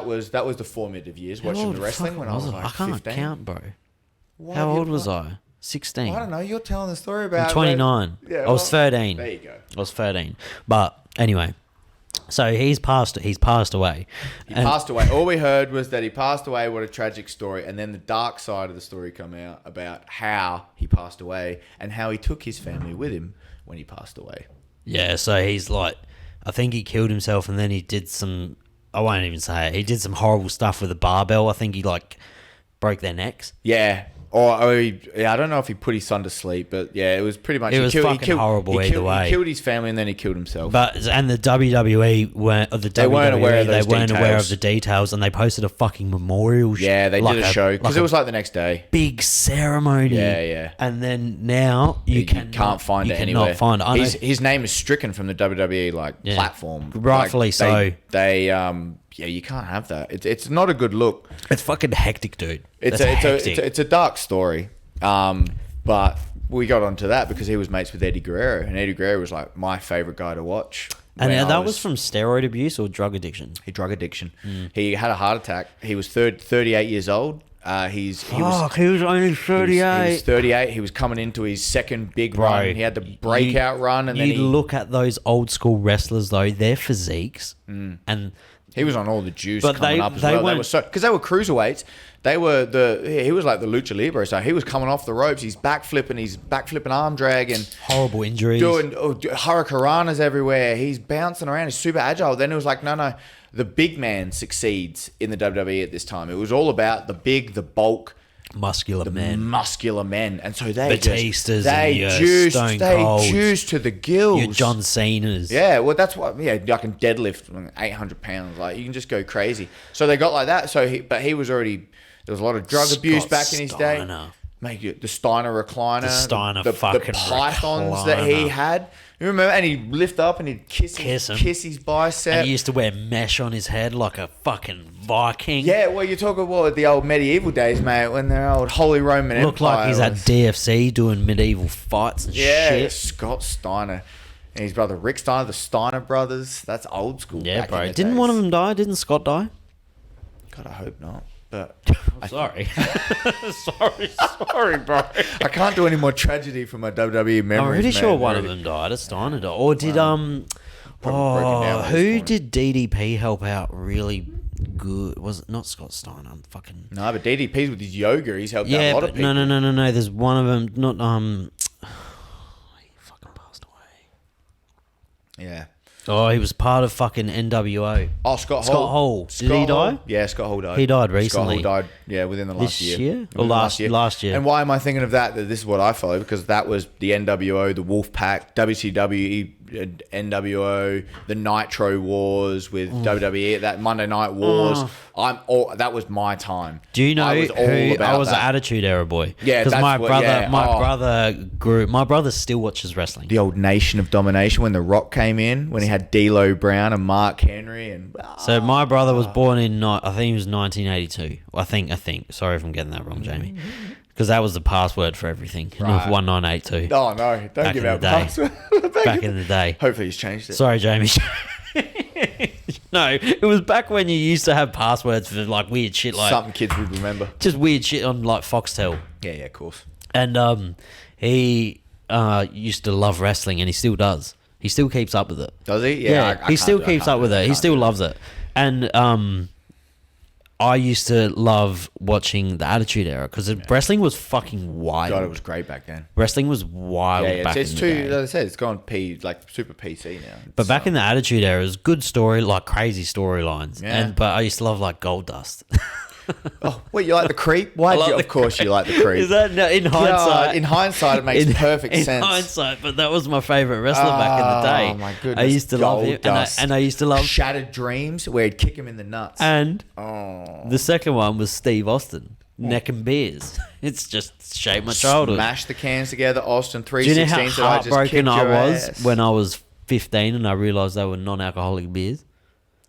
was the formative years. Watching the wrestling when I was like
I can't
15.
count, bro.
Why
How
have you
old was
got-
I? 16.
I don't know. You're telling the story about.
I'm 29.
Yeah,
I was
well,
13.
There you go.
I was 13. But anyway, so he's passed away.
He passed away. All we heard was that he passed away. What a tragic story. And then the dark side of the story come out about how he passed away and how he took his family with him when he passed away.
Yeah, so he's like, I think he killed himself and then he did some, I won't even say it, he did some horrible stuff with a barbell. I think he like broke their necks.
Yeah. Yeah, I don't know if he put his son to sleep, but yeah, it was pretty much.
It was fucking horrible either way.
He killed his family and then he killed himself.
And the WWE weren't aware of the details, and they posted a fucking memorial.
Yeah, they did a show because it was like the next day.
Big ceremony.
Yeah.
And then now you can't
find it anywhere.
Find it.
His name is stricken from the WWE platform.
Rightfully so.
Yeah, you can't have that. It's not a good look.
It's fucking hectic, dude.
It's a dark story. But we got onto that because he was mates with Eddie Guerrero, and Eddie Guerrero was like my favorite guy to watch.
And that was from steroid abuse or drug addiction?
Drug addiction. He had a heart attack. He was 38 years old. He was
only 38.
He was 38. He was coming into his second big run. He had the breakout run, and then he
look at those old school wrestlers though, their physiques, and
he was on all the juice
but
coming up as well. They were because they were cruiserweights. He was like the lucha libre, so he was coming off the ropes. He's backflipping arm drag and
horrible injuries,
doing hurricanranas everywhere. He's bouncing around. He's super agile. Then it was like, no, the big man succeeds in the WWE at this time. It was all about the bulk,
muscular men,
and so they juiced to the gills.
Your John Cena's.
Yeah, well, that's what. Yeah, I can deadlift 800 pounds. Like you can just go crazy. So they got like that. But he was already. There was a lot of drug abuse back in his day. Mate, the Steiner recliner, the pythons that he had. You remember? And he'd lift up and he'd kiss his bicep.
And he used to wear mesh on his head like a fucking Viking.
Yeah, well, you're talking about the old medieval days, mate, when the old Holy Roman Empire.
Looked like he's at DFC doing medieval fights and shit.
Yeah, Scott Steiner. And his brother Rick Steiner, the Steiner brothers. That's old school.
Yeah, bro. Didn't one of them die? Didn't Scott die?
God, I hope not. But
sorry. sorry, bro.
I can't do any more tragedy from my WWE memories.
I'm pretty sure one of them died. A Steiner died. Or did who did DDP help out really good? Was it not Scott Steiner?
No, but DDP's with his yoga. He's helped out a lot of people.
No. There's one of them. Not he fucking passed away.
Yeah.
Oh, he was part of fucking NWO.
Oh, Scott Hall.
Did he die?
Yeah, Scott Hall died.
He died recently.
Scott Hall died, within the last year.
This year? Or last year?
And why am I thinking of that? That this is what I follow, because that was the NWO, the Wolfpack, WCW, NWO, the Nitro Wars with WWE, that Monday Night Wars. That was my time.
Do you know I was the Attitude Era boy?
Yeah,
because my brother still watches wrestling.
The old Nation of Domination when The Rock came in, when he had D'Lo Brown and Mark Henry, and
so my brother was born in I think he was 1982. I think. Sorry if I'm getting that wrong, Jamie. Because that was the password for everything.
Right.
1982.
Oh, no. Don't give out password.
Back in the day.
Hopefully he's changed it.
Sorry, Jamie. No, it was back when you used to have passwords for like weird shit like...
Something kids would remember.
Just weird shit on like Foxtel.
Yeah, of course.
And he used to love wrestling, and he still does. He still keeps up with it.
Does he?
Yeah, he still keeps up with it. He still loves it. And... I used to love watching the Attitude Era because wrestling was fucking wild.
God, it was great back then.
Wrestling was wild back in the day.
As I said, it's gone super PC now.
But back in the Attitude Era, it was good story, like crazy storylines.
Yeah.
But I used to love like Goldust.
Oh, wait, you like the Creep? Of course you like the Creep.
Is that in hindsight?
Yeah, in hindsight, it makes perfect sense.
In hindsight, but that was my favourite wrestler back in the day.
Oh my goodness!
I used to love him, and I used to love
Shattered Dreams, where he'd kick him in the nuts.
And the second one was Steve Austin, Neck and Beers. It's just shaped my childhood.
Smash the cans together, Austin 316.
Do you know how heartbroken I was
ass?
when I was 15 and I realised they were non-alcoholic beers?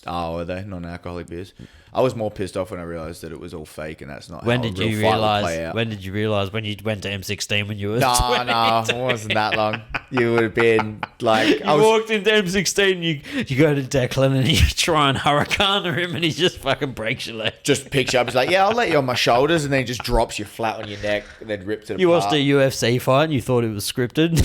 Oh, were they non-alcoholic beers? I was more pissed off when I realised that it was all fake, and that's not
when
how
did
a real
you
fight would
realise?
play out.
When did you realise? When you went to M16 when you were 20?
No, it wasn't that long. You would have been like...
You walked into M16, you go to Declan and you try and hurricane him and he just fucking breaks your leg.
Just picks you up. He's like, yeah, I'll let you on my shoulders, and then he just drops you flat on your neck and then rips it apart.
You watched a UFC fight and you thought it was scripted?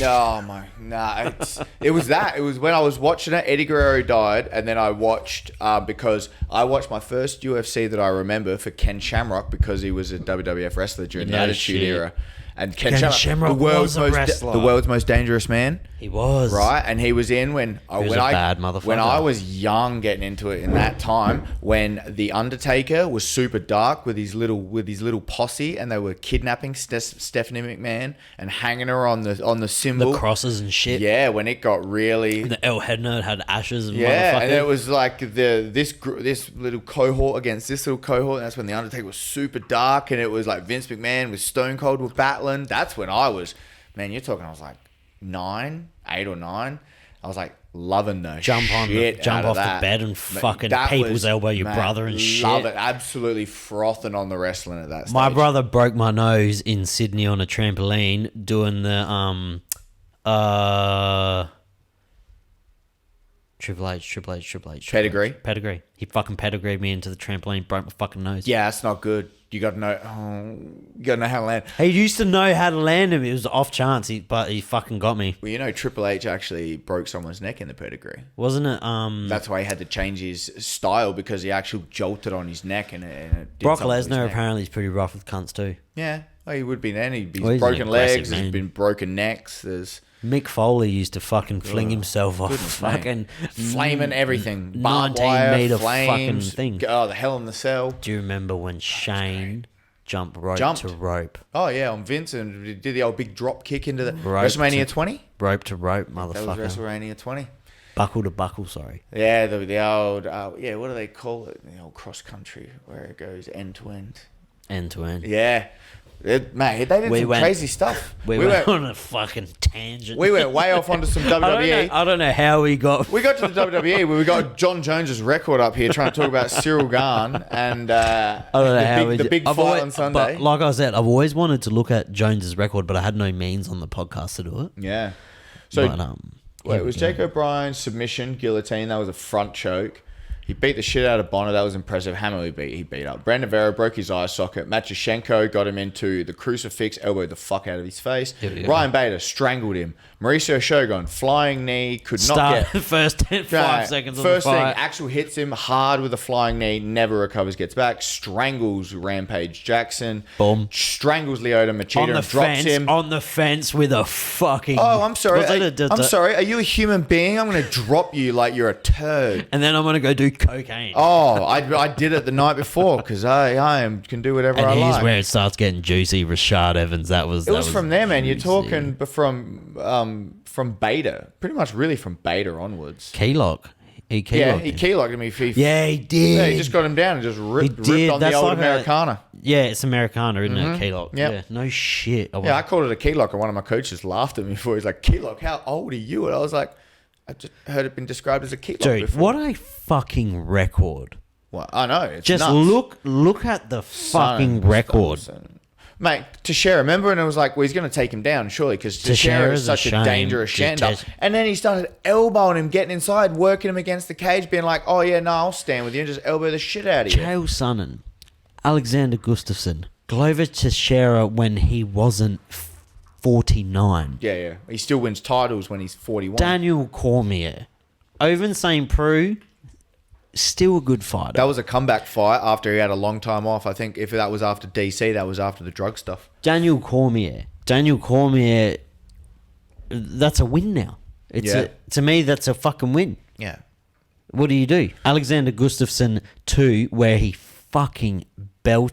It was that. It was when I was watching it, Eddie Guerrero died, and then I watched, because I watched my first UFC that I remember for Ken Shamrock, because he was a WWF wrestler during the Attitude Era. And Ken
Ken
Shamrock,
Shamrock was a wrestler.
the world's most dangerous man.
He was.
Right, and he was in when
was a bad motherfucker.
When I was young, getting into it in that time, when the Undertaker was super dark with his little posse, and they were kidnapping Stephanie McMahon and hanging her on the symbol,
The crosses and shit.
Yeah, when it got really
The El Hedner had ashes and
yeah,
motherfucker.
and it was like this little cohort against this little cohort, and that's when the Undertaker was super dark, and it was like Vince McMahon with Stone Cold were battling. That's when I was, man, you're talking, I was like 8 or 9. I was like loving the
jump
shit
off
out
the
of that.
bed and
Mate,
fucking
that
people's
was-
elbow your
man,
brother and shit.
love it, absolutely frothing on the wrestling at that stage.
My brother broke my nose in Sydney on a trampoline doing the Triple H. Pedigree. He fucking pedigreed me into the trampoline, broke my fucking nose.
Yeah, that's not good. You got to know. You got to know how to land.
He used to know how to land him. It was off chance, but he fucking got me.
Well, you know, Triple H actually broke someone's neck in the pedigree.
Wasn't it?
That's why he had to change his style, because he actually jolted on his neck and it did
Brock
something to his
Lesnar
neck.
apparently is pretty rough with cunts too.
Yeah, well, he would be then. He's
Well, he's
broken
an aggressive
legs.
man.
He's been broken necks. There's
Mick Foley used to fucking fling himself off
goodness, mate.
fucking
flaming everything. Barbed
19
wire,
meter
flames.
fucking thing.
Oh, the Hell in the Cell.
Do you remember when Shane jumped rope
Jumped.
to rope?
Oh yeah, on Vince, and he did the old big drop kick into the
Rope
WrestleMania
to-
20.
Rope to rope,
That was
motherfucker.
WrestleMania 20.
Buckle to buckle, sorry.
Yeah, the old yeah. What do they call it? The old cross country where it goes end to end.
End to end.
Yeah, mate, they did
We
some
went-
crazy stuff.
We went on a fucking tangent.
We went way off onto some WWE.
I don't know how we got...
We got to the WWE where we got John Jones's record up here trying to talk about Cyril Gahn and
I don't know how we
the
did-
big
I've
fight
always-
on Sunday.
But like I said, I've always wanted to look at Jones's record, but I had no means on the podcast to do it.
Yeah. So
But,
wait,
here
it was
we go.
Jake O'Brien's submission guillotine. That was a front choke. He beat the shit out of Bonner. That was impressive. Hammer he beat up. Brandon Vera broke his eye socket. Matyashenko got him into the crucifix, elbowed the fuck out of his face.
Here we go.
Ryan Bader strangled him. Mauricio Shogun, flying knee, could not
Start
get...
first 5
Right.
seconds of
First
the
thing,
fight.
Axel hits him hard with a flying knee, never recovers, gets back, strangles Rampage Jackson,
Boom.
strangles Lyoto Machida
on the
and drops
fence,
him.
on the fence with a fucking...
Oh, I'm sorry.
Was it a-
I'm sorry. Are you a human being? I'm going to drop you like you're a turd.
And then I'm going to go do cocaine.
Oh, I did it the night before because can do whatever
and
I
here's
like.
where it starts getting juicy. Rashad Evans, that was...
It was from there, man. You're
juicy.
talking from Beta, pretty much really from Beta onwards.
Keylock. He keylocked
Yeah, he
him.
keylocked him.
Yeah, he did.
Yeah, he just got him down and just ripped
did.
on the
That's
old
like
Americana.
Yeah, it's Americana, isn't it? Keylock.
Yep.
Yeah. No shit.
Yeah, I called it a keylock, and one of my coaches laughed at me before. He's like, "Keylock, how old are you?" And I was like, "I just heard it been described as a keylock
Dude,
before."
what a fucking record.
Well, I know. It's
Just
nuts.
look at the fucking record.
Mate, Teixeira, remember? And it was like, well, he's going to take him down, surely, because Teixeira is
Teixeira's a
such a
shame.
dangerous
Dude,
shanda. And then he started elbowing him, getting inside, working him against the cage, being like, oh, yeah, no, I'll stand with you and just elbow the shit out of you.
Chael Sonnen, Alexander Gustafsson, Glover Teixeira when he wasn't 49.
Yeah. He still wins titles when he's 41.
Daniel Cormier, Oven St. Preux, still a good fighter.
That was a comeback fight after he had a long time off. I think if that was after DC, that was after the drug stuff.
Daniel Cormier, that's a win now. To me, that's a fucking win.
Yeah.
What do? Alexander Gustafsson 2, where he fucking
No,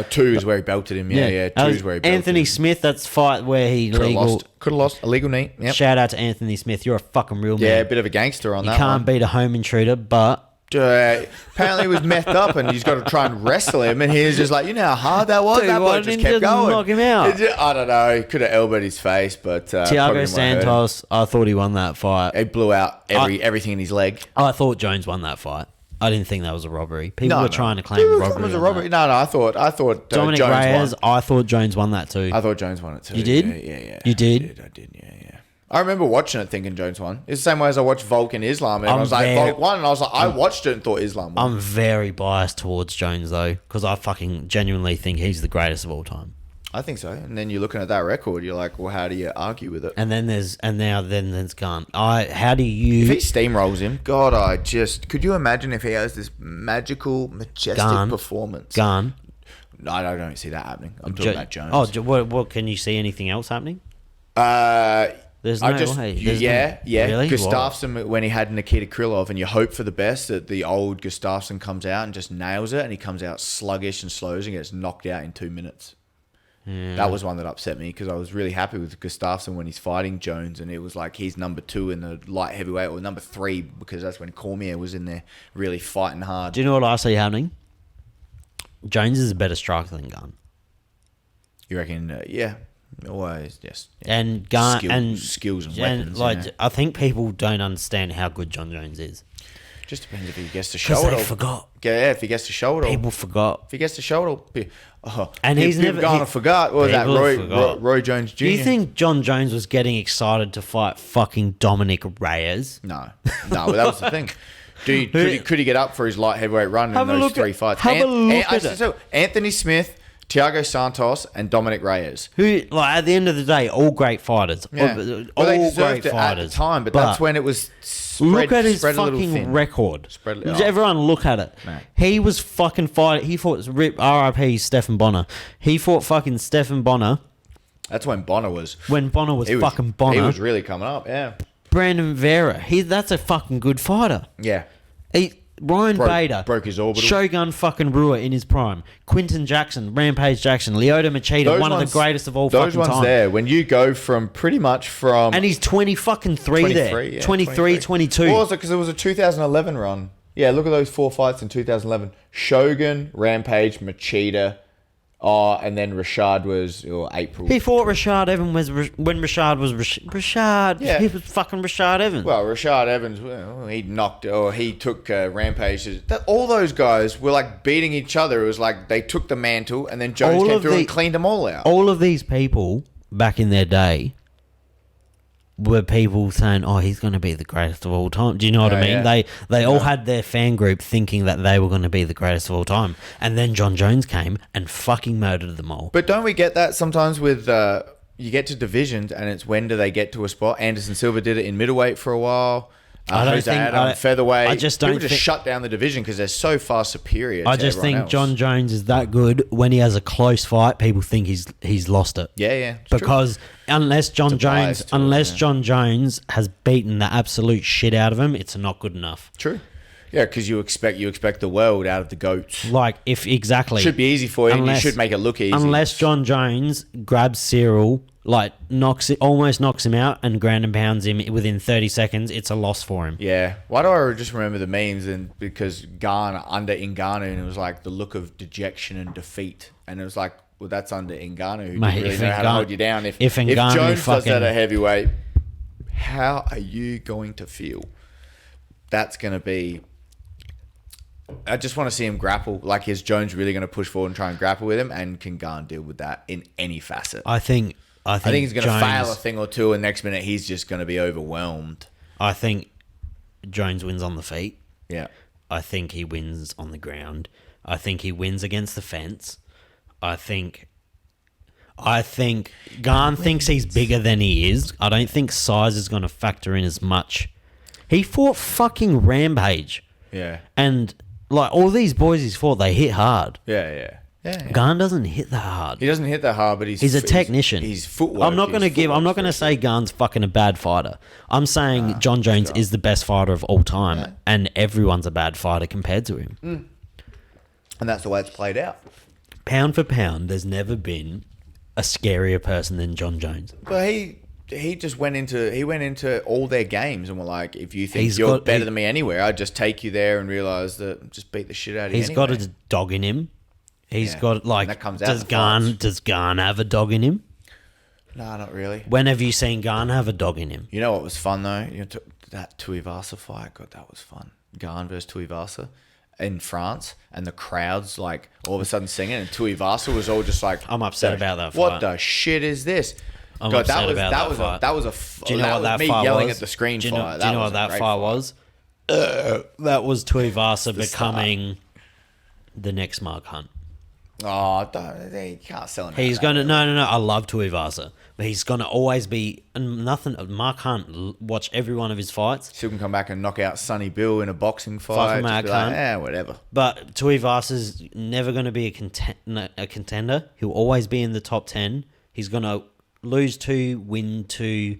2 is where he belted him. Yeah. 2 is where he belted
Anthony
him.
Smith, that's fight where he
Could
legal.
have lost. Illegal knee. Yep.
Shout out to Anthony Smith. You're a fucking real
Yeah, a
man.
bit of a gangster on
You
that
can't
one.
beat a home intruder, but
Apparently he was methed up and he's got to try and wrestle him, and he was just like, you know how hard that was?
Dude,
That
why
bloke just
didn't
kept
you
going.
knock him out?
I don't know. He could have elbowed his face, but probably
Thiago
didn't wanna hurt him.
Santos, I thought he won that fight.
He blew out everything in his leg.
I thought Jones won that fight. I didn't think that was a robbery. People were trying to claim
Dude,
robbery.
It was a
on
robbery.
that.
No, I thought
Dominic
Jones
Reyes,
won.
I thought Jones won that too.
I thought Jones won it too.
You did?
Yeah.
You did?
I did. Yeah. I remember watching it thinking Jones won. It's the same way as I watched Volk and Islam, and I was like, Volk won, and I was like, I watched it and thought Islam won.
I'm very biased towards Jones though, because I fucking genuinely think he's the greatest of all time.
I think so. And then you're looking at that record, you're like, well, how do you argue with it?
And then there's Gunn. How do you?
If he steamrolls him, God, could you imagine if he has this magical, majestic performance?
Gunn.
I don't see that happening. I'm talking about Jones.
Oh, what can you see anything else happening? There's no way.
Yeah.
Really?
Gustafsson, when he had Nikita Krylov, and you hope for the best that the old Gustafsson comes out and just nails it, and he comes out sluggish and slows and gets knocked out in 2 minutes. Yeah. That was one that upset me because I was really happy with Gustafsson when he's fighting Jones, and it was like he's number 2 in the light heavyweight, or number 3 because that's when Cormier was in there really fighting hard.
Do you know what I see happening? Jones is a better striker than Gunn.
You reckon? Yeah. Always, yes. Yeah.
And Gunn
skills and weapons.
I think people don't understand how good John Jones is.
Just depends if he gets to show it.
They forgot.
Yeah, if he gets to show it all.
People forgot.
If he gets to show it all.
And he's never
gone and forgot. What was that? Roy Jones Jr.
Do you think John Jones was getting excited to fight fucking Dominic Reyes?
No, that was the thing. Could he get up for his light heavyweight run in those 3 fights? Anthony Smith, Thiago Santos, and Dominic Reyes.
Who, like, at the end of the day, all great fighters.
Yeah.
All
they deserved
great
it
fighters.
at the time, but that's when it was
look at his fucking record. Everyone look at it.
Man.
He was fucking fighting. He fought RIP Stephen Bonner. He fought fucking Stephen Bonner.
That's when Bonner was.
When Bonner was fucking Bonner.
He was really coming up, yeah.
Brandon Vera. That's a fucking good fighter.
Yeah.
Ryan Bader
broke his orbital.
Shogun fucking Brewer in his prime. Quinton Jackson, Rampage Jackson, Lyoto Machida, one of the greatest of all fucking time.
Those ones there, when you go from pretty much from...
And he's 23 there. Yeah, 23, 22.
What was it? Because it was a 2011 run. Yeah, look at those 4 fights in 2011. Shogun, Rampage, Machida... and then Rashad was April.
He fought Rashad Evans when Rashad was Rashad. Yeah. He was fucking Rashad Evans.
Well, Rashad Evans, he took Rampage. All those guys were like beating each other. It was like they took the mantle and then Jones came through and cleaned them all out.
All of these people back in their day were people saying, "Oh, he's going to be the greatest of all time." Do you know what I mean? Yeah. They all had their fan group thinking that they were going to be the greatest of all time, and then John Jones came and fucking murdered them all.
But don't we get that sometimes with you get to divisions, and it's when do they get to a spot? Anderson Silva did it in middleweight for a while. I don't think featherweight.
I just don't
People just shut down the division because they're so far superior.
I just think else. John Jones is that good. When he has a close fight, people think he's lost it.
Yeah,
because unless John Jones has beaten the absolute shit out of him, it's not good enough.
True. Yeah, because you expect the world out of the GOATs.
Like it should
be easy for you. And you should make it look easy.
Unless John Jones grabs Cyril, like almost knocks him out and ground and pounds him within 30 seconds, it's a loss for him.
Yeah. Why do I just remember the memes? And because under Ngannou, and it was like the look of dejection and defeat, and it was like, well, that's under Ngannou, who didn't really know how to hold you down. If Jones does that at heavyweight, how are you going to feel? That's going to be... I just want to see him grapple. Like, is Jones really going to push forward and try and grapple with him? And can Garn deal with that in any facet?
I think
he's going to fail a thing or two, and next minute he's just going to be overwhelmed.
I think Jones wins on the feet.
Yeah.
I think he wins on the ground. I think he wins against the fence. I think Garn thinks he's bigger than he is. I don't think size is going to factor in as much. He fought fucking Rampage.
Yeah.
And... like, all these boys he's fought, they hit hard.
Yeah.
Garn doesn't hit that hard.
He doesn't hit that hard, but he's
a technician.
He's footwork.
I'm not going to say Garn's fucking a bad fighter. I'm saying John Jones is the best fighter of all time, and everyone's a bad fighter compared to him.
And that's the way it's played out.
Pound for pound, there's never been a scarier person than John Jones.
But he just went into all their games and were like, if you think you're better than me anywhere, I'd just take you there and realise that just beat the shit out of you.
He's got a dog in him. He's got like, that comes out does Garn have a dog in him?
No, not really.
When have you seen Garn have a dog in him?
You know what was fun though? That Tuivasa fight. God, that was fun. Garn versus Tuivasa in France, and the crowds like all of a sudden singing, and Tuivasa was all just like,
I'm upset about that fight.
What the shit is this?
I'm upset about that fight.
That was
Do you know what that fight
yelling
was?
At the screen.
Do you know what that fight was? That was Tuivasa becoming the next Mark Hunt.
Oh, you can't sell him.
He's going to... No. I love Tuivasa. But he's going to always be... And nothing... Mark can't watch every one of his fights.
Still can come back and knock out Sonny Bill in a boxing fight.
Fuck him,
Whatever.
But Tuivasa's never going to be a contender. He'll always be in the top 10. He's going to lose 2, win 2,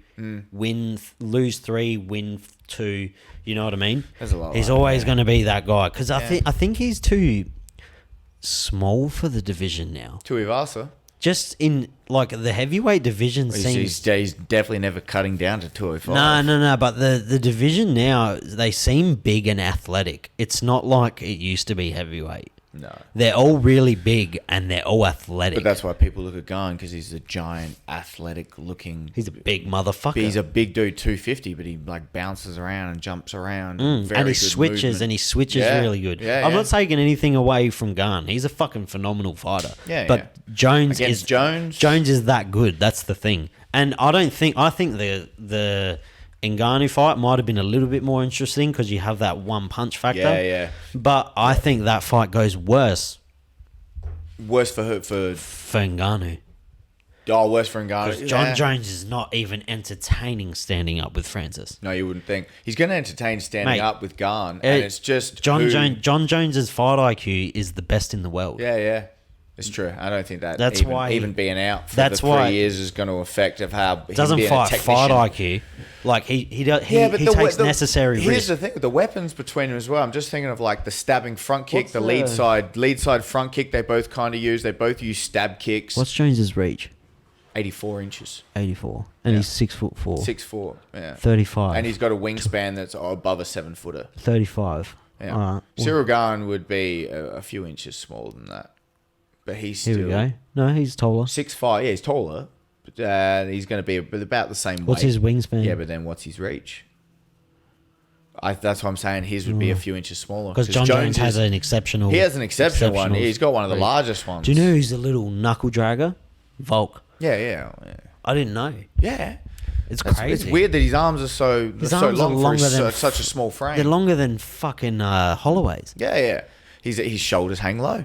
lose 3, win 2. You know what I mean?
There's a lot.
He's always going to be that guy. Because I think he's too small for the division now.
Tuivasa.
Just in like the heavyweight division seems...
He's definitely never cutting down to 205.
No. But the division now, they seem big and athletic. It's not like it used to be heavyweight.
No.
They're all really big and they're all athletic.
But that's why people look at Garn, because he's a giant, athletic-looking...
He's a big motherfucker.
He's a big dude, 250, but he like bounces around and jumps around.
And he switches, really good. I'm not taking anything away from Garn. He's a fucking phenomenal fighter. But Jones is that good. That's the thing. And I think the Ngannou fight might have been a little bit more interesting because you have that one punch factor.
Yeah.
But I think that fight goes worse.
Worse for who? For
Ngannou.
Oh, worse for Ngannou.
Because John Jones is not even entertaining standing up with Francis.
No, you wouldn't think. He's going to entertain standing up with Garn, and it's just
John Jones's fight IQ is the best in the world.
Yeah. It's true. I don't think
that's why
even being out for the 3 years is going to affect of how he
doesn't fight IQ. Like he takes necessary risks.
Here's the thing: the weapons between them as well. I'm just thinking of like the stabbing front kick, the lead side front kick. They both kind of use. They both use stab kicks.
What's Jones's reach?
84 inches.
84, and he's 6'4".
6'4", yeah.
35,
and he's got a wingspan that's above a 7-footer.
35.
Yeah.
All right.
Cyril Garn would be a few inches smaller than that. But he's still...
Here we go. No, he's taller.
6'5". Yeah, he's taller. But he's going to be about the same weight.
What's his wingspan?
Yeah, but then what's his reach? That's what I'm saying. His would be a few inches smaller.
Because John Jones has an exceptional...
He has an exceptional one. He's got one of the largest ones.
Do you know who's a little knuckle dragger? Volk.
Yeah.
I didn't know.
Yeah.
It's crazy.
It's weird that his arms are so long for such a small frame.
They're longer than fucking Holloway's.
Yeah. His shoulders hang low.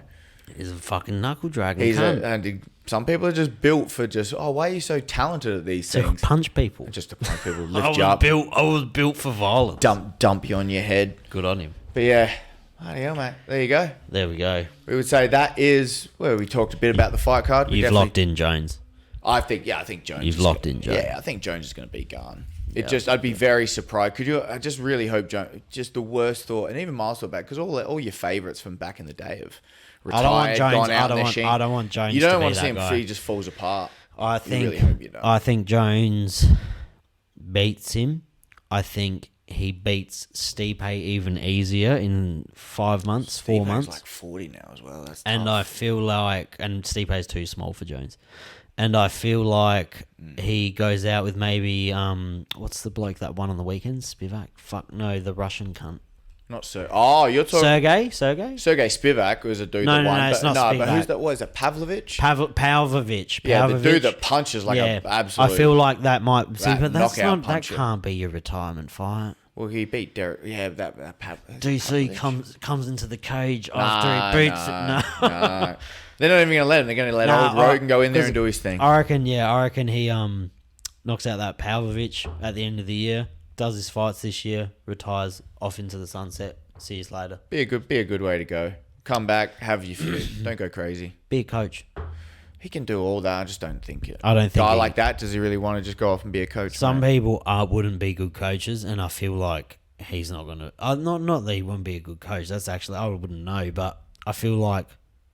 He's a fucking knuckle dragger.
And some people are just built for why are you so talented at these things?
To punch people.
Just to punch people, lift you up.
I was built for violence.
Dump you on your head.
Good on him.
But yeah, bloody hell, mate. There you go.
There we go.
We would say that is where we talked a bit about the fight card.
You've locked in Jones.
I think Jones.
You've locked in Jones.
Yeah, I think Jones is going to beat Garn. I'd be very surprised. I just really hope Jones. Just the worst thought, and even Miles thought back because all your favourites from back in the day have retired, gone out.
I don't want Jones.
You don't
want
to see him
guy.
he just falls apart.
I
really hope you don't.
I think Jones beats him. I think he beats Stipe even easier in 5 months, 4 months.
Like 40 now as well. That's
and
tough.
I feel like, and Stipe is too small for Jones. And I feel like he goes out with maybe what's the bloke that won on the weekend? Spivak? Fuck no, the Russian cunt.
Not Sergey. Oh, you're talking
Sergey
Spivak was a dude that won.
No, it's not Spivak.
But who's that? What is it? Pavlovich?
Pavlovich.
Yeah, the dude that punches like an absolute.
I feel like that might. But that
puncher.
can't be your retirement fight.
Well, he beat Derek. Yeah, that
DC comes into the cage after he boots it. No.
They're not even going to let him. They're going to let old Rogan go in there and do his thing.
I reckon he knocks out that Pavlovich at the end of the year, does his fights this year, retires off into the sunset. See you later.
Be a good way to go. Come back, have your feud. Don't go crazy.
Be a coach.
He can do all that. I just don't think it.
I don't think
guy like that. Does he really want to just go off and be a coach?
Some people wouldn't be good coaches, and I feel like he's not going to. Not that he wouldn't be a good coach. That's actually I wouldn't know, but I feel like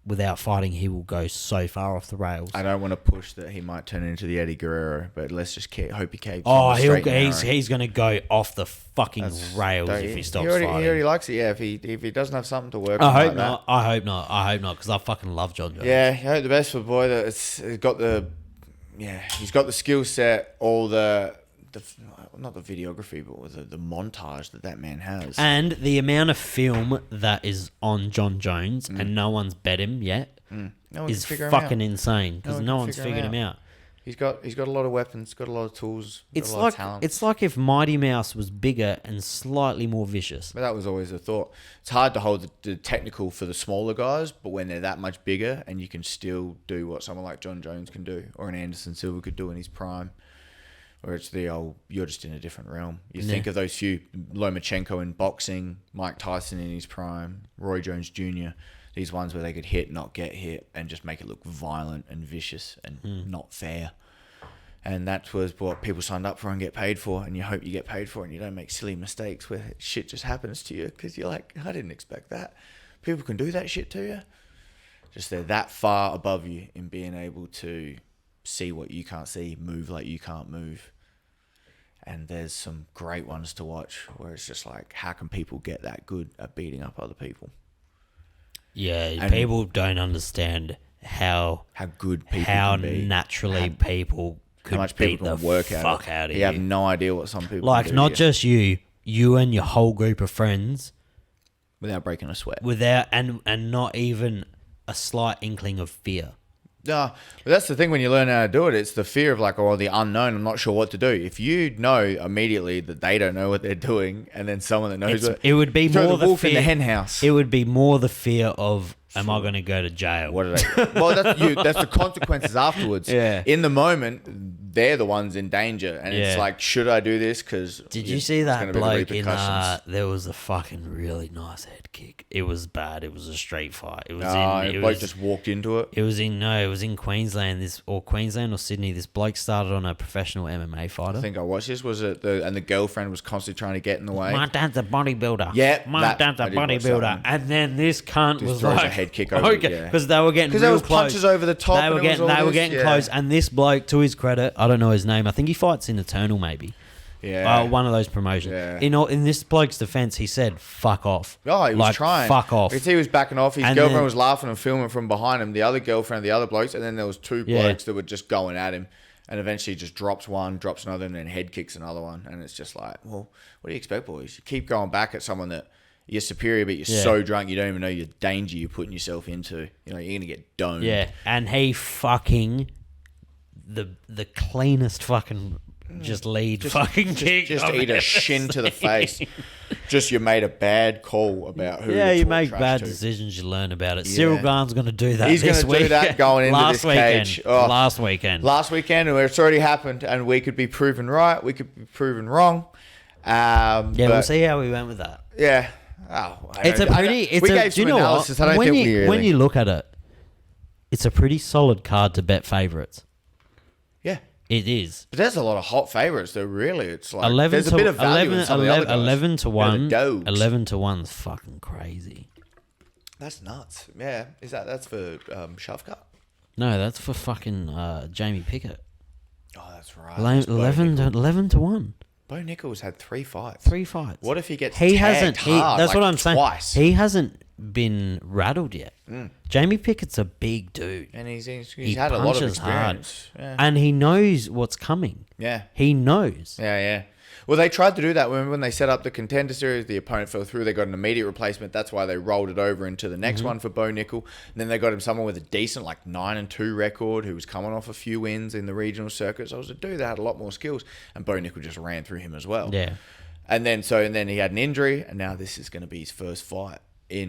without fighting, he will go so far off the rails.
I don't want to push that he might turn into the Eddie Guerrero, but let's just hope he keeps.
Oh, he's going to go off the fucking rails if he stops fighting.
He already likes it. Yeah, if he doesn't have something to work.
I hope not. I hope not. Because I fucking love John Jones.
Yeah, I hope the best for the boy. That he's got the skill set. All the not the videography, but the montage that man has,
and the amount of film that is on John Jones, and no one's bet him yet, is fucking insane because no one's figured him out.
He's got a lot of weapons, got a lot of tools,
It's
got a lot
like
of talent.
it's like if Mighty Mouse was bigger and slightly more vicious.
But that was always a thought. It's hard to hold the technical for the smaller guys, but when they're that much bigger and you can still do what someone like John Jones can do or an Anderson Silva could do in his prime, or it's the old, you're just in a different realm. You think of those few, Lomachenko in boxing, Mike Tyson in his prime, Roy Jones Jr., these ones where they could hit, not get hit, and just make it look violent and vicious and not fair. And that was what people signed up for and get paid for, and you hope you get paid for it and you don't make silly mistakes where shit just happens to you because you're like, I didn't expect that. People can do that shit to you. Just they're that far above you in being able to see what you can't see, move like you can't move. And there's some great ones to watch where it's just like, how can people get that good at beating up other people?
Yeah,
And
people don't understand how
good people
how
can be.
naturally people could
How much
beat
people
the
can work
fuck
at
out of
You
you.
have no idea what some people
Like
can do
not
to you
just you and your whole group of friends
without breaking a sweat.
without and not even a slight inkling of fear.
No, but that's the thing when you learn how to do it. It's the fear of like, oh, the unknown. I'm not sure what to do. If you know immediately that they don't know what they're doing, and then someone that knows
It would be
throw
more
the wolf
fear,
in the hen house.
It would be more the fear of, am I going to go to jail?
What did I? Well, that's the consequences afterwards.
Yeah.
In the moment, they're the ones in danger, and it's
Yeah.
like, should I do this? Because
Did you see that bloke in? There was a fucking really nice head kick. It was bad. It was a street fight. It was
the bloke just walked into it.
It was in Queensland. Queensland or Sydney. This bloke started on a professional MMA fighter.
I think I watched this. Was it and the girlfriend was constantly trying to get in the way?
My dad's a bodybuilder.
Yeah,
my dad's a
I did watch that
bodybuilder.
one.
And then this cunt was
throws a
like
head kick over it,
okay,
yeah.
because they were getting
there
real
was
close.
punches over the top.
They were
and it was
getting
all this,
getting
yeah.
close. And this bloke, to his credit, I don't know his name. I think he fights in Eternal, maybe.
Yeah.
One of those promotions.
Yeah.
In this bloke's defense, he said, "Fuck off."
Oh, he was
like,
trying.
Fuck off.
He was backing off. His
And
girlfriend
then-
was laughing and filming from behind him. The other girlfriend, the other blokes, and then there was two
Yeah.
blokes that were just going at him. And eventually just drops one, drops another, and then head kicks another one. And it's just like, well, what do you expect, boys? You keep going back at someone that you're superior, but you're so drunk you don't even know your danger you're putting yourself into. You know, you're going to get domed.
Yeah, and he fucking the cleanest fucking just lead fucking kick.
Just
I've
eat a
ever
shin to the
seen.
face. Just you made a bad call about who
Yeah,
to
you
talk
make
trash
bad
to.
decisions. You learn about it.
Yeah.
Cyril Gahn's going to do that.
He's
this
gonna do
week.
that going into
last
this
weekend.
cage. Oh.
Last weekend.
Last weekend, and it's already happened, and we could be proven right. We could be proven wrong.
Yeah,
but
we'll see how we went with that.
Yeah. Oh,
It's a pretty.
we gave
Do you
some
know
analysis.
what?
I don't
when
think
you
we really.
when you look at it, it's a pretty solid card to bet favourites.
Yeah.
It is.
But there's a lot of hot favourites, though. Really, it's like
11
there's
to
a bit of value in some of the other guys.
11 to
Yeah,
1.
the dogs.
11 to 1's fucking crazy.
That's nuts. Yeah. That's for Shavkat?
No, that's for fucking Jamie Pickett.
Oh, that's right.
11 to 1.
Bo Nichols had 3 fights.
3 fights.
What if he gets
He
tagged
hasn't.
hard,
That's
like
what I'm saying.
twice?
He hasn't been rattled yet. Jamie Pickett's a big dude.
And he's
He
had a lot of
punches hard.
experience. Yeah.
And he knows what's coming.
Yeah.
He knows.
Yeah. Well, they tried to do that when they set up the Contender Series. The opponent fell through. They got an immediate replacement. That's why they rolled it over into the next one for Bo Nickel. And then they got him someone with a decent, like 9-2 record, who was coming off a few wins in the regional circuit. So it was a dude that had a lot more skills. And Bo Nickel just ran through him as well.
Yeah.
And then he had an injury, and now this is going to be his first fight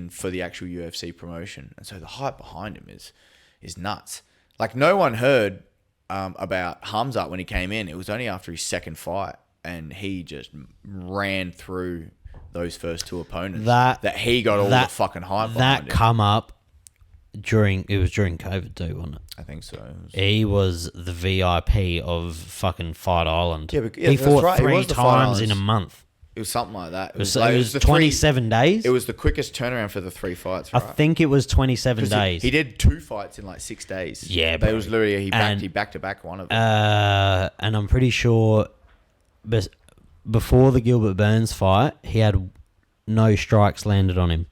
for the actual UFC promotion. And so the hype behind him is nuts. Like, no one heard about Hamzat when he came in. It was only after his second fight, and he just ran through those first two opponents. That he got all the fucking hype behind him.
That come up during COVID too, wasn't it?
I think so.
He was the VIP of fucking Fight Island.
Yeah,
he
that's
fought
right. He
3
was the Fight
times in
Islands.
a month.
It was something like that.
It was 27 days.
It was the quickest turnaround for the 3 fights,
I
right?
think it was 27 days.
He did 2 fights in like 6 days.
Yeah,
It
bro.
was literally, he
And-
backed to back one of them.
And I'm pretty sure before the Gilbert Burns fight, he had no strikes landed on him.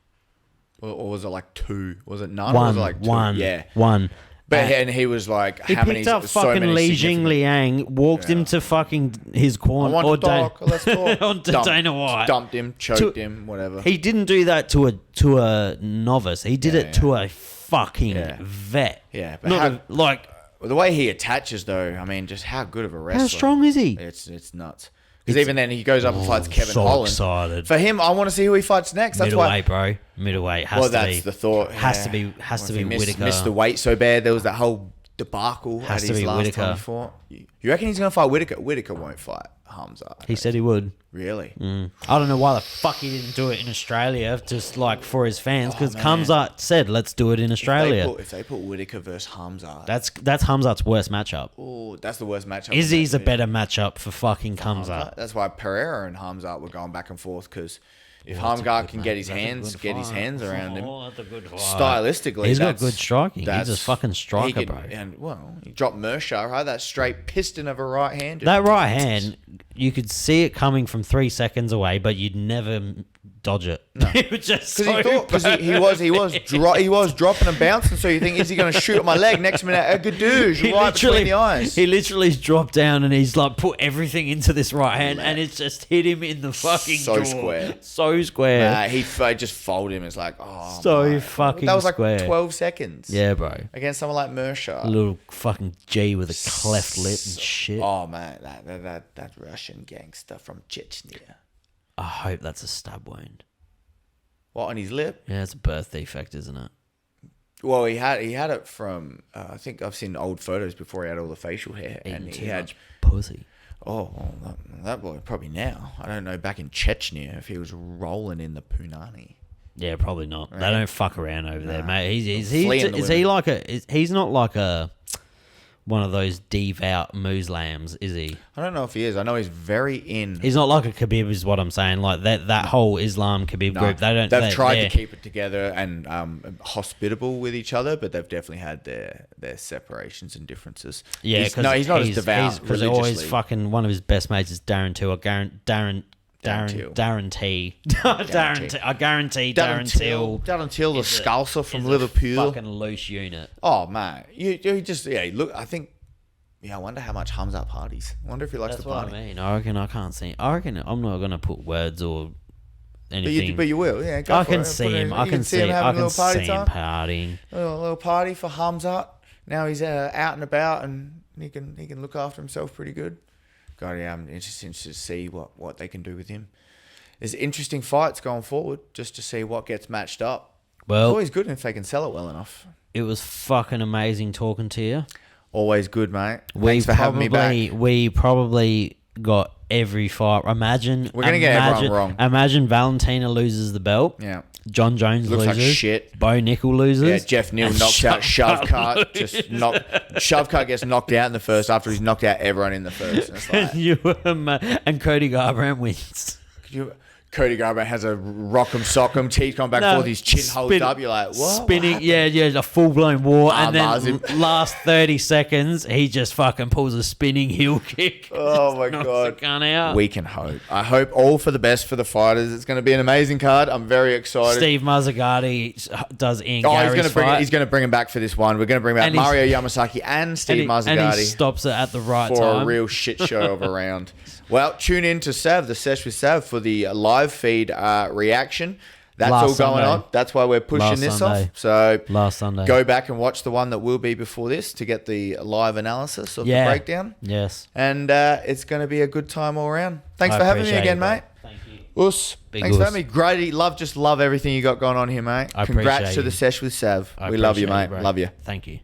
Or was it like 2? Was it none? Or was it like 2?
One.
Yeah.
One.
But and he was like,
He
how many?
picked up
so
fucking
many
Li
significant-
Jingliang, walked him to fucking his
I
corner.
want to talk. Let's talk.
on to
Dumped-
Dana White.
Dumped him, choked him, whatever.
He didn't do that to a novice. He did it to a fucking vet.
Yeah, but
Not
how-
like
the way he attaches, though, I mean, just how good of a wrestler.
How strong is he?
It's nuts. Because even then, he goes up and fights Kevin
so
Holland.
Excited.
For him, I want to see who he fights next. That's
Middleweight,
why.
bro. Middleweight has to be.
Well, that's the thought.
Has to be Whittaker.
Missed the weight so bad. There was that whole debacle
Has
at
to
his
be
last
Whittaker.
time he fought. You reckon he's going to fight Whittaker? Whittaker won't fight Hamza.
He said he would.
Really?
I don't know why the fuck he didn't do it in Australia, just like for his fans, because
man.
Kamzat said, let's do it in Australia.
If they put Whittaker versus Hamza,
That's Hamzat's worst matchup.
oh, that's the worst matchup.
Izzy's a better matchup for fucking Kamzat.
That's why Pereira and Hamza were going back and forth, because if Hamza can get his hands around him,
that's a good fight.
stylistically,
He's got good striking. He's a
that's-
fucking striker,
he can-
bro.
And well, he dropped Mershaw, right? That straight piston of a right hand.
That right hand, you could see it coming from 3 seconds away, but you'd never dodge it. No. It was just
Because he was dropping and bouncing. So you think, is he going to shoot at my leg? Next minute, a gadoosh right between the eyes.
He literally dropped down and he's like put everything into this right hand, and it's just hit him in the fucking
So
jaw.
square.
So square.
Nah, he just folded him. It's like, oh,
So
my.
fucking
That was like
square.
12 seconds.
Yeah, bro.
Against someone like Mershaw.
A little fucking G with a cleft lip and shit.
Oh man, that Russian gangster from Chechnya.
I hope that's a stab wound.
What, on his lip?
Yeah, it's a birth defect, isn't it?
Well, he had it from. I think I've seen old photos before he had all the facial hair,
Eating
and he
too
had.
much pussy.
Oh, well, that boy probably now. I don't know. Back in Chechnya, if he was rolling in the punani.
Yeah, probably not. They don't fuck around over there, mate. Is
Fleeing the
he like he's not like a one of those devout Muslims, is he?
I don't know if he is. I know he's very in.
He's not like a Khabib, is what I'm saying. Like that whole Islam Khabib
No,
group.
They've tried to keep it together and hospitable with each other, but they've definitely had their separations and differences.
Yeah,
he's not as devout
because
religiously.
always fucking one of his best mates is Darren Till. Darren T. I guarantee Darren Till.
Darren Till, the
is a-
scalcer from
is a
Liverpool.
Fucking loose unit.
Oh man, you just look. I think. Yeah, I wonder how much Hamza parties. I wonder if he likes
That's
to
what
party.
I mean. I reckon I can't see. I reckon I'm not gonna put words or anything.
But you will. Yeah, go
I
for
can
it.
see him.
You
I can see.
him having
I
a
can
little party
see him
time.
partying.
A little party for Hamza. Now he's out and about, and he can look after himself pretty good. God, yeah, I'm interested to see what they can do with him. There's interesting fights going forward, just to see what gets matched up.
Well,
It's always good if they can sell it well enough.
it was fucking amazing talking to you.
Always good, mate. Thanks for having me back.
We probably got every fight. We're
gonna get everyone wrong.
Imagine Valentina loses the belt.
Yeah.
John Jones
Looks like
loses.
shit.
Bo Nickel loses.
Yeah, Jeff Neal
and
knocks out Shovkat.
loses.
Shovkat gets knocked out in the first after he's knocked out everyone in the first. And it's like,
and Cody Garbrandt wins.
Cody Garbrandt has a rock'em sock'em, teeth gone back and forth, his chin holds up. You're like, what?
Spinning,
What
yeah, a full blown war, and
Bars
then
him.
last 30 seconds, he just fucking pulls a spinning heel kick.
Oh my
Knocks
God.
the gun out.
We can hope. I hope all for the best for the fighters. It's going to be an amazing card. I'm very excited.
Steve Mazzagatti does Ian
he's
Gary's
going to
fight.
he's going to bring him back for this one. We're going to bring back
And he's-
Mario Yamasaki and Steve
and
Mazzagatti
he stops it at the right
for
time.
a real shit show of a round. Well, tune in to Sav, the Sesh with Sav, for the live feed reaction. That's
Last
all going
Sunday.
on. That's why we're pushing
Last
this
Sunday.
off. So
Last Sunday.
go back and watch the one that will be before this to get the live analysis of the breakdown.
Yes.
And it's going to be a good time all around. Thanks
I
for having me
appreciate
again,
it, bro.
mate.
Thank you.
Us.
Big
Thanks for
us.
having me. Grady, love everything you got going on here, mate.
I
Congrats
appreciate
to the
you.
Sesh with Sav.
I
We love you,
appreciate
mate.
bro.
Love you.
Thank you.